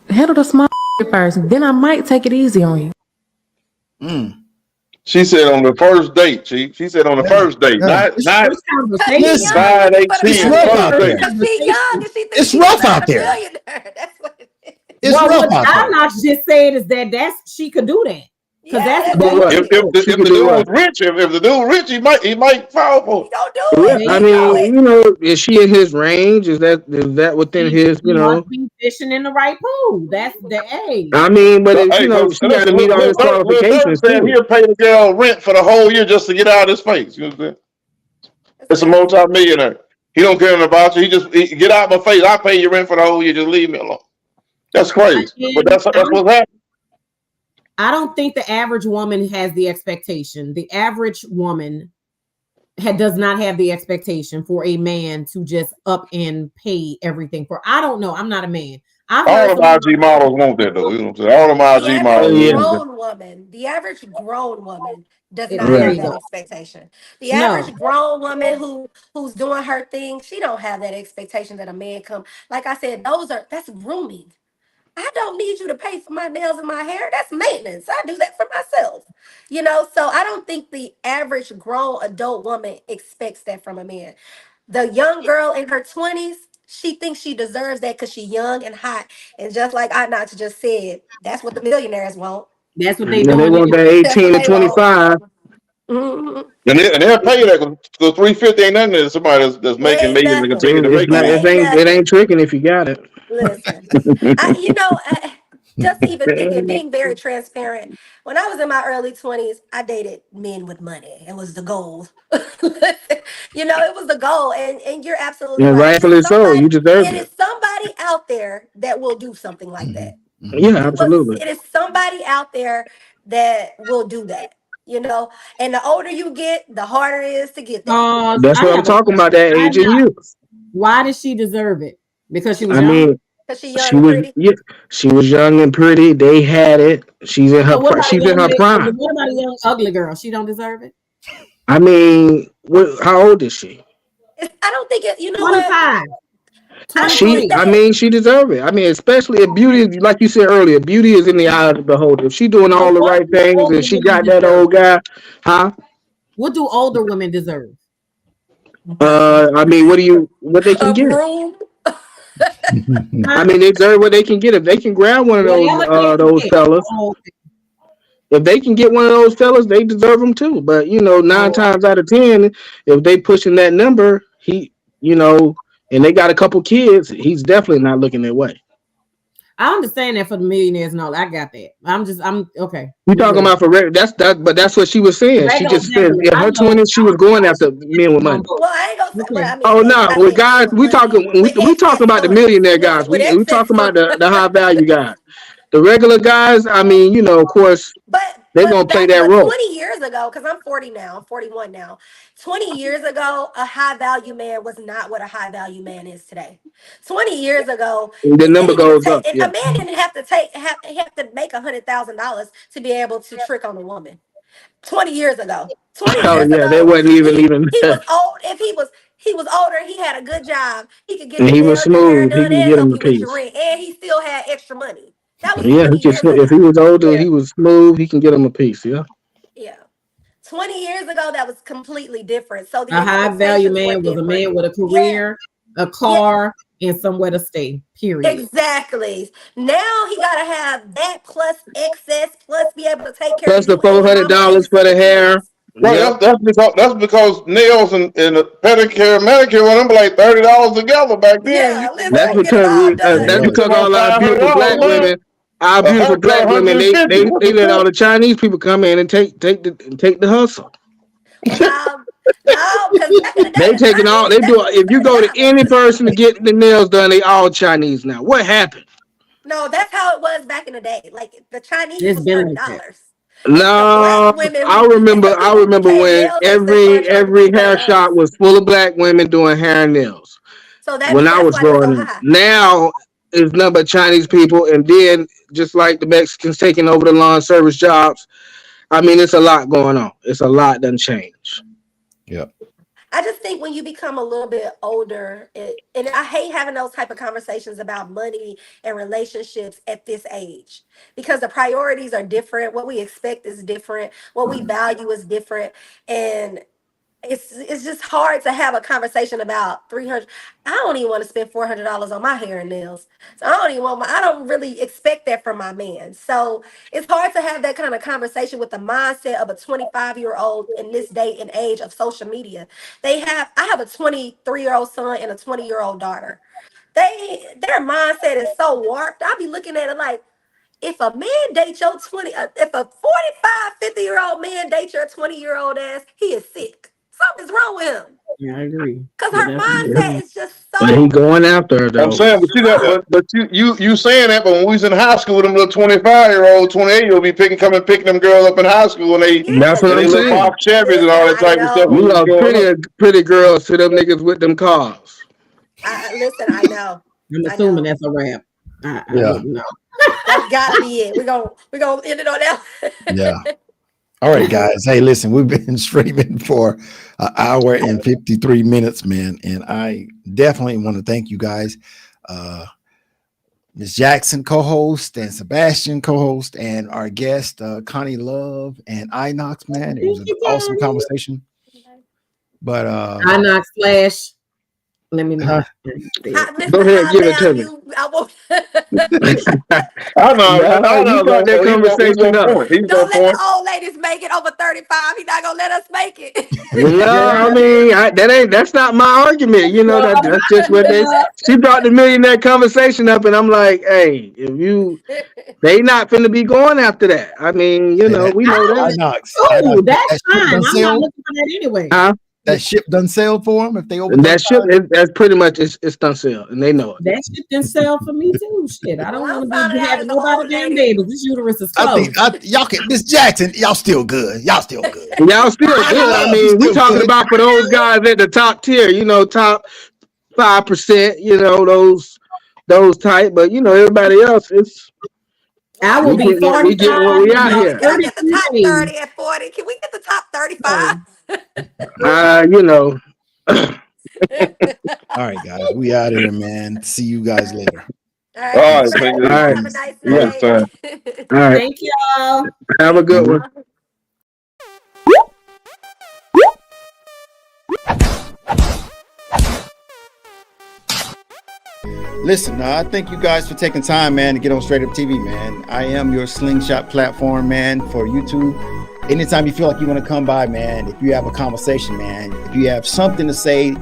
S: handle the small first, then I might take it easy on you.
E: She said on the first date. She said on the first date, not 5, 8, 10.
C: It's rough out there.
D: It's rough out there. I'm not just saying is that she could do that. Because that's
E: if the dude was rich, if the dude rich, he might fall for it.
I: Don't do it.
B: I mean, is she in his range? Is that within his?
D: Be fishing in the right pool. That's the age.
B: I mean, but she got to meet all his qualifications too.
E: He'll pay the girl rent for the whole year just to get out of his face. You know what I'm saying? It's a multi-millionaire. He don't care about you. He get out of my face. I pay your rent for the whole year. Just leave me alone. That's crazy. But that's what's happening.
D: I don't think the average woman has the expectation. The average woman does not have the expectation for a man to just up and pay everything for. I don't know. I'm not a man.
E: All the IG models want that though. You know what I'm saying? All the IG models want that.
I: The average grown woman does not
D: There
I: have
D: you
I: that
D: go.
I: expectation. The
D: No.
I: average grown woman who's doing her thing, she don't have that expectation that a man come. Like I said, that's grooming. I don't need you to pay for my nails and my hair. That's maintenance. I do that for myself. So I don't think the average grown adult woman expects that from a man. The young girl in her 20s, she thinks she deserves that because she's young and hot. And just like Anach just said, that's what the millionaires want.
D: That's what
B: They want that 18 to 25.
I: Mm-hmm.
E: And they'll pay you that because 350 ain't nothing to somebody that's making
I: Ain't
E: millions and
I: nothing.
E: continue to make millions.
B: It ain't tricking if you got it.
I: Listen, just even thinking, being very transparent. When I was in my early 20s, I dated men with money. It was the goal. It was the goal. And you're absolutely
B: And
I: right.
B: rightfully so. You deserved
I: It is
B: it.
I: somebody out there that will do something like that.
B: Yeah, absolutely.
I: It is somebody out there that will do that. And the older you get, the harder it is to get that.
B: That's what I'm talking about, that age of youth.
D: Why did she deserve it? Because she was
B: I
D: young?
B: mean,
I: Because she's young and pretty?
B: she was young and pretty. They had it. She's in her
D: What about
B: she's in her prime.
D: What about a young ugly girl? She don't deserve it?
B: I mean, how old is she?
I: I don't think it,
D: 25.
B: She deserves it. I mean, especially if beauty, like you said earlier, beauty is in the eye of the beholder. If she doing all the right things and she got that old guy,
D: What do older women deserve?
B: I mean, what they can get?
I: Room.
B: I mean, they deserve what they can get. If they can grab one of those fellas, if they can get one of those fellas, they deserve them too. But 9 times out of 10, if they pushing that number, and they got a couple kids, he's definitely not looking their way.
D: I understand that for the millionaires and all. I got that. I'm okay.
B: You talking about but that's what she was saying. She just said in her 20s she was going after men with money.
I: Well, I ain't gonna say. Well, I mean,
B: Oh no, with guys, we talking about the millionaire guys. We talking about the high value guys. The regular guys, I mean, of course, they're gonna play that role.
I: 20 years ago, because I'm 40 now, I'm 41 now. 20 years ago, a high value man was not what a high value man is today. 20 years ago,
B: the number goes up.
I: A man didn't have to make $100,000 to be able to trick on a woman. 20 years ago. 20 years ago,
B: they wasn't even.
I: He was old. If he was older, he had a good job. He could get
B: and
I: the
B: he was smooth.
I: done
B: He could get him a piece.
I: and he still had extra money. That was
B: if he was older, he was smooth. He can get him a piece. Yeah.
I: 20 years ago, that was completely different. So
D: a high value man was a man with a career, a car, and somewhere to stay. Period.
I: Exactly. Now he gotta have that plus excess, plus be able to take care
B: plus
I: of
B: the $400 for the hair.
E: Right, that's because nails and pedicure, manicure, well, them like $30 together back then.
B: That's because all our beautiful black women, they let all the Chinese people come in and take the hustle. They taking all they do. If you go to any person to get the nails done, they all Chinese now. What happened?
I: No, that's how it was back in the day. Like the Chinese was $30.
B: No, I remember when every hair shop was full of black women doing hair and nails.
I: So
B: when I was growing up, now it's nothing but Chinese people, and then just like the Mexicans taking over the lawn service jobs. I mean, it's a lot going on. It's a lot done changed.
C: Yep.
I: I just think when you become a little bit older, and I hate having those type of conversations about money and relationships at this age, because the priorities are different. What we expect is different. What we value is different. And it's just hard to have a conversation about $300. I don't even want to spend $400 on my hair and nails. So I don't really expect that from my man. So it's hard to have that kind of conversation with the mindset of a 25-year-old in this day and age of social media. I have a 23-year-old son and a 20-year-old daughter. Their mindset is so warped. I'll be looking at it like, if a man dates your if a 45, 50-year-old man dates your 20-year-old ass, he is sick. Something's wrong with him.
D: Yeah, I agree.
I: Because her mindset is just so.
B: But he going after her though.
E: I'm saying, but you saying that, but when we was in high school, them little 25-year-old, 28-year-old be picking them girls up in high school, and
B: that's what I'm saying.
E: Pop Chevys and all that type of stuff.
B: We love pretty girls to them niggas with them cars.
I: Listen, I know.
D: I'm assuming that's a rap.
C: Yeah.
I: That's gotta be it. We're gonna end it on that.
C: Yeah. All right, guys. Hey, listen, we've been streaming for an hour and 53 minutes, man. And I definitely want to thank you guys. Ms. Jackson, co-host, and Sebastian, co-host, and our guest, Connie Love and Inox, man. It was an awesome conversation. But
D: Inox Flash. Let me know.
B: Go ahead, give it to me.
I: I won't.
E: I know.
B: You brought that conversation up.
I: Don't let the old ladies make it over 35. He's not gonna let us make it.
B: Yeah, I mean, that's not my argument. You know, that's just what she brought the millionaire conversation up, and I'm like, hey, they not finna be going after that. I mean, you know, we know that.
D: Oh, that's fine. I'm not looking for that anyway.
C: That ship done sailed for them if they open
B: that ship. That's pretty much it's done sell, and they know it.
D: That ship done sell for me too. Shit, I don't want to be having nobody damn babies. This uterus is closed.
C: Y'all can, Miss Jackson, y'all still good. Y'all still good.
B: I mean, we talking about for those guys at the top tier. You know, top 5%. You know, those type. But you know, everybody else, it's.
D: I will be 45.
B: We get what we out here.
I: Can we get the top 30 at 40? Can we get the top 35?
B: You know.
C: All right, guys, we out here, man. See you guys later.
I: All right.
E: Thank you.
I: Have a nice
E: Yes,
I: day.
B: All right.
D: Thank y'all.
B: Have a good one.
C: Listen, I thank you guys for taking time, man, to get on Straight Up TV, man. I am your slingshot platform, man, for YouTube. Anytime you feel like you want to come by, man, if you have a conversation, man, if you have something to say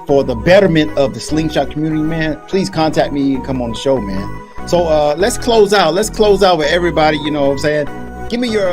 C: for the betterment of the slingshot community, man, please contact me and come on the show, man. So let's close out. Let's close out with everybody, you know what I'm saying? Give me your